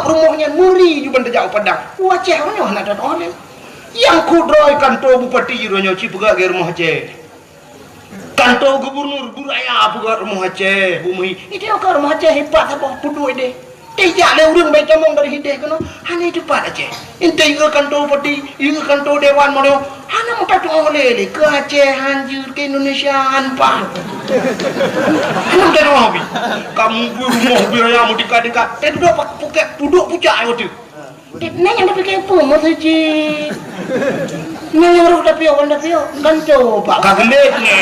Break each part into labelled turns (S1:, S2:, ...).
S1: rumahnya muri ju benda jauh padang Aceh ronyo nak ada oleh yang kudroi kantor bupati ronyo Cipega ke rumah Aceh kantor gubernur Buraya pega rumah Aceh bumi itu ke rumah Aceh hebat apa puduk ide tidak le urang baik camong dari hideh kono hanya cepat Aceh ente ieu kantor bupati ieu kantor dewan mono hanya mau tak oleh ke Aceh anjir ke Indonesia anpa hanya tak hobi kamu rumah Buraya mau dekat-dekat duduk pucak ayo tu neng yang dipikir pun mau suci neng yang ruk tapi kantor pak kagelet ni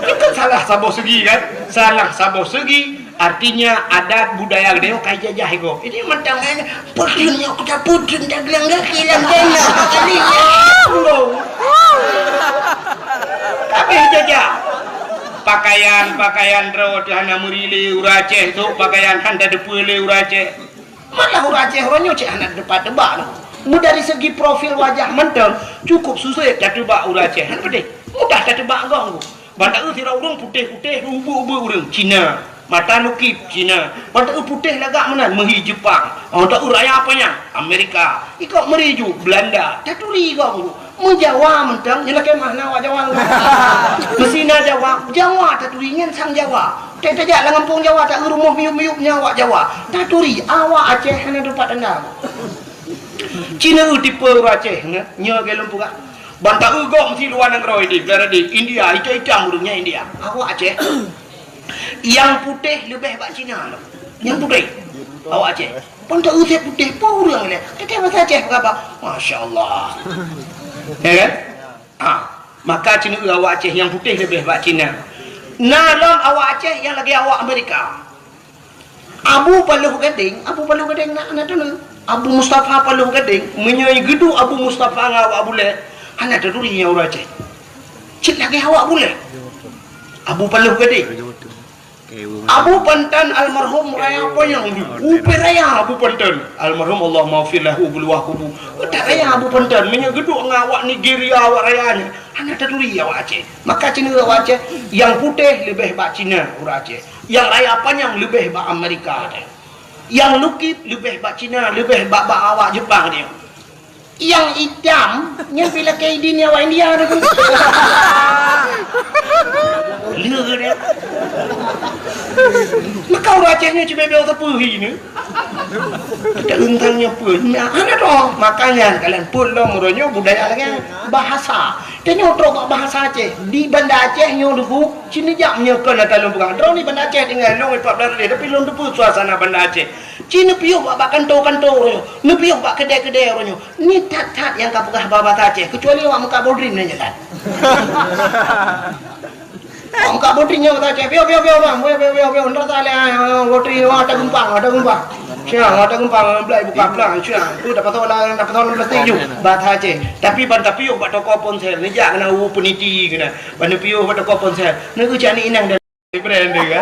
S1: itu salah sabo segi kan salah sabo segi artinya adat budaya gede kayak jajah ego ini mentangnya pudunnya kita pudun dah gelang kilang jaya kalinya tapi jajah pakaian rawat hana murile Aceh tu pakaian handa depule Aceh malah Aceh ronyo cek hana depan debak dari segi profil wajah mentang cukup susah dah tebak Aceh hana pedih mudah dah tebak engkau bandak tira urang putih-putih ubu-ubu urang Cina mata nukip Cina bandak putih lagak menan mehi Jepang bandak raya apanya Amerika ikut meriju Belanda taturi kau menjawa mentang nyelake mana wa Jawa mesina Jawa taturi ngan sang Jawa tetejak lang kampung Jawa tak rumah miup-miup nyawa Jawa taturi awak Aceh hana dapat anda Cina tipe Aceh nya ke lempu kak bantah ugok mesti luar negara ini berada di India hitam burungnya India awak Aceh yang putih lebih bak Cina yang putih awak Aceh bantah usai putih purang ni kita bahasa Aceh apa Masya Allah ya kan maka Cina awak Aceh yang putih lebih bak Cina nalam awak Aceh yang lagi awak Amerika Abu Paluh Gading nak tu Abu Mustafa Paluh Gading menyai gedung Abu Mustafa ngawak boleh hanya ada durinya orang Aceh cik lagi awak boleh Abu Paluh Gading Abu Pantan almarhum raya apa yang upi raya Abu Pantan almarhum Allah maafirlahu beluah kubu tak raya Abu Pantan menyai gedung ngawak Nigeria awak rayanya hanya ada duri awak Aceh maka Cina awak Aceh yang putih lebih bak Cina orang Aceh yang raya apa yang lebih bak Amerika ada yang lukip lebih bak Cina lebih bak awak Jepang dia yang hitam yang bila ke India awak India ada tu lihat dia maka orang Acehnya cuma bel tepuhi ni tak untangnya pun ada dong makanya kalian pun lah muronya budaya lagi bahasa dia nyotrok bahasa Aceh di Banda Aceh nyodoku sini jak menyekan kalau bukan drone di Banda Aceh tinggal long 14 dia tapi long tepu suasana Banda Aceh Cina piuh bak kantor-kantor ronyo ni piuh bak kedai-kedai ronyo ni tat-tat yang kapugah bahasa Aceh kecuali awak muka bodrim nanya kan muka bodrimnya bahasa Aceh piuh bang ntar tali bodrim ada gumpang siang ada gumpang belai buka belang siang tu dapat tahu pasti ju bahasa Aceh tapi banta piuh bak toko ponsel ni jak kena peniti kena banta piuh bak toko ponsel ni ku cani inang dan brand dia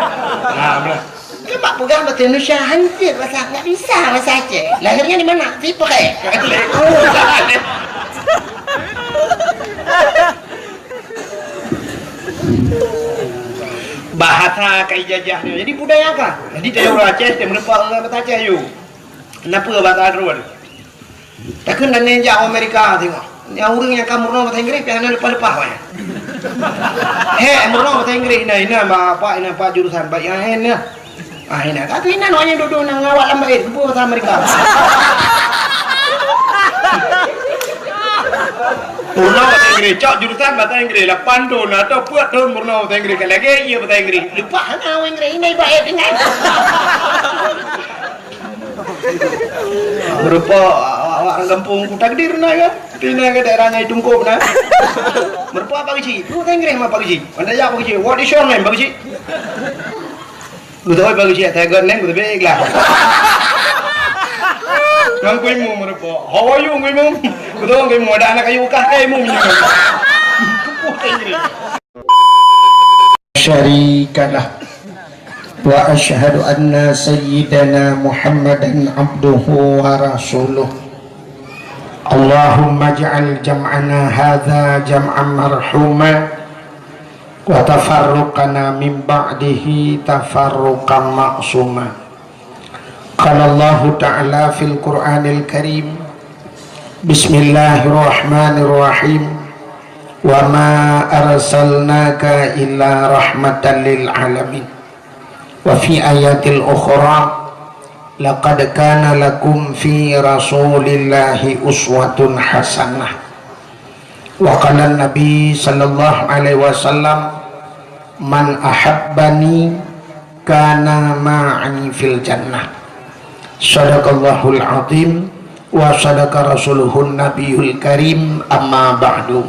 S1: kan belah Kemak pegang bahasa Indonesia hancur bahasa nggak bisa bahasa Aceh. Lahirnya di mana? Di Pekeh. Bahasa kai jajahnya. Jadi budaya kan? Jadi saya orang Aceh, saya menepak bahasa Aceh you. Kenapa bahasa Arab? Takkan dan nenjak Amerika tengok. Yang orang yang kamu murno bahasa Inggris, yang lepas-lepas banyak. Murno bahasa Inggris. Ini apa jurusan baik yang ini. Ini kata ini hanya duduk nang ngawat lambat itu bahasa Amerika. Murno bahasa Inggris, cok jurusan bahasa Inggris. 8 tahun atau 4 tahun murno bahasa Inggris. Kalau lagi iya bahasa Inggris. Lupa hanya Inggris ini baik dengan. Berupa orang kampung Takdir nak kan? Tina ke daerahnya itu Tungkop nak. Berupa apa sih? Bahasa Inggris apa sih? Anda jawab apa sih? What is your name? Apa sih? Lu tahu bagus ya, saya gandeng, gue beli lah. Yang gue mau merupa, how are you gue mau? Gue tahu gue mau ada anak kayu kah kayak mau minum. Syarikalah. Wa ashhadu anna sayyidana Muhammadan abduhu wa rasuluh. Allahumma ja'al jam'ana hadha jam'an marhuma
S2: wa tafarruqana min ba'dihi tafarruqan ma'suma. Qala Allah Ta'ala fil Qur'anil Karim, Bismillahirrahmanirrahim, wa ma arsalnaka illa rahmatan lil alamin. Wa fi ayatil ukhra, laqad kana lakum fi rasulillahi uswatun hasanah. Wa qala Nabi sallallahu alaihi wasallam, man ahabbani kana ma'i fil jannah. Sadaqallahul azim wa sadaqa rasuluhun nabiyul karim, amma ba'du.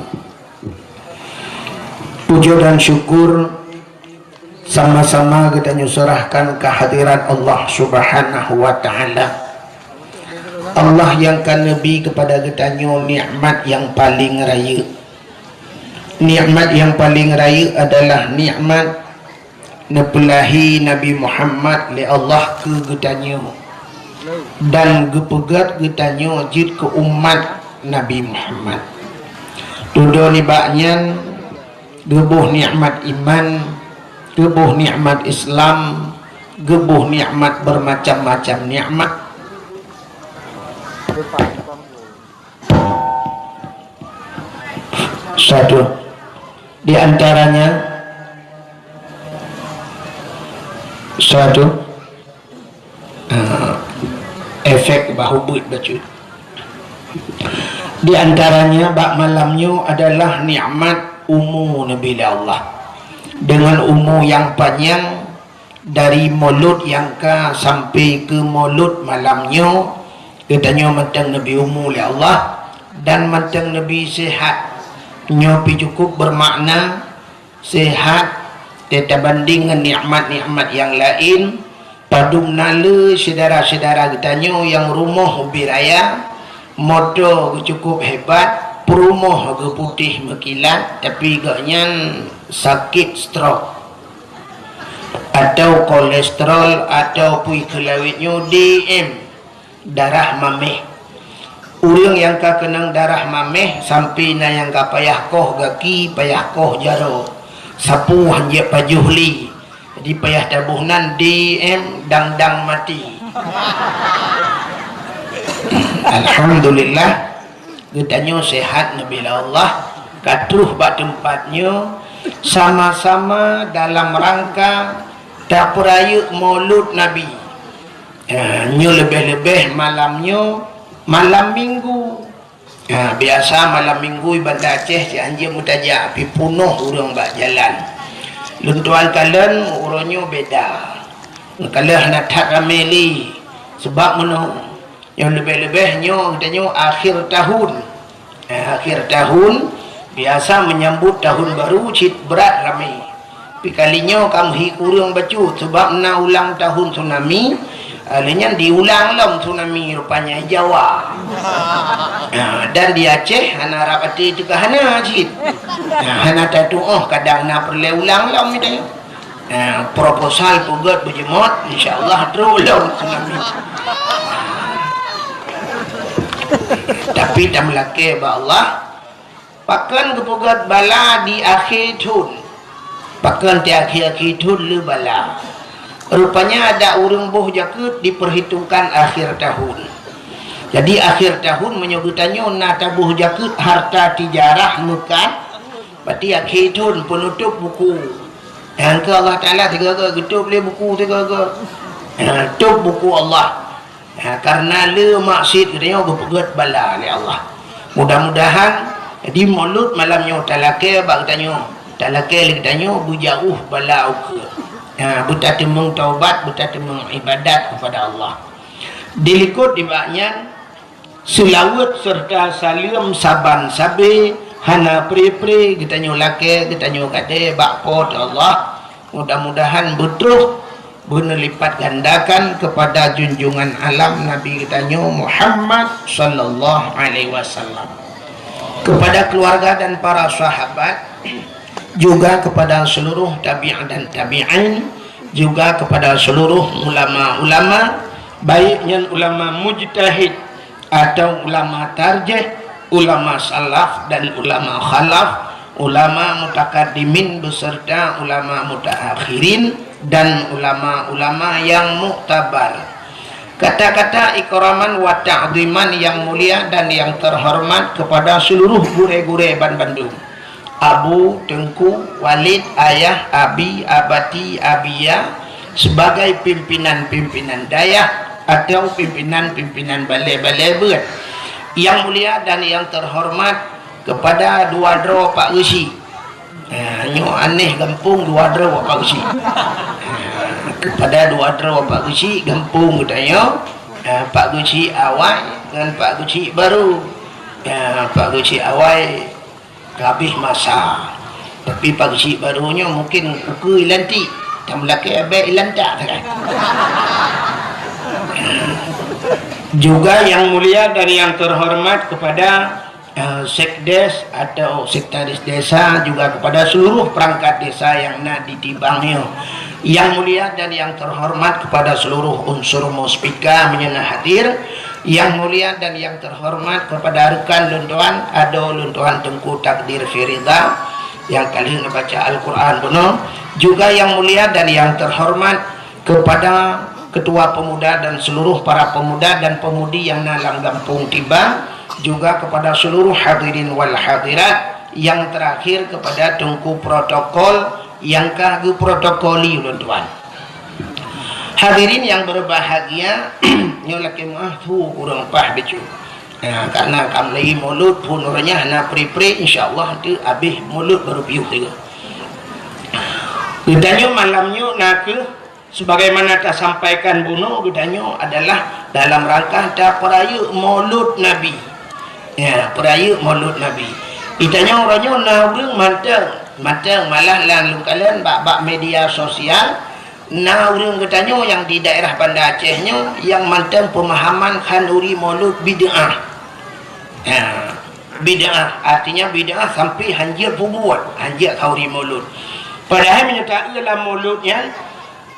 S2: Puja dan syukur sama-sama kita nyuserahkan kehadiran Allah subhanahu wa ta'ala. Allah yang kan Nabi kepada kita nikmat yang paling raya. Nikmat yang paling raya adalah nikmat nepelahi Nabi Muhammad li Allah ke getanya dan gepegat getanya jid ke umat Nabi Muhammad. Tuduh ni baknyan gebuh nikmat iman, gebuh nikmat Islam, gebuh nikmat bermacam-macam nikmat. Satu di antaranya, efek bahu buit bacu. Di antaranya bak malamnya adalah nikmat umur Nabi Allah, dengan umur yang panjang dari mulut yang ka sampai ke mulut malamnya. Katanya matang Nabi umur Allah dan matang Nabi sehat. Nyopi cukup bermakna sehat tidak banding dengan nikmat-nikmat yang lain. Padum nala saudara-saudara kitanya yang rumah ubi raya, motor cukup hebat, perumah ke putih mekilat, tapi gaknya sakit stroke atau kolesterol atau pui kelawitnya DM, darah mameh. Urang yang ka kenang darah mameh sampai na yang ka payah koh gaki, payah koh jaro, sapu hanjek pajuhli, jadi payah tabuhnan DM dang-dang mati. Alhamdulillah getanya sehat Nabi Allah, katuh bak tempatnya sama-sama dalam rangka tak perayuk maulud Nabi. Nyo lebih-lebih malamnya malam minggu. Biasa malam minggu Bandar Aceh si anjing mutajak api punuh urang bak jalan. Luntuan kalen urangnya beda. Kalah nak tak rameli sebab mana yang lebih-lebihnya katanya akhir tahun. Akhir tahun biasa menyambut tahun baru cit berat ramai. Tapi kalinya kamu hi urang bacu sebab nak ulang tahun tsunami. Alanya diulang lah tsunami rupanya Jawa. Dan di Aceh hana rapati juga hana cik. Hana tatu kadang nak perlu ulang lah midai. Proposal pugat berjemot insyaallah terulang tsunami. Tapi dah melaki ba Allah pakan kepugat bala di akhir tahun. Pakan di akhir tahun le bala. Rupanya ada urang boh jakut diperhitungkan akhir tahun. Jadi akhir tahun menyebutannya na tabuh jakut harta tijarah mekat. Berarti akhir tahun penutup buku. Yang ke Allah Ta'ala tiga-tiga getup le buku tiga-tiga. Tutup buku Allah. Karena le maksud katanya gepegat bala le Allah. Mudah-mudahan di mulut malamnya talake bak katanya. Talake le katanya bujauh bala ukur. Buta temung taubat, buta temung ibadat kepada Allah. Dilikut di baknya selawat serta salim saban sabe hana pri-pri kita nyulake kita nyukade bakpot Allah. Mudah-mudahan betul benar lipat gandakan kepada junjungan alam Nabi kita Muhammad sallallahu alaihi wasallam, kepada keluarga dan para sahabat, juga kepada seluruh tabi'in dan tabi'in, juga kepada seluruh ulama-ulama, baiknya ulama mujtahid atau ulama tarjih, ulama salaf dan ulama khalaf, ulama mutakaddimin beserta ulama mutaakhirin dan ulama-ulama yang muktabar. Kata-kata ikraman wa ta'ziman yang mulia dan yang terhormat kepada seluruh gure-gure Ban Bandung. Abu, Tengku, Walid, Ayah, Abi, Abati, Abia sebagai pimpinan-pimpinan dayah atau pimpinan-pimpinan balai-balai ber. Yang mulia dan yang terhormat kepada dua dro Pak Usi. Nyo aneh gampung dua dro Pak Usi. Kepada dua dro Pak Usi gampung katanya Pak Usi awal dengan Pak Usi baru. Pak Usi awal habis masa. Tapi Pak Usi barunya mungkin uku ilanti. Tak melaki abek ilantak kan. Juga yang mulia dan yang terhormat kepada sekdes atau sekretaris desa, juga kepada seluruh perangkat desa yang nak ditibangnya. Yang mulia dan yang terhormat kepada seluruh unsur muspika menyena hadir. Yang mulia dan yang terhormat kepada rekan luntuan Ado Luntuan Tengku Takdir Firida yang kali ini baca Al-Quran penuh. Juga yang mulia dan yang terhormat kepada ketua pemuda dan seluruh para pemuda dan pemudi yang nalang gampung tiba. Juga kepada seluruh hadirin wal hadirat. Yang terakhir kepada Tengku protokol yang kagak protokoli luntuan. Hadirin yang berbahagia, nyolaki maaf tu kurang pah becu. Karena kam lagi mulut pun orangnya nak pri-pri, insyaallah nanti habis mulut baru piuh juga. Gedanyo malamnya nak sebagaimana tak sampaikan bunuh, gedanyo adalah dalam rangka tak peraya Maulud Nabi. Ya, peraya Maulud Nabi. Itanya orangnya nak manteng malah lan kalian bak media sosial. Nah, orang katanya yang di daerah Banda Acehnya yang manteng pemahaman khanduri maulud bid'ah. Bid'ah artinya bid'ah sampai hanjir buat hanjir khauri maulud. Padahal menyatakan dalam mauludnya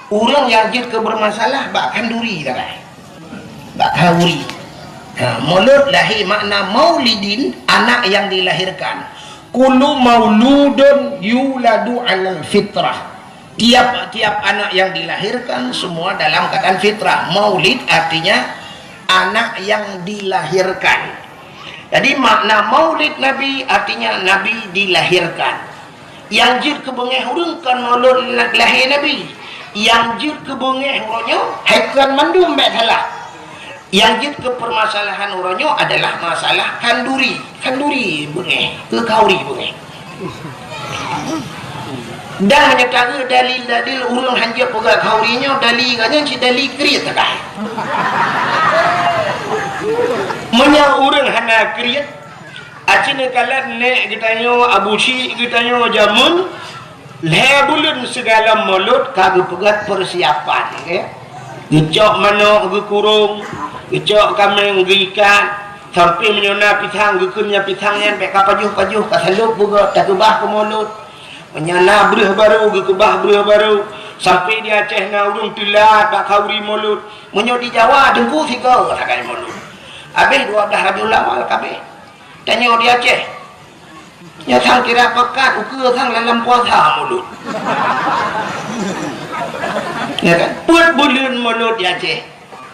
S2: orang yang hanjir ke bermasalah bak khanduri dah. Bak khauri. Maulud lahir makna maulidin, anak yang dilahirkan. Kullu mauludun yuladu 'alal fitrah. Tiap-tiap anak yang dilahirkan semua dalam keadaan fitrah. Maulid artinya anak yang dilahirkan. Jadi makna maulid Nabi artinya Nabi dilahirkan. Yang jid kebengeh urang kan maulud lahir Nabi. Yang jid kebengeh urangnya haikan mandum mek salah. Yang jid ke permasalahan urangnya adalah masalah kanduri. Kanduri bengeh, ke kauri bengeh. Dan menyatakan dalil-dalil urang hanjir pegat kaurinya dalil katanya si dalil kriat tak. Menya urang hana kriat acine kalat nek kitanya abusi kitanya jamun lebulun segala mulut kagak pegat persiapan ya. Gecok manok ge kurung, gecok kambing ge ikan sampai menyona pisang ge kunya pisangnya mek kapajuh-pajuh kasalup buga tak gebah ke mulut. Menyana berah baru ke kebah berah baru sampai di Aceh na urung tilat bak kauri mulut menyo di Jawa dengku fika sakai mulut habis 12 Rabiul Awal kabeh tanya di Aceh nya sang kira pekat uke sang dalam puasa mulut ya kan buat bulan mulut di Aceh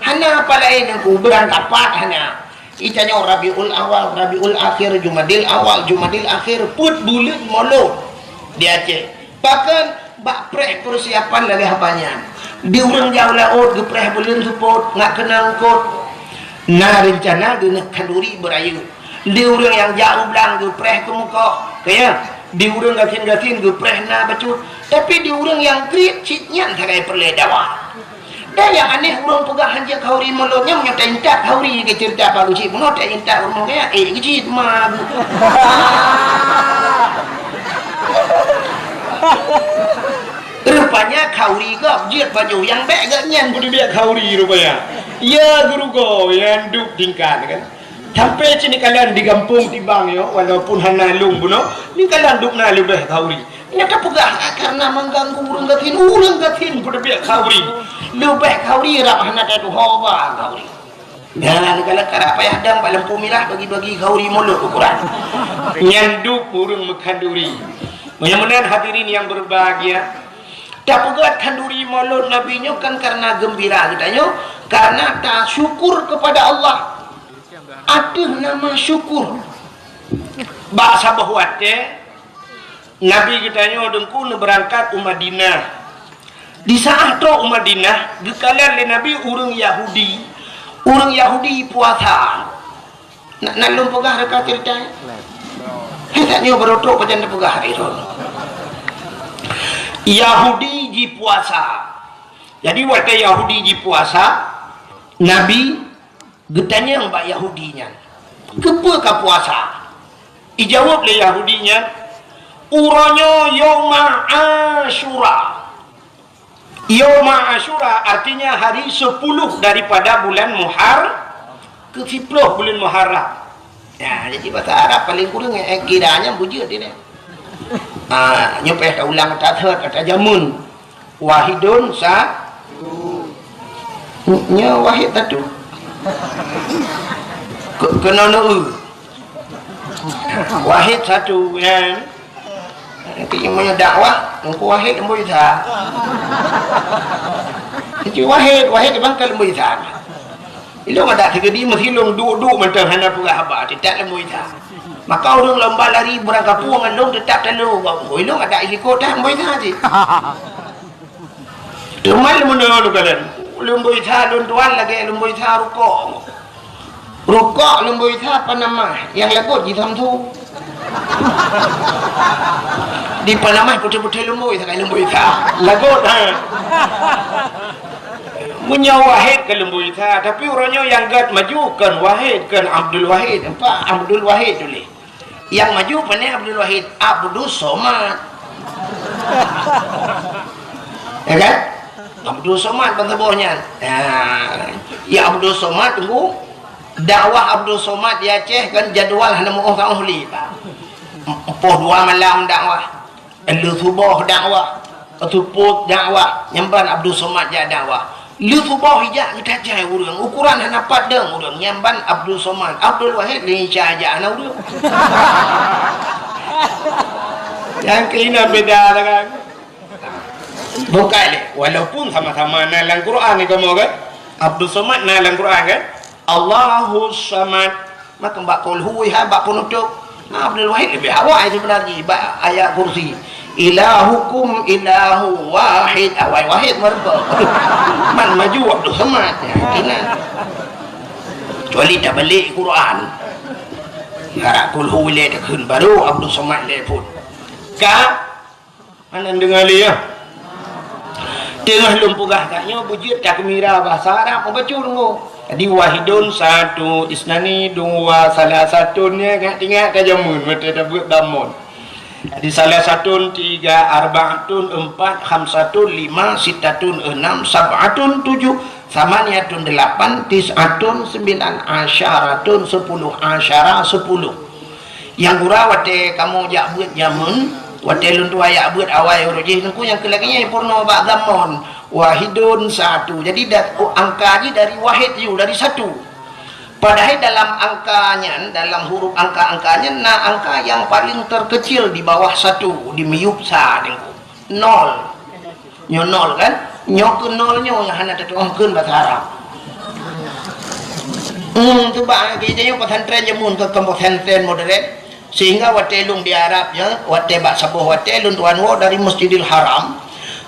S2: hana apa lain dengku berangkat hana itanya Rabiul Awal Rabiul Akhir Jumadil Awal Jumadil Akhir put bulan mulut di Aceh. Bahkan bak preh persiapan lagi apanya. Di urang jauh laut gepreh bulan support ngak kenal kot. Nah rencana geuneuk kanduri berayu. Di urang yang jauh belang gepreh ke muka. Kaya di urang gatin-gatin gepreh na bacut. Tapi di urang yang krit citnya sakai perledawa. Dan yang aneh urang pegang hanjak kauri mulutnya menyata intak kauri ke cerita Pak Uci. Menota intak urang kaya kecil mah. Rupanya kauri gak jiat baju yang baik gak nyan kudu dia kauri rupanya. Ya guru go yang duk tingkat kan. Sampai sini kalian di kampung tibang yo walaupun hana lung buno, ni kalian duk na lebih kauri. Nya kapugah karena mengganggu urang gatin kudu dia kauri. Lebih kauri rap hana kadu hawa kauri. Jangan kalau kerap payah dam dalam pumilah bagi-bagi gauri mulut ukuran.
S1: Nyanduk burung mekanduri. Mudah-mudahan hadirin yang berbahagia.
S2: Tak pegat kanduri mulut Nabi nyo kan karena gembira katanya, karena tak syukur kepada Allah. Ada nama syukur.
S1: Bahasa bahwate Nabi katanya dengku berangkat Madinah. Di saat tu Madinah gekalan le Nabi urang Yahudi.
S2: Orang Yahudi puasa. Nak nalung pegah dekat cerita. Hendaknya berotok pajan pegah itu.
S1: Yahudi ji puasa. Jadi waktu Yahudi ji puasa, Nabi getanya mbak Yahudinya. Kepa ka puasa? Ijawab le Yahudinya, uranya Yauma Asyura. Yauma Asyura artinya hari 10 daripada bulan ke-10 bulan Muharram.
S2: Ya, jadi bahasa Arab paling kurang kiranya bujur dia. Nyopeh ulang tak kata jamun. Wahidun nya wahid satu. Kena wahid satu kan. Kayaknya dakwah engkau wahid lembu isa. Jadi wahid bangkal lembu isa. Ilung ada segedi mesti long duk macam hana pura haba tidak lembu isa. Maka orang lomba lari berangkat puang long tetap telu. Ilung ada ikut dah lembu isa je.
S1: Teman lembu lu kalian.
S2: Lembu isa lun tuan lagi lembu isa rukuk. Rukuk lembu isa apa nama? Yang lagut di samsu. Di Panama putih-putih lembu isa lembu isa
S1: lagut punya Wahid ke lembu isa, tapi orangnya yang gad maju kan Wahid kan Abdul Wahid.
S2: Apa Abdul Wahid dulu yang maju pandai Abdul Wahid Abdul Somad. Ya kan Abdul Somad bangsa ya Abdul Somad tunggu dakwah Abdul Somad di Aceh kan jadual hana mau orang ahli poh 2 malam dakwah, lu subuh dakwah, atuput dakwah, nyamban Abdul Somad ja dakwah. Lu subuh hijak kita jai urang, ukuran hana padang urang, nyamban Abdul Somad, Abdul Wahid ni aja ana urang.
S1: Yang kena beda kan. Bukan le, walaupun sama-sama nalang Quran ni kamu kan. Abdul Somad nalang Quran kan. Allahus Samad,
S2: maka mbak qul huwa mbak penutup. Abdul Wahid lebih awal sebenarnya ayat kursi ilahukum ilahu wahid awal wahid mereka man maju Abdul Samad kena kecuali tak balik Quran harap kul huwile dekun baru Abdul Samad le pun
S1: ka mana dengar dia tengah lumpugah kaknya bujut tak mira bahasa Arab membaca tunggu. Jadi wahidun satu, isnani dua, salah satunya tinggal kajamun, mereka dah buat damun. Jadi salah satu 3, arba'atun 4, khamsatun 5, sittatun 6, sab'atun 7, samaniyatun 8, tis'atun 9, asyaratun 10, asyara 10. Yang gura wate kamu jak buat jamun, wate luntu ayak buat awal urujih nengku yang kelaginya purna bak damun. Wahidun satu. Jadi angka ni dari wahid you dari satu. Padahal dalam angkanya, dalam huruf angka-angkanya, angka yang paling terkecil di bawah satu di miupsa ni 0. Nyo 0 kan? Nyo ke 0 nyo yang hana tertuangkeun bahasa Arab. Tu ba kita yo pesantren jamun ke pesantren modern sehingga watelung di Arab ya, wate bak sabuh watelun tuan wo dari Masjidil Haram.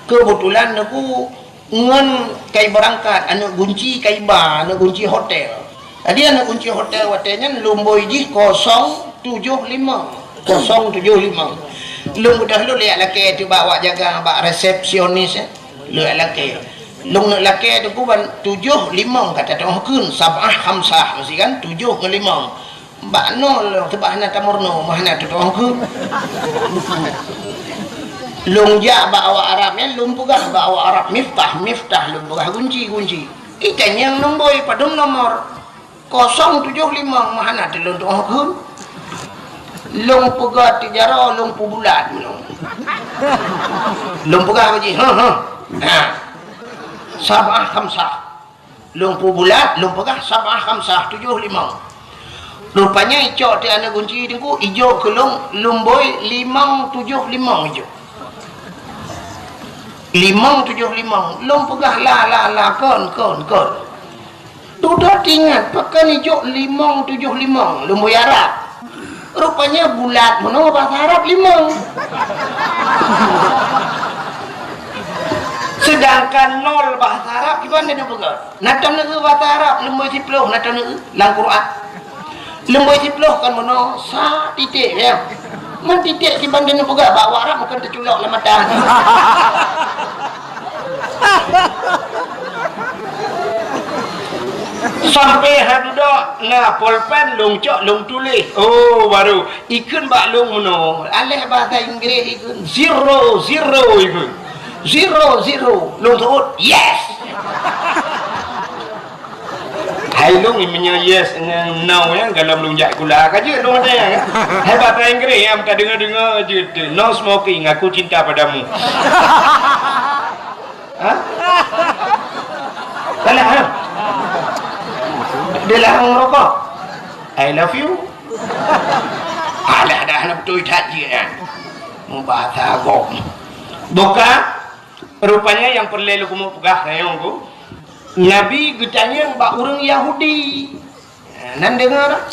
S1: Kebetulan aku ngan kai berangkat anak kunci kai bar anak kunci hotel. Jadi anak kunci hotel watenya lumboi ji 075 lung dah lu lihat laki tu bawa jaga bak resepsionis lu laki lung laki tu ku ban 75 kata tu kun sabah khamsah mesti kan 7 ke 5 bak nol sebab hana tamurno mahna tu ku lung ja bawa Arabnya lung pugah bawa Arab miftah lung pugah kunci ikan yang nomboi padung nomor 075 mana tu lung tuahun lung pugah tijara lung pubulan lung pugah haji sabah khamsah
S2: lumpu bulat, lumpu kah sabah khamsah 75. Rupanya icok dia ana kunci dengku ijo kelung lumboi 575 ijo. 575 lumpu kah la kon. Sudah ingat pakai ijo 575 lumboi Arab. Rupanya bulat mana bahasa Arab 5. Sedangkan 0 bahasa Arab gimana dia pegang? Natang negeri bahasa Arab lemboi 10 natang negeri dalam Quran. Lemboi 10 kan mana sa titik ya. Man titik di banding pegang bawa Arab bukan terculok lah mata. Sampai hadudak nah pulpen long cok long tulis. Oh baru ikun bak long meno. Alih bahasa Inggeris ikun 0 ikun. 0 long sebut yes. Hai long imnya yes dengan no yang dalam long jak kula kaje long ada ya. Hai bahasa Inggeris yang tak dengar je no smoking aku cinta padamu. Ha? Salah ha? Dia larang merokok. I love you. Alah dah nak betul haji kan. Bahasa agak. Bukan. Rupanya yang perlu kamu pegah sayang ku. Nabi getanya bak orang Yahudi. Nan dengar.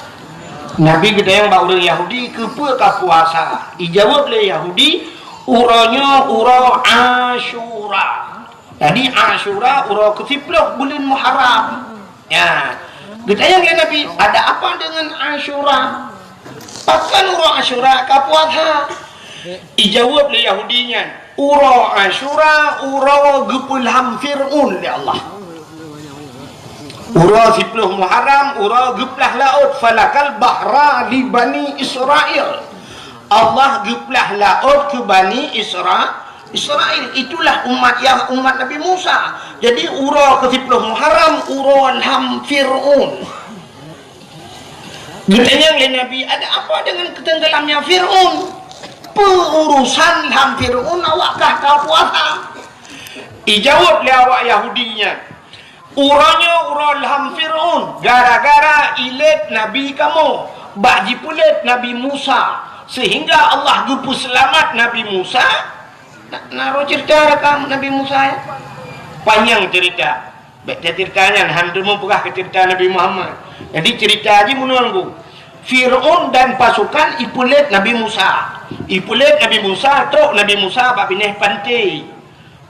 S2: Nabi getanya bak orang Yahudi kepa ka puasa. Dijawab oleh Yahudi, uranya ura Asyura. Jadi Asyura ura ke-10 bulan Muharram. Ya. Getanya oleh Nabi, ada apa dengan Asyura? Pakan ura Asyura ka puasa. Dijawab oleh Yahudinya, ura Asyura ura gepulham Fir'un li Allah. Ura 10 Muharram ura geplah laut falakal bahra li Bani Israel. Allah geplah laut ke Bani Israel. Itulah umat Nabi Musa. Jadi ura ke 10 Muharram ura lam Fir'un. Getanya oleh Nabi, ada apa dengan ketenggelamnya Fir'un? Pengurusan lam Fir'un awakkah kau puasa? Dijawab oleh awak Yahudinya, uranya ura lam Fir'un gara-gara ilet Nabi kamu bagi pulet Nabi Musa sehingga Allah gupu selamat Nabi Musa. Naruh cerita rekam Nabi Musa ya. Panjang cerita. Baik ceritanya hantu mau pegah ke cerita Nabi Muhammad. Jadi cerita aja menunggu. Fir'un dan pasukan ipulet Nabi Musa. Ipulet Nabi Musa truk Nabi Musa babineh pantai.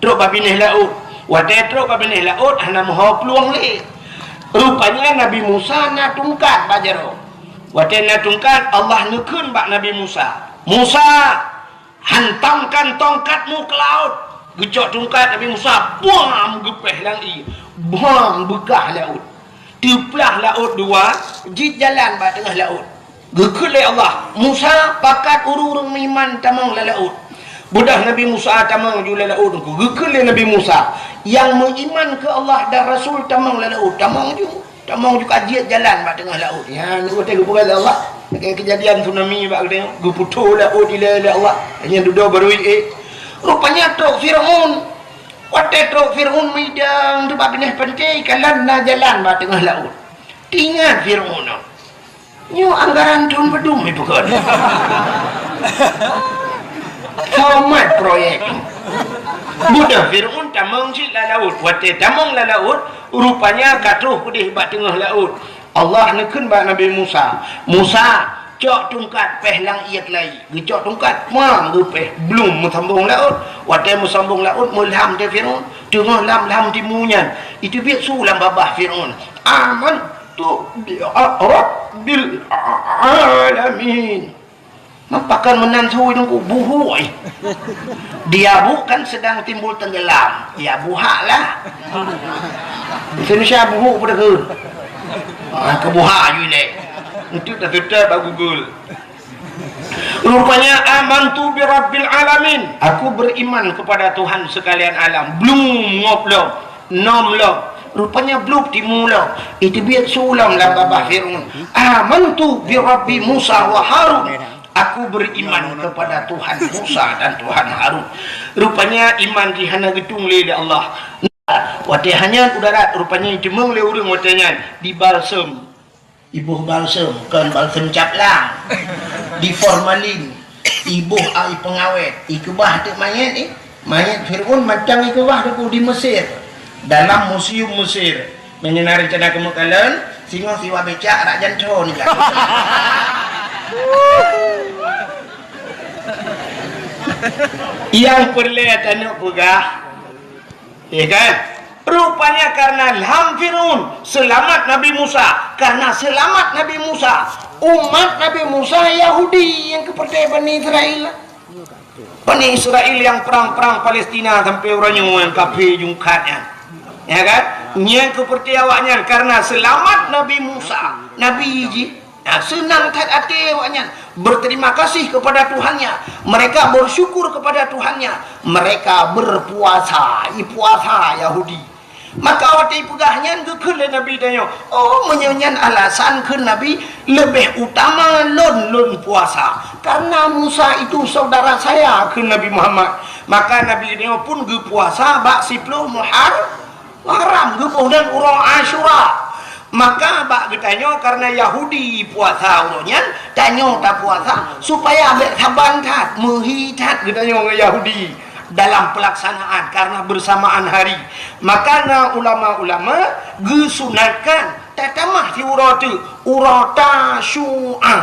S2: Truk babineh laut. Wadai truk babineh laut hana mahu peluang le. Rupanya Nabi Musa nak tungkat bajaro. Wadai nak tungkat Allah nekun bak Nabi Musa. Musa hantamkan tongkatmu ke laut. Gejok tongkat Nabi Musa, buang gepeh langi, buang begah laut. Teplah laut dua, jid jalan ba tengah laut. Gekul Allah. Musa pakat urung-urung iman tamang la laut. Budak Nabi Musa tamang jula laut ku. Gekul Nabi Musa yang mengiman ke Allah dan Rasul tamang la laut. Tamang juga jid jalan ba tengah laut. Ya, nak tengok bukan Allah. Kejadian tsunami bak dia guputu laut ila Allah hanya duduk baru rupanya truk Fir'un watai truk Fir'un midang tu bak bineh pantai kalan na jalan bak tengah laut tinggal Fir'un nyu anggaran tun bedum itu kan format proyek budak Fir'un tamang si la laut watai tamang la laut rupanya katuh pedih bak tengah laut. Allah nekun bak Nabi Musa. Musa cok tungkat pehlang iat lai. Gecok tungkat mang gepeh belum mesambung laut. Wadai mesambung laut mulham de Fir'un. Tengah lam timunyan. Itu biar sulam babah Fir'un. Aman tu bi rabbil alamin. Mapakan menantui nunggu buhui. Dia bukan sedang timbul tenggelam. Ya buhaklah. Indonesia buhu pada ke. Kebuha je le. Itu dah tutup bak Google. Rupanya amantu bi rabbil alamin. Aku beriman kepada Tuhan sekalian alam. Belum ngoplong, nomlong. Rupanya belum dimulai. Itu biar sulam lah babah Fir'un. Amantu bi rabbi Musa wa Harun. Aku beriman kepada Tuhan Musa dan Tuhan Harun. Rupanya iman di hana gedung le Allah.
S1: Watihannya udara rupanya jemeng le urang watihannya di balsem. Ibuh balsem kan balsem caplang. Di formalin. Ibuh ai pengawet. Ikebah tu mayat mayat Fir'aun macam ikebah tu di Mesir. Dalam museum Mesir. Menyinari cana kemekalan singo siwa becak rak janto ni. Yang perlihatannya pegah, ya kan? Rupanya karena ilham Fir'aun selamat Nabi Musa. Karena selamat Nabi Musa, umat Nabi Musa Yahudi yang kepercayaan Bani Israel. Bani Israel yang perang-perang Palestina sampai orangnya yang kafir jungkatnya, ya kan? Yang kepercayaannya karena selamat Nabi Musa, Nabi Iji. Nah, senang kat hati awaknya, berterima kasih kepada Tuhannya, mereka bersyukur kepada Tuhannya, mereka berpuasa, puasa Yahudi. Maka waktu pegahnya ke Nabi tanya, oh menyanyian alasan ke Nabi lebih utama lon puasa, karena Musa itu saudara saya ke Nabi Muhammad. Maka Nabi ini pun ke puasa bak 10 Muharram ke dan urang Asyura. Maka bak bertanya karena Yahudi puasa urangnya tanya tak puasa supaya abek saban tat menghitat bertanya orang Yahudi dalam pelaksanaan karena bersamaan hari. Maka ulama-ulama gesunatkan tatamah di urang Tasyu'an.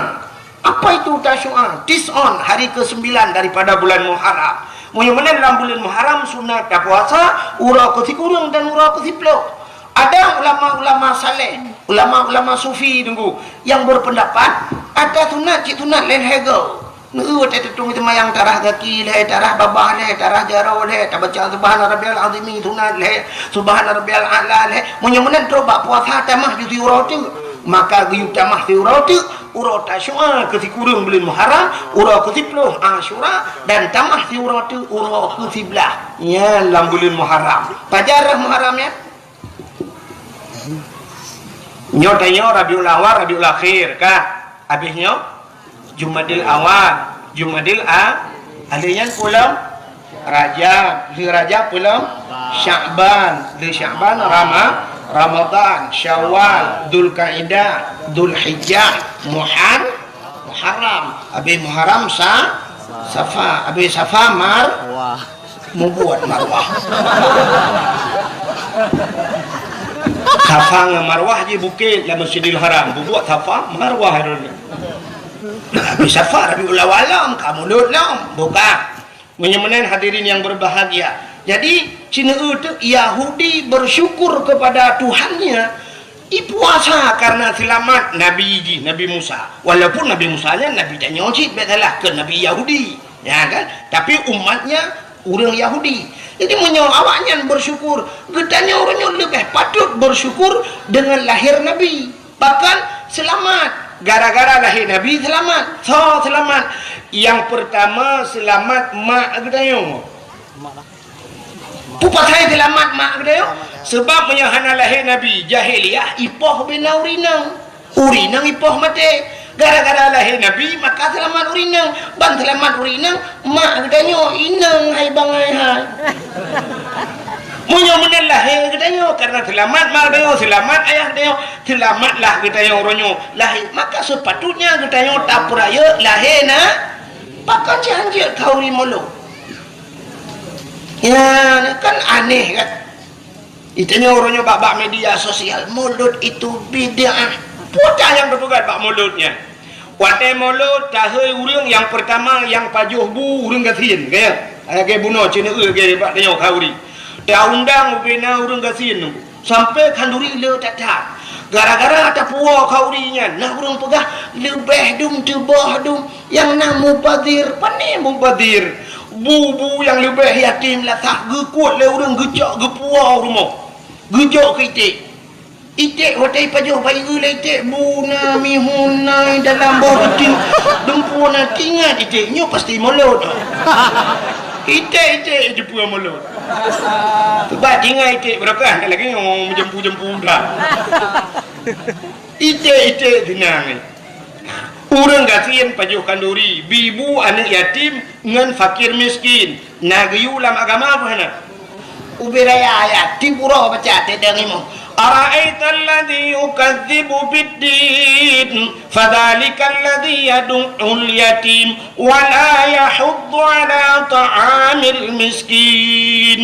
S1: Apa itu Tasyu'an? Tis'on, hari ke-9 daripada bulan Muharram. Mudah-mudahan dalam bulan Muharram sunat tak puasa urang ke-10 dan urang ke-10. Ada ulama-ulama saleh, ulama-ulama sufi tunggu yang berpendapat ada sunat lain hegel. Nuut itu tung yang tarah kaki leh, tarah babah leh, tarah jarau leh, baca subhana rabbiyal azim sunat leh, subhana rabbiyal a'la leh. Mudah-mudahan coba puasa tamah di urau tu. Maka giu tamah di urau tu, urau Tasyu'a ke-10 bulan Muharram, urau ke-10 Asyura dan tamah di urau tu urau ke-11 ya dalam bulan Muharram. Pajarah Muharram ya. Nyotanya Rabiul Awal, Rabiul Akhir kah? Habisnya Jumadil Awal, Jumadil Alian pulang Rajab, di Rajab pulang Sya'ban, di Sya'ban Ramadan, Syawal, Dzulqa'dah, Dzulhijjah, Muharram, habis Muharram Safa, habis Safa membuat Marwah. Safa dengan Marwah je bukit dalam Masjidil Haram. Buat Safa, Marwah hari ni. Habis Safa, Rabiul Awal, kamu lam. Bukan. Menyemenen hadirin yang berbahagia. Jadi, Cina itu Yahudi bersyukur kepada Tuhannya. Puasa karena selamat Nabi Musa. Walaupun Nabi Musa nya Nabi tak nyocit betalah ke Nabi Yahudi. Ya kan? Tapi umatnya orang Yahudi. Jadi awaknya bersyukur. Getanya orangnya lebih patut bersyukur dengan lahir Nabi. Bahkan selamat. Gara-gara lahir Nabi selamat. Selamat. Yang pertama selamat mak getanya. Pupa saya selamat mak getanya. Sebab menyahana lahir Nabi jahiliyah ipoh bina urinang. Urinang ipoh mati. Gara-gara lahir Nabi maka selamat urinang. Bang selamat urinang mak getanya inang hai bangai hai. Munya lahir getanya karena selamat mak getanya, selamat ayah getanya, selamatlah getanya orangnya lahir. Maka sepatutnya getanya tak peraya lahir pakai janji kau ni mulu. Ya kan aneh kan. Itanya orangnya bak media sosial mulut itu bid'ah. Putar yang bertugas bak mulutnya. Watai mulut tahai urang yang pertama yang pajuh bu urang gasin kaya. Age bunuh Cina ge bak tengok kauri. Dia undang bina urang gasin sampai kanduri le tak. Gara-gara ada puak kaurinya. Nah urang pegah lebih dum tebah dum yang nak mubadir, pandai mubadir. Bu yang lebih yatim lah tak gekuat le urang gejak gepuak rumah. Gejak ke itik hotai pajuh bayi gulai itik buna mihunai dalam bawah kucing dempuna tingat itiknya pasti mulut itik jepua mulut sebab tinggal itik berapa tak lagi yang jempu-jempu dah itik tenang orang gasian pajuh kanduri bibu anak yatim dengan fakir miskin nagayu dalam agama apa nak
S2: ubiraya ayat tipuro baca tedangimu.
S1: أرأيت الذي يكذب بالدين فذلك الذي يدع اليتيم ولا يحض على طعام المسكين.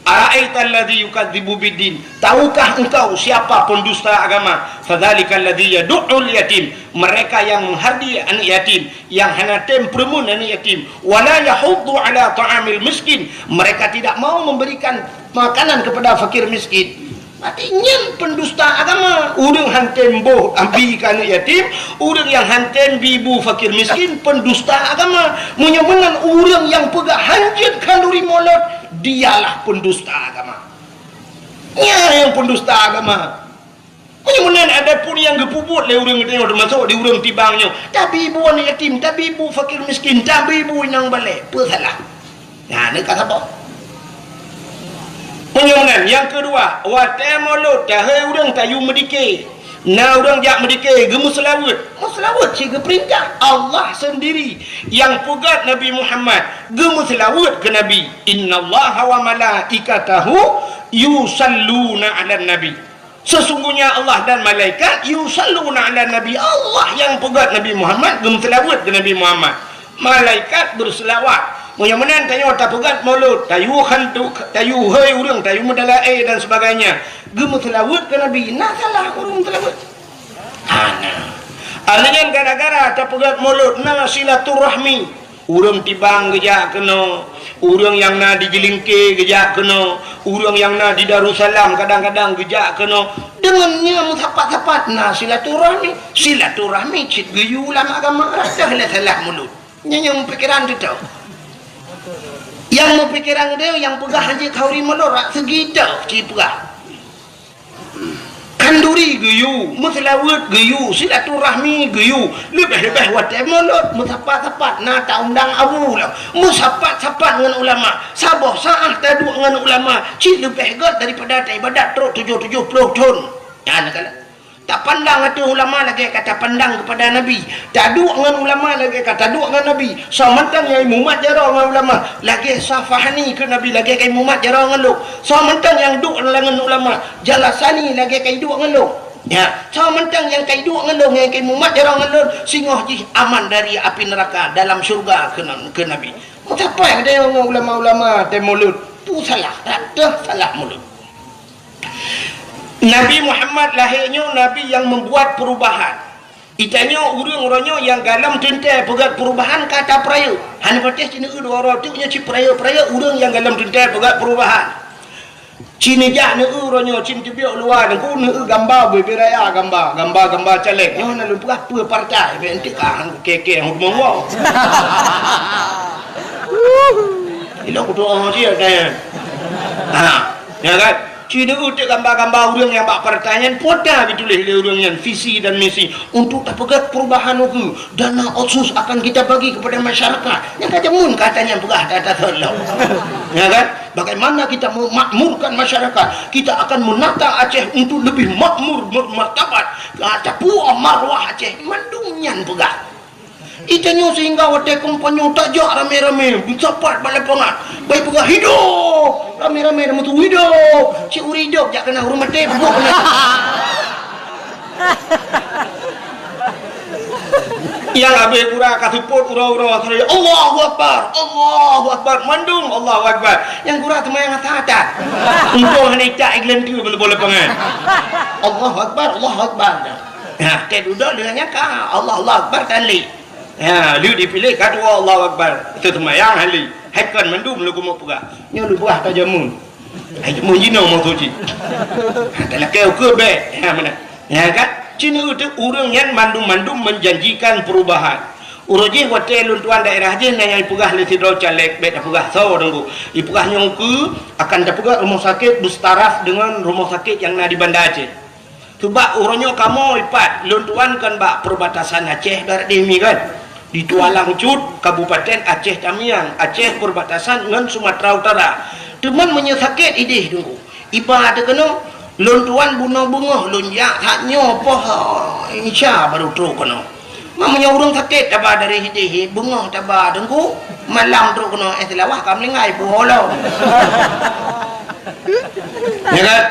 S1: Ara'aita alladhi yukadzibu biddin, tahukah engkau siapa pendusta agama? Fadzalika alladhi yad'ul yatim, mereka yang menghardi anak yatim, yang hana tempermun anak yatim, wala yahuddu ala ta'amil miskin, mereka tidak mau memberikan makanan kepada fakir miskin. Artinya pendusta agama, urang hanten boh ambi anak yatim, urang yang hanten bibu fakir miskin, pendusta agama. Menyemenan urang yang pegah hanjit kalori molot, dialah pendusta agama. Ya, yang pendusta agama. Menyemenan ada pun yang gepuput le urang tengok termasuk di urang tibangnya. Tapi ibu anak yatim, tapi ibu fakir miskin, tapi ibu inang balik. Apa salah? Nah, ni kata apa? Penyemenan yang kedua, wate mulut tahe urang tayu medike. Na urang jak medike gemu selawat. Selawat si perintah Allah sendiri yang pegat Nabi Muhammad gemu selawat ke Nabi. Innallaha wa malaikatahu yusalluna 'alan nabi. Sesungguhnya Allah dan malaikat yusalluna 'alan nabi. Allah yang pegat Nabi Muhammad gemu selawat ke Nabi Muhammad. Malaikat berselawat. Menyemenan tayu tak pegat mulut, tayu hantu, tayu hei urang, tayu medalai dan sebagainya. Gemu selawat ke Nabi. Nah salah urang selawat. Nah. Alian gara-gara tak pegat mulut, nah silaturahmi. Urang tibang gejak kena, urang yang na di Jelingke gejak kena, urang yang na di Darussalam kadang-kadang gejak kena. Dengannya mutapat-tapat nah silaturahmi. Silaturahmi cit geyu ulama agama rasa salah mulut. Nyanyong pikiran tu tau. Yang mau pikiran dia yang pegah haji kauri melorak segidak cipegah kanduri geyu muslawat geyu silaturahmi geyu lebih-lebih watai melot musapat-sapat na tak undang abu lah musapat-sapat dengan ulama sabah sa'ah taduk dengan ulama cik lebih god daripada tak ibadat teruk 70 tahun ya nak kala tak pandang ada ulama lagi kata pandang kepada Nabi, tak duk dengan ulama lagi kata duk dengan Nabi. Sementang yang mumat jarang dengan ulama lagi safahani ke Nabi lagi kai mumat jarang dengan lu. Sementang yang duk dengan ulama jalasani lagi kai duk dengan lu. Ya, sementang yang kai duk dengan lu yang kai mumat jarang dengan lu singoh ji aman dari api neraka dalam syurga ke Nabi. Apa yang ada ulama-ulama temulut tu salah, tak ada salah mulut. Nabi Muhammad lahirnya Nabi yang membuat perubahan. Itanya urang-urangnya yang galam tentai pegat perubahan kata peraya. Han patih cina dua orang tu nya ci peraya-peraya urang yang galam tentai pegat perubahan. Cina jak ne urangnya cin tibiok luar ku ne gambar beraya gambar caleg. Nyo na lupa apa partai ben ti kan keke yang monggo. Ilo ku doa dia kan. Ya kan? Cina utik gambar-gambar urang yang bak pertanyaan poda ditulis oleh urang yang visi dan misi untuk pegat perubahan itu dana otsus akan kita bagi kepada masyarakat yang kata mun katanya pegah data tolong ya kan bagaimana kita memakmurkan masyarakat kita akan menata Aceh untuk lebih makmur martabat kata puah marwah Aceh mandungnya pegah itanya sehingga wadah kompanyo tak jak rame-rame bercapat balapangan baik pegah hidup rame-rame nama tu hidup cik uri hidup jak kena rumah tembok kena yang habis pura kasuput ura-ura Allahu Akbar mandung Allahu Akbar yang pura teman yang atas untuk hendak cak iklan tu boleh pangan Allahu Akbar nah tak duduk dengannya kah Allah Akbar kali ya, lu dipilih kedua Allah Akbar. Itu semayang hali. Haikan mandum lu mau pegah. Nya lu buah tajamun. Hai mun jino mau suci. Adalah kau ke be. Ya mana? Ya kan? Cina itu urang yang mandum-mandum menjanjikan perubahan. Uroji hotel luntuan daerah je yang pegah le sidro caleg be pegah so dengku. Ipegah nyongku akan dapegah rumah sakit bertaraf dengan rumah sakit yang na di Banda Aceh. Sebab urangnya kamu ipat luntuan kan bak perbatasan Aceh darat demi kan. Di Tualang Cut, Kabupaten Aceh Tamiang, Aceh perbatasan dengan Sumatera Utara. Teman menyesakit idih dulu. Ipa ada kena lontuan bunga-bunga lonjak haknya apa insya baru teruk kena. Mamanya urang sakit tabah dari idih bunga tabah dengku malam teruk kena selawah kam lengai pulau. Ya kan?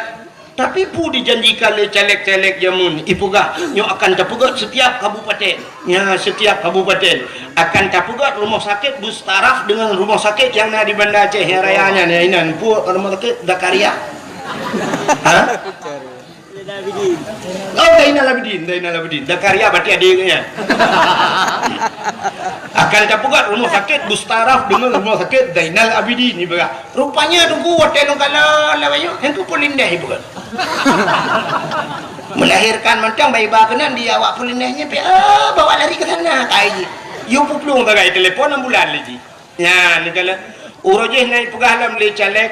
S1: Tapi pu dijanjikan oleh caleg-caleg jamun ipugah nyo akan tapugat setiap kabupaten. Ya, setiap kabupaten akan tapugat rumah sakit bustaraf dengan rumah sakit yang ada di Banda Aceh yang rayanya ni inan pu rumah sakit Zakaria. Ha? Oh, Zainal Abidin. Zakaria berarti adiknya. Akan tapugat rumah sakit bustaraf dengan rumah sakit Zainal Abidin ni berah. Rupanya tunggu hotel kala lawayo hangku polindah ibu kan. Melahirkan macam bayi bakenan dia awak polindahnya bawa lari ke sana kai. Yo puplung bagai telefon ambulan lagi. Ya, ni kala urojeh naik pegalam le caleg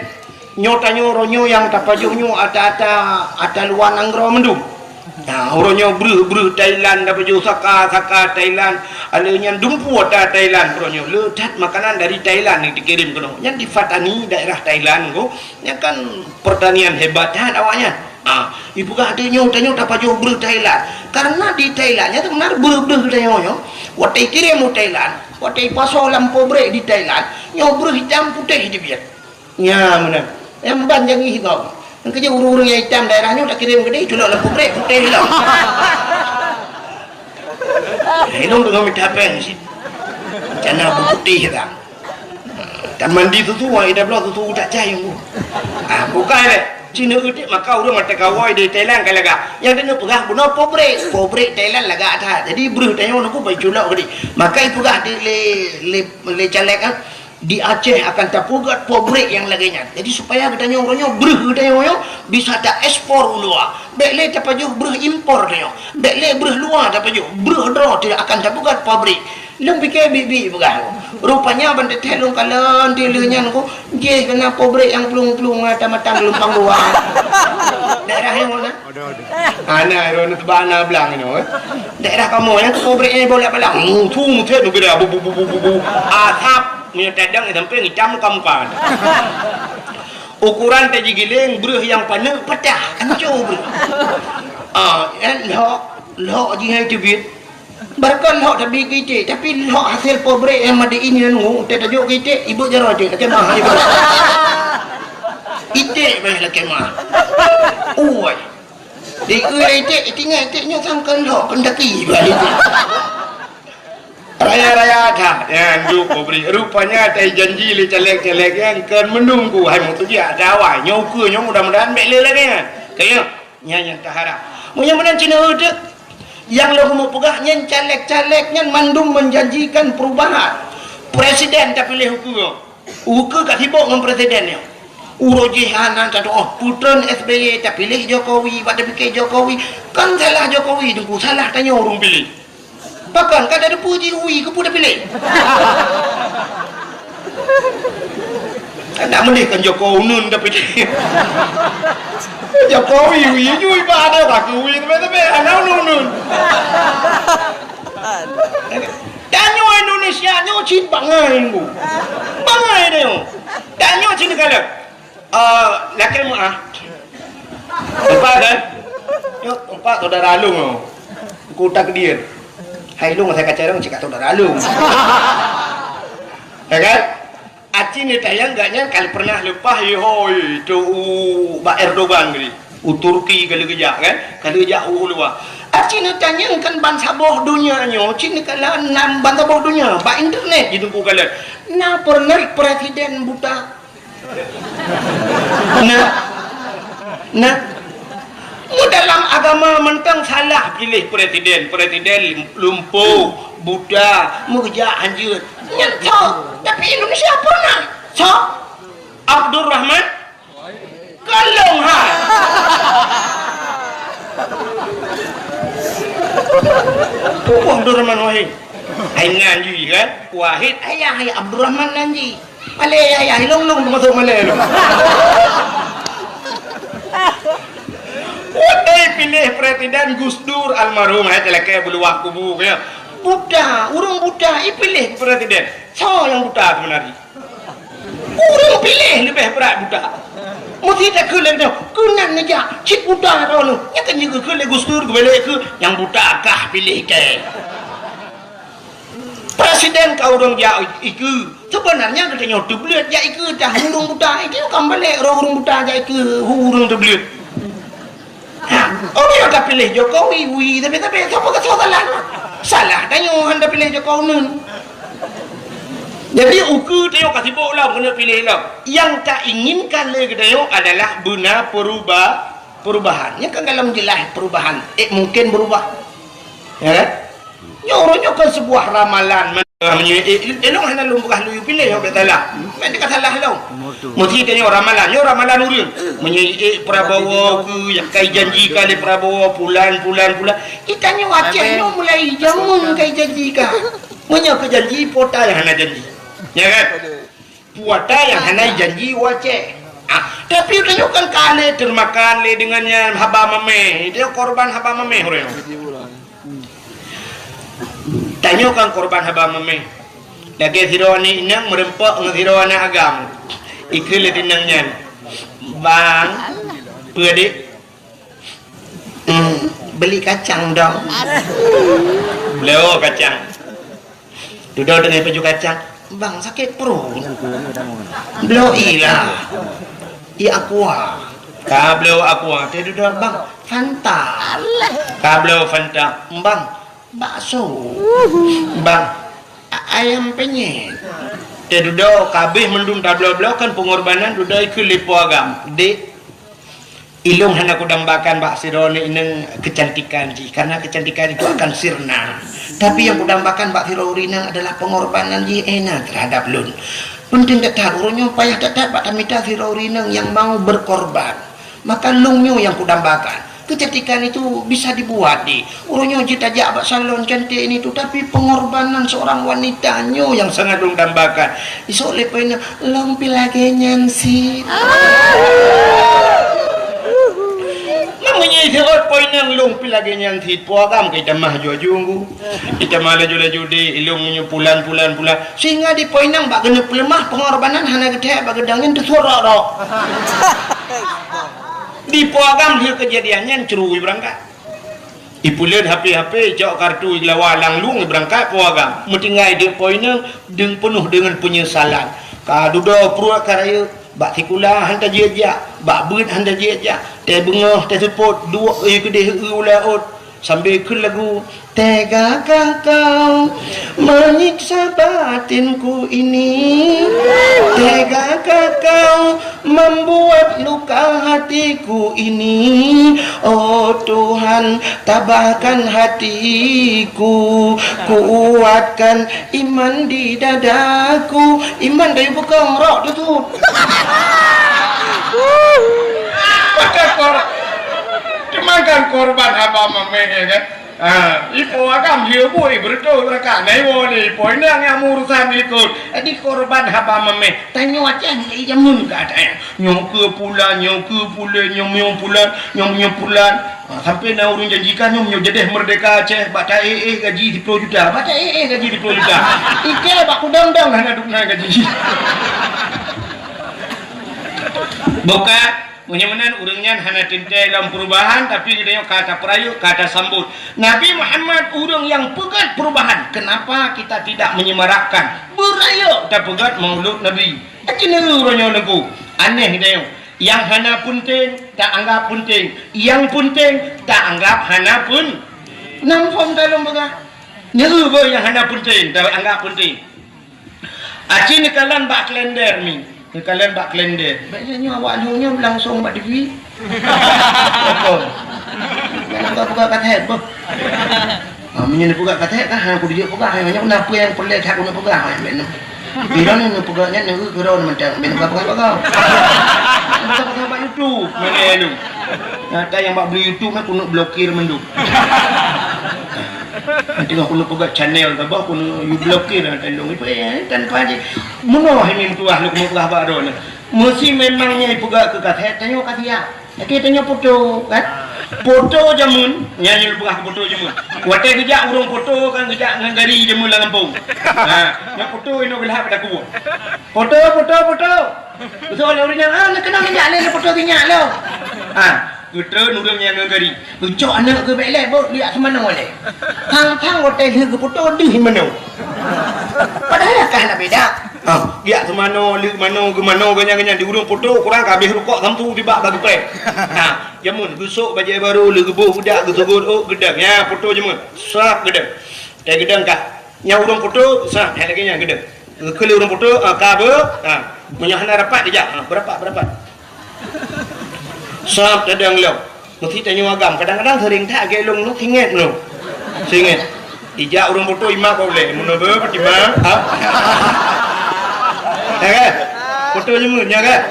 S1: nyotanyo ronyo yang tapajuhnyo ata luar nanggro mendung. Nah, ronyo bru Thailand tapaju saka Thailand, alanya dumpu ata Thailand ronyo ledat makanan dari Thailand yang dikirim kono. Yang di Fatani daerah Thailand go, yang kan pertanian hebat kan awaknya. Ibu gak ada nyotanyo tapaju bru Thailand. Karena di Thailandnya tu benar bru Thailand. Watai kirim mu Thailand, watai pasal lampu brek di Thailand, nyo bru hitam putih dia biar. Ya, benar. Yang banjang hitam. Yang kerja urung-urung yang hitam daerahnya tak kirim ke dia, culak lampu brek putih hilang. Hilang dengan minta apa sih? Cana putih hitam. Dan mandi tu ida belah tu tak cahaya tu. Bukan le. Cina udik maka urang mata kawai di Thailand kalaga. Yang dia pegah guna pobrek Thailand laga ada. Jadi beruh tanya nak bai culak ke dia. Maka ibu gah di le caleg kan di Aceh akan tapugat pobrek yang laginya. Jadi supaya kita orangnya beruh tanya bisa tak ekspor luar. Bekle tapaju beruh impor tanya. Bekle beruh luar tapaju beruh draw tidak akan tapugat pobrek. Lung fikir bibi bukan. Rupanya benda telung kalan dilenya aku je kena pobrek yang pelung-pelung mata-mata lumpang luar. Daerah yang mana? Ana ron tebana belang ni. Daerah kamu yang pobrek ni boleh belang. Tu muthe nu bira bu. Atap ni tadang sampai hitam kamu kan. Ukuran taji giling beruh yang panas pecah hancur beruh. Lok jingai tibit. Barkan lok tapi kita tapi lok hasil pobrek yang ada ini nunggu tak tajuk kita ibu jarah dia kemah ibu ite baik lah kemah oi di ite tinggal ite sangkan lok pendaki balik raya dah yang duk pobrek rupanya tai janji le caleg-caleg yang kan menunggu hai mu tu dia dawai nyoku mudah-mudahan baik le lagi kan kaya yang tahara mudah-mudahan Cina udah yang lagu mau pegahnya caleg-calegnya mandum menjanjikan perubahan presiden tak pilih hukum kat sibuk dengan presidennya urojihanan kata putran SBY tak pilih Jokowi pada fikir Jokowi kan salah Jokowi tunggu salah tanya orang pilih bahkan kan ada puji ui ke pun dah pilih tak menihkan Jokowi nun dah pilih Jokowi ui nyui pada tak ui tapi anak nun danyo Indonesia nyo cin bangai ku bangai dia danyo cin kalau laki mu empat kan yo empat saudara alung ku tak dia hai lung saya kaca orang cakap saudara alung ya kan Aci ni tayang gaknya kali pernah lepas hoi tu Pak Erdogan gini Turki kali kejak kan kali kejak luar Aci ni tanya kan ban saboh dunia nyo Cina kala nam ban saboh dunia ba internet gitu ku kala na pernah presiden buta nah mu dalam agama mentang salah pilih presiden lumpuh buta mu kerja anjir nyentok tapi Indonesia pernah sok Abdul Rahman kalong ha Abdul Rahman Wahid hai nganji kan Wahid ayah Abdul Rahman nganji Malay ayah long masuk Malay lu Udah pilih presiden Gus Dur almarhum telaka buluak kubu ya buta urang buta pilih presiden so yang buta sebenarnya urang pilih lebih berat buta mesti tak kena dia kenan aja cik buta kau nu yang kan juga kena Gus Dur balik ke yang buta kah pilih ke Presiden kau orang dia iku sebenarnya katanya terbelut ya iku dah hurung buta itu kan balik hurung buta ya iku hurung terbelut. Oh dia dah pilih Jokowi tapi siapa kata salah tanya anda pilih Jokowi nun. Jadi uku tengok kasih bola kena pilih lah. Yang tak inginkan lagi tengok adalah guna perubahan. Yang kan dalam jelas perubahan mungkin berubah. Ya kan? Nyorongnya kan sebuah ramalan elok hana lumbukah lu pilih apa salah mereka salah lo mesti tanya ramalan urang menyi Prabowo ke yang kai janji kali Prabowo bulan kita ni Aceh nyo mulai jamun kai janji ka menyo ke janji pota yang hana janji ya kan pota yang hana janji Aceh tapi tanya kan kali termakan le dengannya haba mame dia korban haba mame orang tanyakan korban haba mame lagi hironi inang merempak ngirona agam ikil tinangnya bang pedik beli kacang dong beliau kacang duduk dengan baju kacang bang sakit perut beliau ilah aqua beliau aqua dia duduk bang Fanta beliau Fanta bang bakso bang ayam penyet dia duduk kabeh mendung tablo-blo kan pengorbanan duduk ikut lipo agam dek ilung hendak kudambakan bak sirone ineng kecantikan ji karena kecantikan itu akan sirna tapi yang kudambakan bak sirorina adalah pengorbanan ji enak terhadap lun penting tak urunyo payah tak bak tamita sirorina yang mau berkorban maka lungnya yang kudambakan kecantikan itu bisa dibuat di urunyo cita jak salon cantik ini tu tapi pengorbanan seorang wanitanya yang sangat dambakan isok lepena long pilage nyansi namanya isok poinang long pilage nyansi puagam kita mah jujunggu kita mah laju-laju di ilungnya pulan sehingga di poinang bak genep lemah pengorbanan hana gede bak gedangin tu suara dok di puagam dia kejadiannya cerui berangkat ipulen HP jauh kartu lawalang lung berangkat puagam metinggai dia poinnya deng penuh dengan penyesalan kadudo pruak karaya bak sikula hantar jejak bak beut hantar jejak teh bengah teh sepot dua kedih ulaut sambil ke lagu tegakah kau menyiksa batinku ini tegakah kau membuat luka hatiku ini oh Tuhan tabahkan hatiku kuatkan iman di dadaku iman dari bukan rok tu makan korban apa mamanya kan ipo agam dia boy berdoa mereka naiwo ni poin yang urusan ikut di korban apa mame tanya aja ni jamun gak ada nyong ke pulan sampai na urun janjikan nyong jedeh merdeka Aceh bata gaji 10 juta ike bak udang-udang hana dukna gaji bukan menyamanan urangnya hana tintai dalam perubahan tapi dia kata perayu kata sambut Nabi Muhammad urang yang pegat perubahan kenapa kita tidak menyemarakkan berayu tak pegat maulud Nabi akhirnya urangnya lagu aneh dia yang hana penting tak anggap penting yang penting tak anggap hana pun namfam dalam pegat nyeru yang hana penting tak anggap penting akhirnya kalian bak kalender ni kalian bak kalender biasanya awak nyonya langsung bak TV apa nak buka katet apa menyen buka katet kan aku dia buka hanya kenapa yang perlu aku nak buka hanya bila ni nak bukanya ni kira orang macam buka buka bak YouTube mana lu ada yang bak beli YouTube aku nak blokir mendu nanti aku nak buka channel tak apa aku nak blokir tandung itu tanpa aja mana ini tuah lu mau buka baru ni mesti memangnya buka ke katet tanya kat dia kita tanya foto kan foto jamun nyanyi buka foto jamun wate kerja urung foto kan kerja ngari jamun lah kampung yang foto ini belah pada ku foto betul orang nak kena minyak le foto minyak lo Kita nurungnya ngegari.
S2: Ucok anak ke belai bot lihat semana boleh. Hang hotel ke putu di mana. Padahal kah nak beda.
S1: Dia semana, li mana, ke mana, ganyan-ganyan di urung putu kurang kabeh rukuk samtu tiba bagi pe. Jamun besok baju baru le gebuh budak ke tegur gedang ya putu jamun. Sap gedang. Teh gedang kah. Nya urung putu sap hal lagi nya gedang. Ke urung putu ka be, punya hana rapat dia. Berapa. Sap gedang leu. Mesti tanya agam kadang-kadang sering tak gelong nu singet nu. Singet. Ijak urung putu imah kau boleh. Mun be pertimang. Ya kan? Foto jemur ya kan?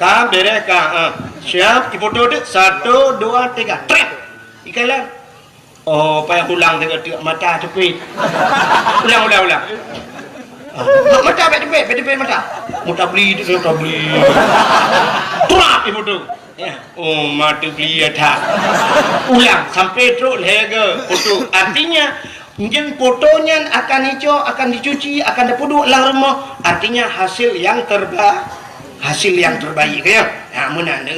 S1: Kam beres ka. Siap, foto tu 1 2 3. Trek. Ikalah. Oh, payah ulang tengok mata cepit. Ulang. Mata cepit mata. Mata beli tu mata beli. Trap foto. Ya. Oh, mata beli ada. Ulang sampai terus lega foto. Artinya mungkin fotonya akan hijau, akan dicuci, akan dipuduk lang rumah. Artinya hasil yang terbaik ya. Mana ada?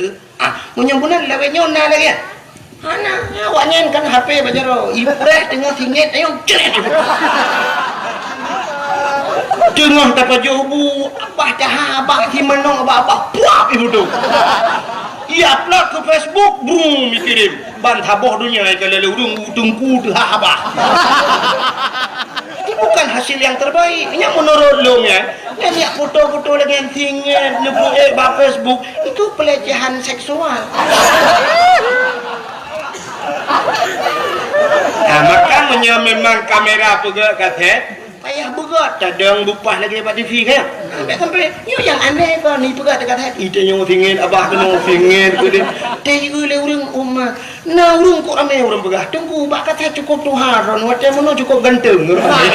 S1: Menyambungan lawetnya ona lagi ya. Ana, awaknya kan HP bajaro. Ibrah tengah singit ayo ceret. Tengah dapat jobu, abah dah abah di menong abah puap ibu tu. Ia upload ke Facebook, brum mikirin. Ban taboh dunia kalau urung tungku tu abah. Itu bukan hasil yang terbaik. Ini menurut lo ya. Dan yang foto-foto lagi yang tinggal lebu ba Facebook itu pelecehan seksual. Maka memang kamera pegang kata payah berat cadang bupah lagi dapat TV kan sampai you yang aneh kau ni pegat dekat hati itu yang tingin abah kena tingin ke dia teh le urang umat nah urang kok ramai urang pegah tunggu bak kata cukup tuharon macam mana cukup ganteng ramai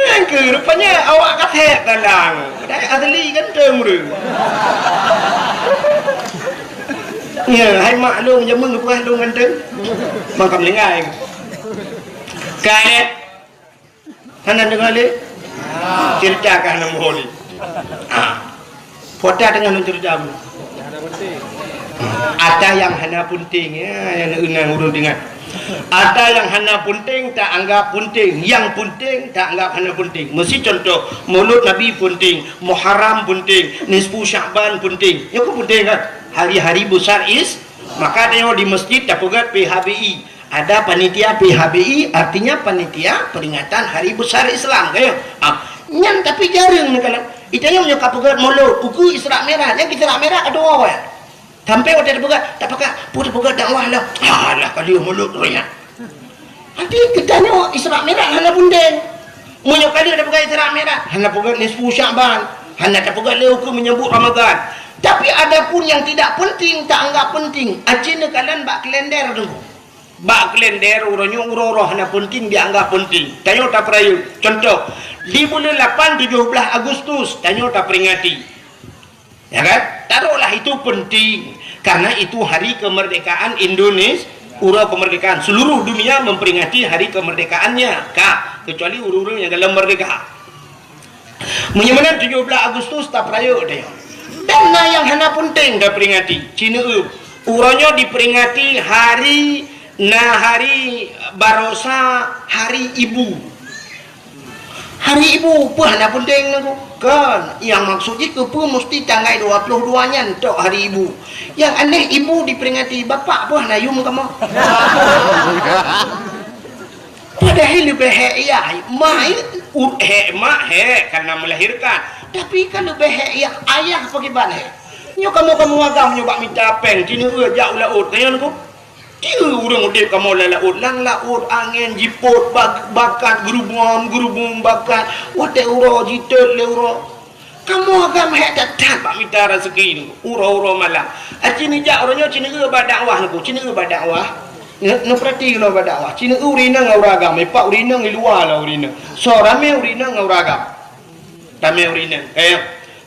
S1: yang ke rupanya awak kata kadang asli ganteng urang ya hai maklum jamun pegah dong ganteng makam lengai kaet Hana dengar le? Cerita kah nama holi? Foto dengan cerita mu. Ada yang hana punting ya, yang unang urut dengan. Ada yang hana punting tak anggap punting, yang punting tak anggap hana punting. Mesti contoh Maulud Nabi punting, Muharram punting, Nisfu Sya'ban punting. Yang punting kan? Hari-hari besar maka tengok di masjid dapat PHBI. Ada panitia PHBI, artinya panitia peringatan hari besar Islam kayak. Nyan tapi jarang kalau itanya menyokap pegat mulut, uku Isra merah, yang Isra merah ada awal. Sampai waktu pegat, tak pakai putih pegat dakwah lah. Alah kali mulut royak. Nanti kita ni Isra merah hana bundeng. Menyokap dia ada pegat Isra merah, hana pegat Nisfu Sya'ban, hana ada pegat leuku menyambut Ramadan. Tapi ada pun yang tidak penting, tak anggap penting. Acina kalian bak kalender tu. Bak kalender urang urang hana penting dianggap penting. Tanyo tak perayu. Contoh, di bulan 8 17 Agustus tanyo tak peringati. Ya kan? Taruhlah itu penting karena itu hari kemerdekaan Indonesia. Urang kemerdekaan seluruh dunia memperingati hari kemerdekaannya. Kecuali urang yang dalam merdeka. Menyamakan 17 Agustus tak perayu dia. Dan yang hana penting dah peringati. Cina urangnya diperingati hari Barosa, hari ibu. Hari ibu pun ada penting tu kan. Yang maksudnya ke pun mesti tanggal 22-nya untuk hari ibu. Yang aneh ibu diperingati bapak pun nayum kamu. Padahal lebih ya, mak karena melahirkan. Tapi kalau lebih ya ayah pergi balik. Nyo kamu agam nyoba minta peng, cina jauh laut kayan ku. Dia urang udip kamu laut lang laut angin jiput bakat gerubung bakat wate uro jitet le uro kamu agam hek tak pak minta rezeki ni uro malam cini jak orangnya cini badakwah ku cini badakwah no perhati lo badakwah cini urina ngau ragam pak urina ngi luar lah urina so rame urina ngau ragam rame urina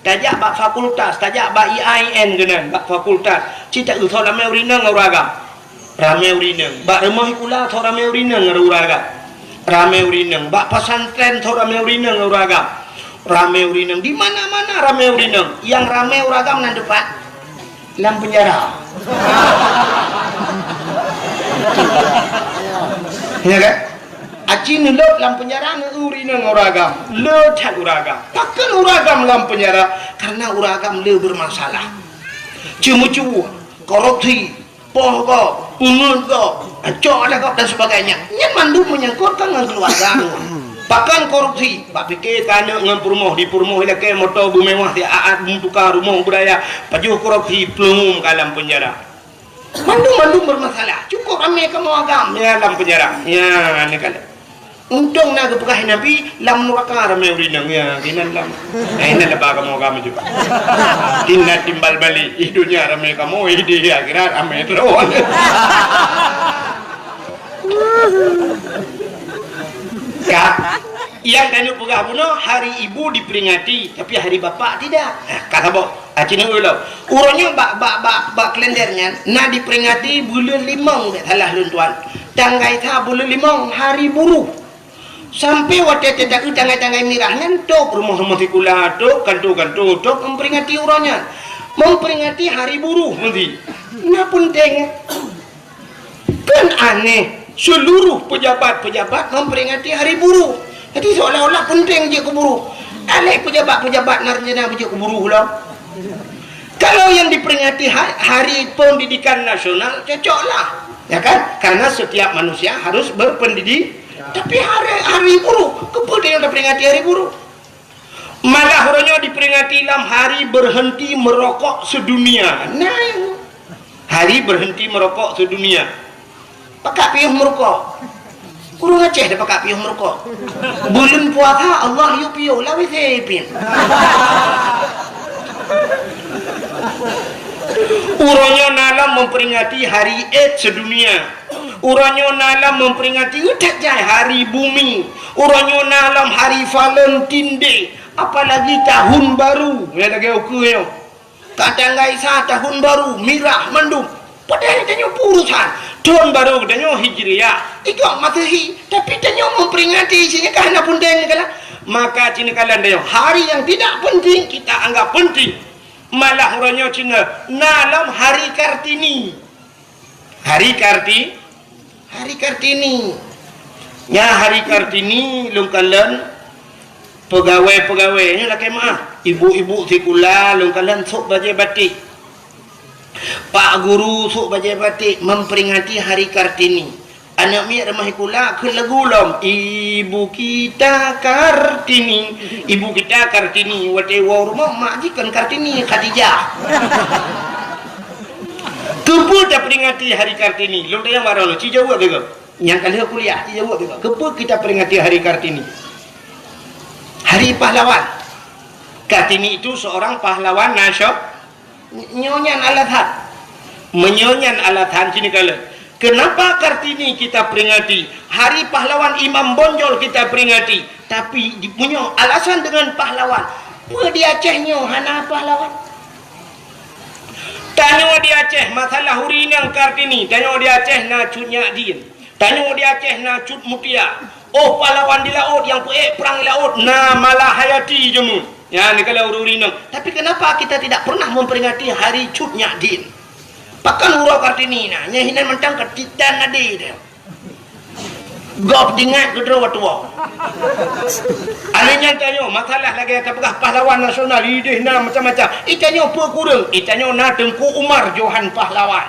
S1: tajak bak fakultas tajak bak IAIN genan bak fakultas cita u thon rame urina ngau ragam ramai urinang, bak rumah pula thor ramai urinang nguraga, ramai urinang, bak pesantren thor ramai urinang nguraga, ramai urinang di mana-mana ramai urinang, yang ramai uragam nan depan,
S2: lam penjara. Ya kan? Aci nuluk lam penjara uri nang uragam. Le tak uragam. Takkan uragam lam penjara karena uragam le bermasalah. Cemu-cemu, korupsi, poh kau, pungut kau, acok ada kau dan sebagainya. Yang mandu menyangkutkan dengan keluarga. Bahkan korupsi, pak fikir kana dengan perumah di perumah ilake motor bermewah di aat tukar rumah budaya, pajuh korupsi pelum dalam penjara. Mandu bermasalah. Cukup ramai kamu agam ya dalam penjara. Ya, ni kan. Untung nak kepekah Nabi lam neraka ramai urinang ya, kinan lam. Ini lah kamu agam juga. Tina timbal balik hidupnya ramai kamu hidup akhirat ramai terus. Kak, yang tanya pegah puno hari ibu diperingati, tapi hari bapa tidak. Kata bok, acina ulo. Urangnya bak kalendernya, na diperingati bulan 5 salah luntuan. Tanggai tha bulan 5 hari buruh. Sampai waktu tidak tanggai mirahnya, tok rumah-rumah tikula, tok kantu-kantu, tok memperingati urangnya, memperingati hari buruh nanti. Nah penting, kan aneh. Seluruh pejabat-pejabat memperingati hari buruh. Jadi seolah-olah penting je ke buruh. Alih pejabat-pejabat narjana je ke buruh lah. Kalau yang diperingati hari pendidikan nasional, cocoklah. Ya kan? Karena setiap manusia harus berpendidik. Tapi hari buruh, kenapa dia yang diperingati hari buruh? Malah orangnya diperingati dalam hari berhenti merokok sedunia. Nah, hari berhenti merokok sedunia. Pakak piuh merokok. Kurang Aceh dah pakak piuh merokok. Bulan puasa Allah yu piuh lah weh pin. Urangnya nalam memperingati hari Eid sedunia. Urangnya nalam memperingati utak jai hari bumi. Urangnya nalam hari Valentine Day. Apalagi tahun baru. Ya lagi okey yo. Kadang gaisa tahun baru mirah mendung. Padahal tanya urusan tahun baru tanya hijriah ikut Masehi, tapi tanya memperingati sini kerana penting kala. Maka cina kalian tanya hari yang tidak penting kita anggap penting. Malah orangnya cina nalam hari Kartini. Hari Kartini. Ya hari Kartini lung kalian pegawai-pegawai ni laki maaf. Ibu-ibu sikula lung kalian sok baju batik. Pak guru sok bajai batik memperingati hari Kartini. Anak miak remah kula ke lagu lom. Ibu kita Kartini. Ibu kita Kartini. Wate wa rumah majikan Kartini Khadijah. Kepa dah peringati hari Kartini. Lu tanya marah lu. Ci jawab ke? Yang kali kuliah ci jawab ke? Kepa kita peringati hari Kartini? Hari pahlawan. Kartini itu seorang pahlawan nasional. Nyonyan alathan menyonyan alathan sini kala. Kenapa Kartini kita peringati? Hari pahlawan Imam Bonjol kita peringati. Tapi punya alasan dengan pahlawan. Apa di Acehnya hana pahlawan? Tanya di Aceh masalah hurinang Kartini. Tanya di Aceh na cutnya din. Tanya di Aceh na cut mutia. Oh pahlawan di laut yang perang di laut na Malahayati jemun. Ya ni kalau urinang. Tapi kenapa kita tidak pernah memperingati hari cutnya din? Pakan urau Kartini na nyahinan mentang ketitan nadi dia. Gop dingat ke dua tua. Alihnya tanya masalah lagi apakah pahlawan nasional ideh na macam-macam. Itanya apa kurang? Itanya na Tengku Umar Johan pahlawan.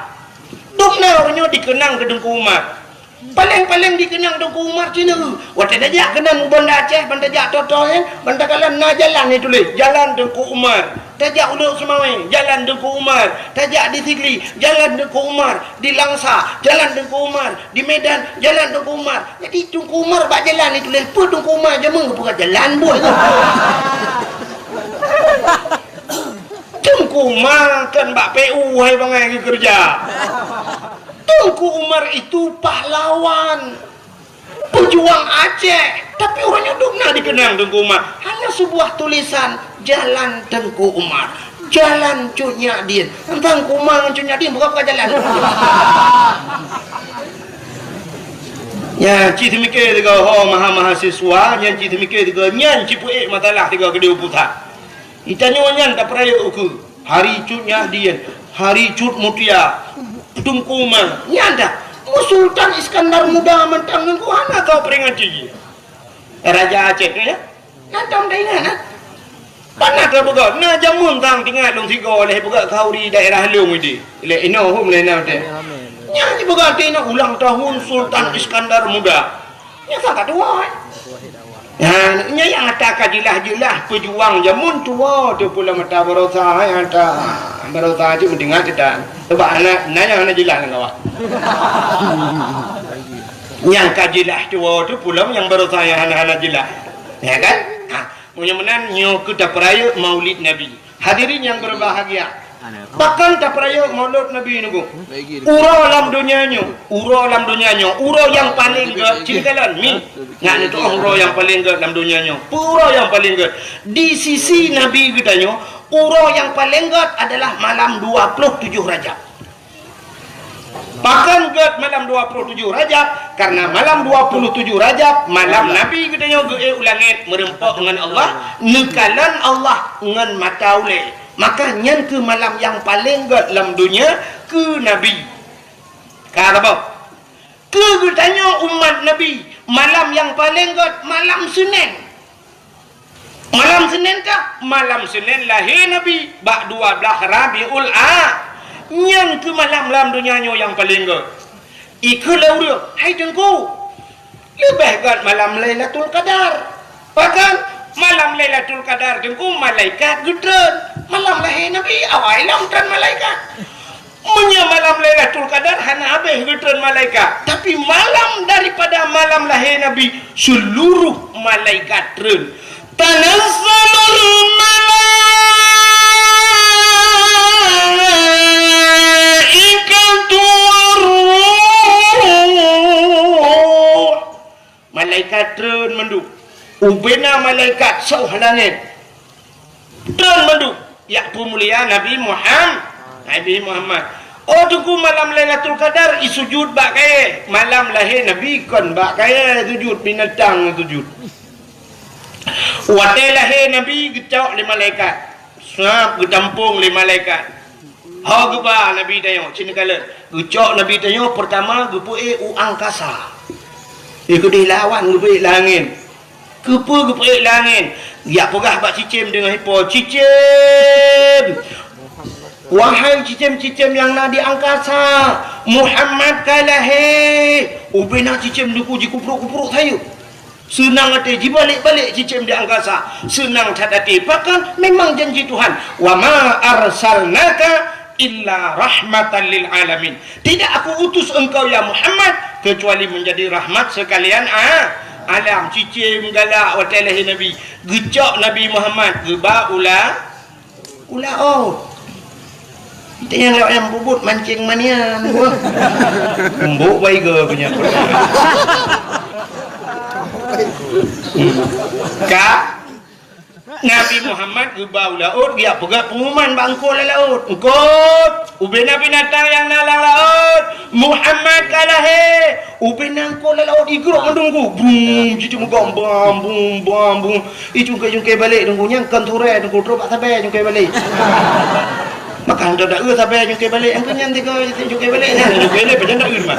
S2: Dukna orangnya dikenang ke Tengku Umar. Paling-paling dikenang Tengku Umar Cina. Waktu dajak kenang Banda Aceh, Banda Jak Toto kan. Banda kalian na jalan ni tulis. Jalan Tengku Umar. Tajak Uluk Semawai, Jalan Tengku Umar. Tajak di Sigli, Jalan Tengku Umar. Di Langsa, Jalan Tengku Umar. Di Medan, Jalan Tengku Umar. Jadi Tengku Umar bak jalan ni tulis. Apa Tengku Umar je bukan jalan buat tu. Tengku Umar kan bak PU hai bangai kerja. Tengku Umar itu pahlawan, pejuang Aceh. Tapi orangnya dukna dikenang Tengku Umar. Hanya sebuah tulisan Jalan Tengku Umar, Jalan Cutnya Din. Tentang Umar dengan Cutnya Din bukan jalan. Ya, cik mikir tiga mahasiswa, yang cik mikir tiga nyan cipuik masalah tiga kedua pusat. Itanya nyan tak peraya uku. Hari Cutnya Din.
S1: hari cut mutia tungkuma nyanda Sultan Iskandar Muda mentang nunggu hana kau peringati Raja Aceh ya nantang dah nak panas ke buka na jamun tang tinggal long tiga oleh buka kau di daerah Leung ini le ino hum le na te nya di buka te nak ulang tahun Sultan Iskandar Muda nya tak dua nya yang ada kajilah-jilah pejuang jamun tua tu pula mata berosa yang ada berosa tu mendengar kita sebab anak nanya anak jilah dengan awak yang kajilah tua tu pula yang berosa yang anak-anak jilah ya kan mudah-mudahan nyo kita peraya Maulid Nabi. Hadirin yang berbahagia. Bahkan kita peraya Maulid Nabi ni uro dalam dunianya, uro yang paling ke cirikalan mi. Ngak itu uro yang paling ke dalam dunianya. Uro yang paling ke di sisi Nabi kita nyo, uro yang paling ke adalah malam 27 Rajab. Bahkan ke malam 27 Rajab karena malam 27 Rajab malam Nabi kita nyoge ulangit merempak dengan Allah nekalan Allah dengan mata ule maka nyen ke malam yang paling ke dalam dunia ke Nabi karena ke tanya umat Nabi malam yang paling ke malam Senin kah malam Senin lahir Nabi bak 12 Rabiul nyan ke malam dunia nyo yang paling ke ikut dia hai tengku lebih kat malam Lailatul Qadar bahkan malam Lailatul Qadar tengku malaikat gedren malam lahir Nabi awal lam dan malaikat punya malam Lailatul Qadar hana habis gedren malaikat tapi malam daripada malam lahir Nabi seluruh malaikat dren tanazzalul malaikat turun mendu ubena malaikat sauh langit turun mendu ya mulia Nabi Muhammad oh tunggu malam Lailatul Qadar isujud bak kaya malam lahir Nabi kon bak kaya sujud binatang sujud watai lahir Nabi gecok le malaikat sap getampung le malaikat ha geba Nabi tanya cina kala gecok Nabi tanya pertama gepue angkasa ikut lawan gepuk langit gepuk langit dia pegah bak cicim dengan hipo cicim wahai cicim-cicim yang nak di angkasa Muhammad kalahe ubena cicim duku jikupruk-kupruk tayu senang hati dibalik-balik cicim di angkasa senang hati bahkan memang janji Tuhan wa ma arsalnaka illa rahmatan lil alamin tidak aku utus engkau ya Muhammad kecuali menjadi rahmat sekalian alam cicim galak watalah Nabi gecok Nabi Muhammad geba ula kita yang bubut mancing mania mbok baik ke punya Kak Nabi Muhammad gebau laut dia pegat pengumuman bangko laut engkot ubena binatang yang nalang laut Muhammad kalahe ubena engkau laut igrok menunggu bum jitu menggambam bum ijungkai balik tunggunya kan sore tunggu drop sampai jungkai balik makan dah sampai jungkai balik engkau nyanti kau jungkai balik macam dak mah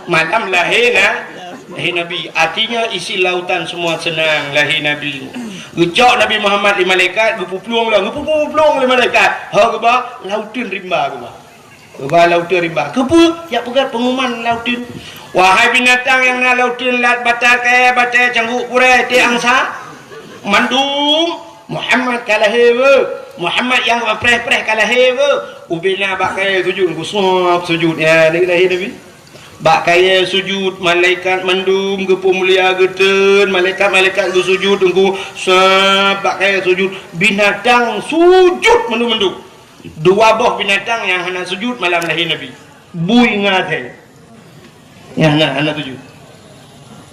S1: malam lahir lahir Nabi artinya isi lautan semua senang lahir Nabi gecok Nabi Muhammad di malaikat gepuplung le malaikat ha geba lautin rimba geba lautin rimba kepu ya pegat pengumuman lautin wahai binatang yang na lautin lat batai cangguk pure ti angsa mandum Muhammad kalahewe Muhammad yang preh kalahewe ubina bakai sujud gusop sujud ya lahir Nabi bak kaya sujud malaikat mendum gepu mulia geten malaikat sujud tunggu bak kaya sujud binatang sujud mendum dua buah binatang yang hana sujud malam lahir Nabi bui ngate yang hana sujud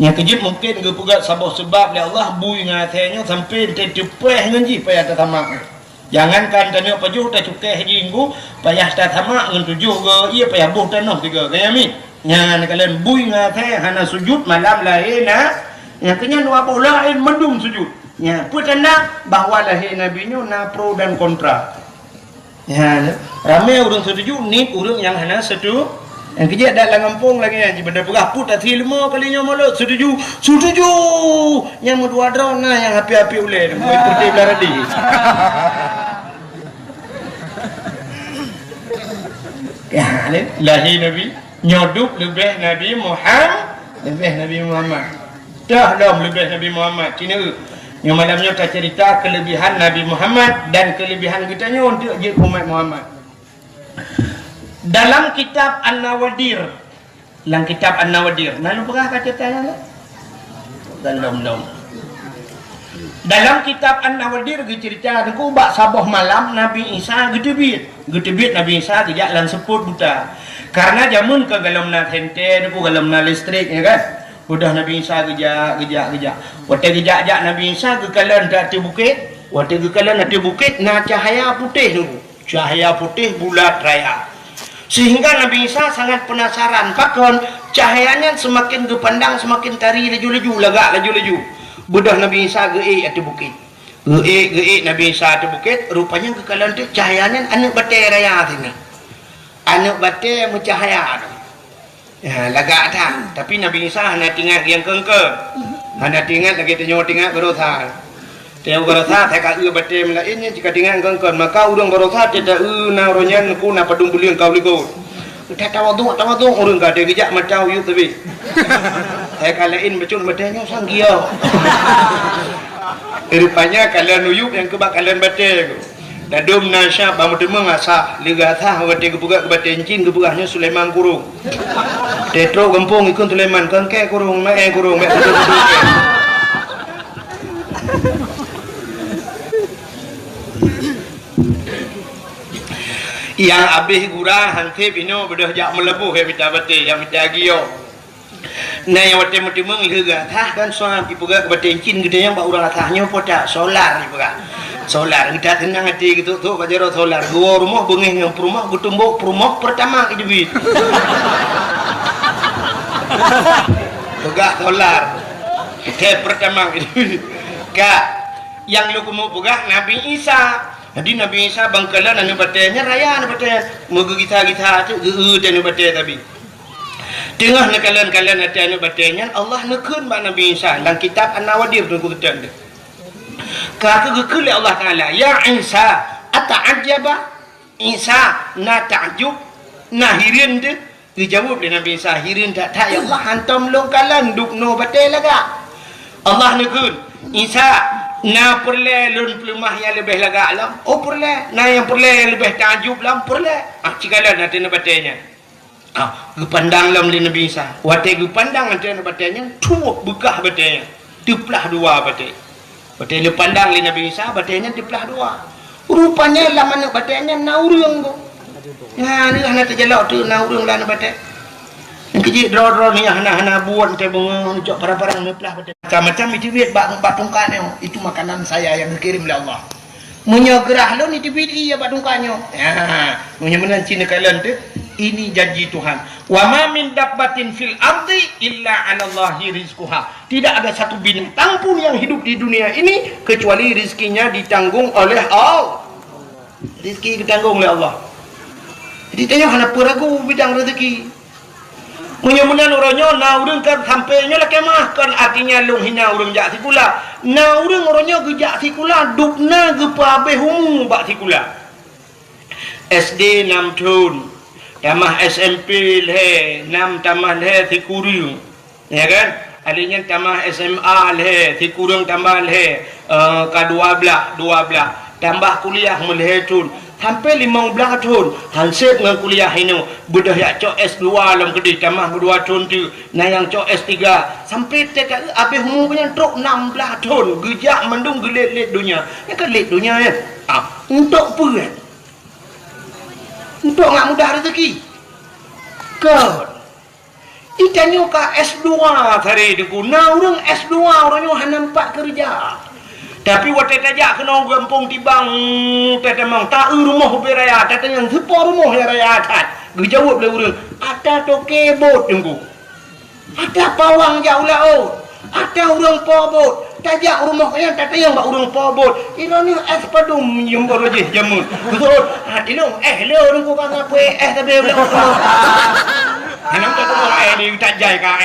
S1: yang kejip mungkin gepugat sebab oleh Allah bui ngatenya sampai tercepeh nganji payah tamak jangankan tanya pajuh tak cukai haji inggu payah tamak ngan tujuh ke ia payah buh tanah tiga kaya mi yang kalian bui ngatai hana sujud malam lahir yang kenya dua bola lain mendung sujud ya putanda bahawa lahir Nabi nya na pro dan kontra Ya, ramai orang setuju, ni orang yang hana setuju. Yang kerja dalam kampung lagi yang benda perah put hati 5 kalinya malu setuju. Yang dua drone nah yang api-api ulai mau putih belaradi. Ya, lahir Nabi, nyoduk lebih Nabi Muhammad. Dah lebih Nabi Muhammad. Cina yang malamnya kita cerita kelebihan Nabi Muhammad dan kelebihan kitanya untuk je umat Muhammad. Dalam kitab An-Nawadir, lalu pernah kata tanya? Dalam. Dalam kitab An-Nawadir cerita aku bak sabah malam Nabi Isa gedebit Nabi Isa kejak lan seput buta. Karena jamun ke galam na hente ku galam na listrik ya kan. Udah Nabi Isa gejak. Waktu gejak Nabi Isa ke kalan ati bukit. Waktu ke kalan ati bukit na cahaya putih tu. Cahaya putih bulat raya. Sehingga Nabi Isa sangat penasaran. Pakon cahayanya semakin dipandang semakin tari laju-laju, lagak laju-laju. Budah Nabi Isa geik ati bukit. Geik Nabi Isa ati bukit, rupanya ke kalan tu cahayanya anak batai raya tina. Anak batai mencahaya tu. Ya, lagak tak. Tapi Nabi Isa hanya tinggal yang kengke. Hanya tinggal lagi tinggal berosa. Tengok berosa, saya kata batai melainnya jika tinggal kengke. Maka urang berosa tidak na ronyan ku na padung bulian kau ligo. Tak tahu orang kata gejak macam you tapi. Saya kalain becun batainya sanggio. Rupanya kalian uyup yang kebak kalian batai. Dadum nasya bamu demeng asa ligatha wate kebuka kebatai encin kebukahnya Sulaiman kurung. Tetro gempung ikut Sulaiman kengke kurung kurung yang habis gurah hantip ino bedah jak melebuh ya bita batai yang bita gio. Nah yang wate mutimeng ligatha kan soal ipuga kebatai encin gede yang bak urang athahnya poda solar ipuga. Solar kita tenang hati gitu tu bajaro solar gua rumah bengih yang rumah gutumbuk rumah pertama idubit pegak solar kita pertama idubit kak yang lu kemu pegak Nabi Isa. Jadi Nabi Isa bangkalan anu batenya raya anu batenya moga kita tu dan batenya tapi tengah nakalan-kalan hati anu batenya Allah nekun ba Nabi Isa dalam kitab An-Nawadir tu kutan. Kata gekul Allah Ta'ala, ya Isa ata'ajaba Isa na ta'jub na hirin tu dijawab oleh Nabi Isa hirin tak ya Allah hantam longkalan duk no batai laga Allah nekun Isa na perle lun pelumah yang lebih laga alam perle na yang perle yang lebih ta'jub lam perle cikalan nanti na batainya gepandang lam oleh Nabi Isa watai gepandang nanti na batainya tuuk bekah batainya tuplah dua batai. Batai dia pandang li Nabi Isa, batainya dipelah dua. Rupanya lah mana batainya naurung tu. Ya, ni hana terjelak tu naurung lah batai. Yang kecil draw ni hana buat macam bengong cok parang-parang ni pelah batai. Macam-macam itu duit bak tungkanya. Itu makanan saya yang dikirim oleh Allah. Menyegerah lo ni duit iya bak tungkanya. Ya, menyemenan Cina kalian tu. Ini janji Tuhan. Wa ma min dabbatin fil ardi illa 'ala Allahi rizquha. Tidak ada satu bintang pun yang hidup di dunia ini kecuali rizkinya ditanggung oleh Allah. Rizki ditanggung oleh Allah. Jadi tanya hana peragu bidang rezeki. Menyemunan orangnya na urang kan sampainya lah kemah kan artinya long hina urang jak sikula. Na urang orangnya gejak sikula dukna gepa abeh humu bak sikula. SD 6 tahun. Tamah SMP leh 6 tamah leh tikuri. Ya kan? Adanya tamah SMA leh tikurung tambah leh ke-12 tambah kuliah meleh tun sampai 15 tahun hansip dengan kuliah ini budak yak cok S2 dalam kedai tambah 2 tahun tu nah yang cok S3 sampai TKE habis umurnya truk 16 tahun gejak mendung gelit-lit dunia yang gelit dunia ya untuk apa kan untuk nak mudah rezeki kan itanya ka S2 tadi diguna orang S2 orangnya hanya nampak kerja tapi waktu tajak kena gampung tibang tetemang tak rumah beraya tetang yang sepo rumah yang raya atas dijawab oleh orang ada toke bot tunggu ada pawang jauh laut ada orang pobot tajak rumah kaya tak tayang bak urang pobol. Ira ni es padum jumbo je jamun. Betul. Ha ilo lo urang ko bang apa tapi boleh okno. Hanam tu ni tak jai ka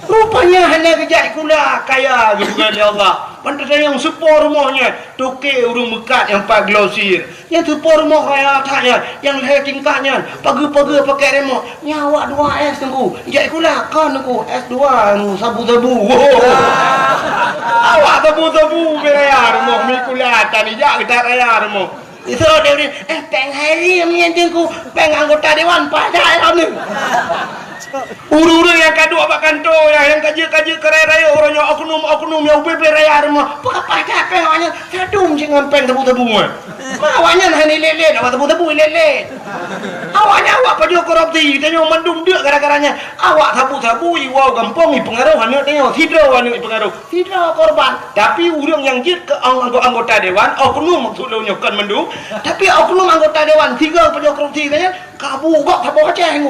S1: Rupanya hanya kejap kula kaya gitu kan ya Allah. Pantas yang sepor rumahnya toke urung mekat yang pak glosir. Yang sepor rumah kaya taknya, yang leher tingkatnya, pagi-pagi pakai remote. Nyawa 2 es tunggu. Kejap kula kan tunggu es 2 sabu-sabu. Awak sabu-sabu beraya rumah mi kula tadi jak kita raya rumah. Itu dia ni peng hari yang tunggu peng anggota dewan pada ni. Uru-uru yang kadua bak kanto yang kaji-kaji kerai raya orangnya oknum yang UPP raya rumah. Apa dah peng awaknya sadum jangan peng tebu-tebu. Awaknya hani lele awak tebu-tebu lele. Awaknya awak paju korupsi tanya mendum dak gara-garanya. Awak sabu-sabu iwau gampong pengaruh hanya tanya tidak anu pengaruh. Tidak korban. Tapi urang yang jit ke anggota dewan oknum maksudnya kan mendum. Tapi oknum anggota dewan tiga paju korupsi tanya kabu gok tabu kaceng.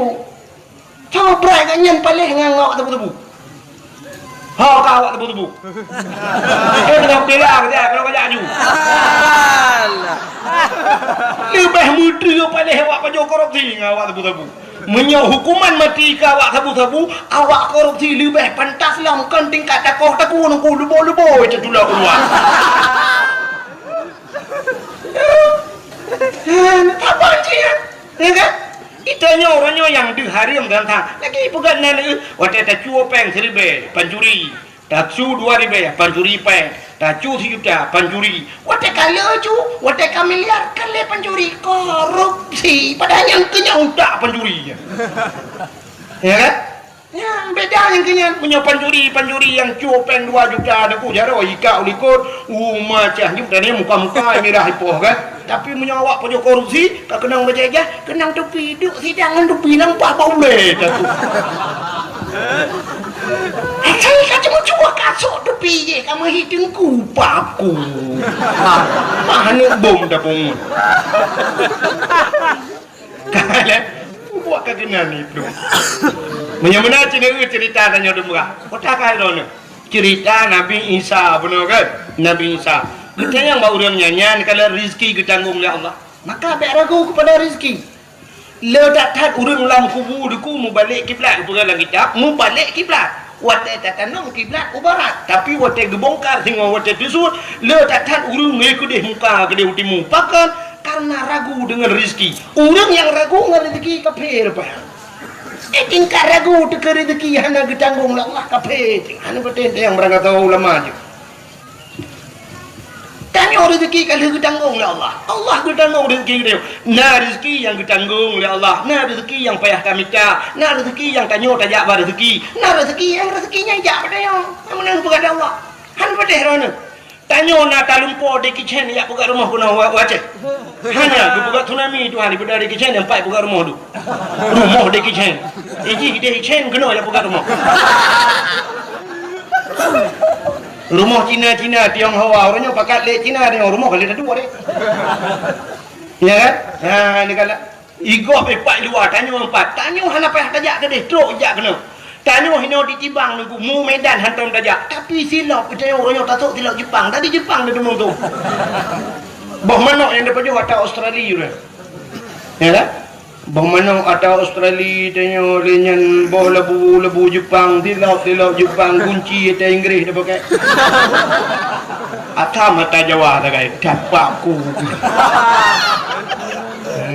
S1: Cobrai kanyan paling ngangok tebu-tebu. Ha kau awak tebu-tebu. Dia tengah bilang dia kalau kau jaju. Lebih muda paling awak pajak korupsi ngawak tebu-tebu. Menyau hukuman mati ke awak tebu-tebu, awak korupsi lebih pantas lah kan tingkat takoh-takoh nunggu lubo-lubo itu tulah keluar. Apa sih ya kan? Itanya orangnya yang diharim dan tang. Lagi pegang nani. Waktu tak cuo peng 1,000 pancuri. Tak cu 2,000 pancuri peng. Tak cu 1 juta pancuri. Waktu kalau cu, waktu miliar kali pancuri korupsi. Padahal yang kenyang tak pancuri. Ya kan? Ya beda yang kenyang punya pancuri yang cuo peng 2 juta ada ku jaro ika ulikut macam ni dan muka-muka merah ipoh kan. Tapi menyawak pajak korupsi, tak kenang berjaya, kenang tepi, duk sidangan tepi, nampak boleh dah tu. Saya kata mencuba kasut tepi je, kamu hidung kupaku. Mana bom dah pun. Kalau buat kekenaan itu. Menyamana cerita tanya demurah. Otak kau ni cerita Nabi Isa benar kan? Nabi Isa. Kita yang mau orang nyanyian kalau rezeki ditanggung oleh Allah. Maka tak ragu kepada rezeki. Ledak tat orang lam kubur deku mu balik kiblat kepada dalam kitab, mu balik kiblat. Wate tatanong kiblat ke barat. Tapi wate gebongkar sehingga wate tusut, ledak tat orang ngekudih muka kedih utimu. Bahkan karena ragu dengan rezeki. Orang yang ragu dengan rezeki kafir apa? Tingkat ragu teka rezeki hanya ditanggung oleh Allah kafir. Hanya betul yang berangkat tahu ulama je. Tanya rezeki kalau ditanggung oleh Allah. Allah ditanggung rezeki dia. Nah rezeki yang ditanggung oleh Allah. Nah rezeki yang payah kami cak. Nah rezeki yang tanya tajak pada rezeki. Nah rezeki yang rezekinya jak pada yang menang kepada Allah. Han pada herana. Tanya nak talumpo di kitchen ya buka rumah kuna wajah. Hanya buka tsunami tu hari pada di kitchen yang pai buka rumah tu. Rumah di kitchen. Iji di kitchen kena ya buka rumah. Rumah Cina Tionghoa orangnya pakat lek Cina dengan rumah kali dah dua deh. Ya kan? Ha ni kalau igop epak luar tanya 4. Tanya hana payah tajak ke deh, truk jak kena. Tanya hino ditibang nunggu mu Medan hantam tajak. Tapi silap percaya orangnya tasuk silap Jepang. Tadi Jepang dia dulu tu. Bah manok yang depan juga atau Australia dah. Ya kan? Bah manok atau Australia tanya lenyan bah lebu Jepang, silap Jepang, kunci atau Inggeris dia pakai. Atam mata Jawa tak kai. Dapakku.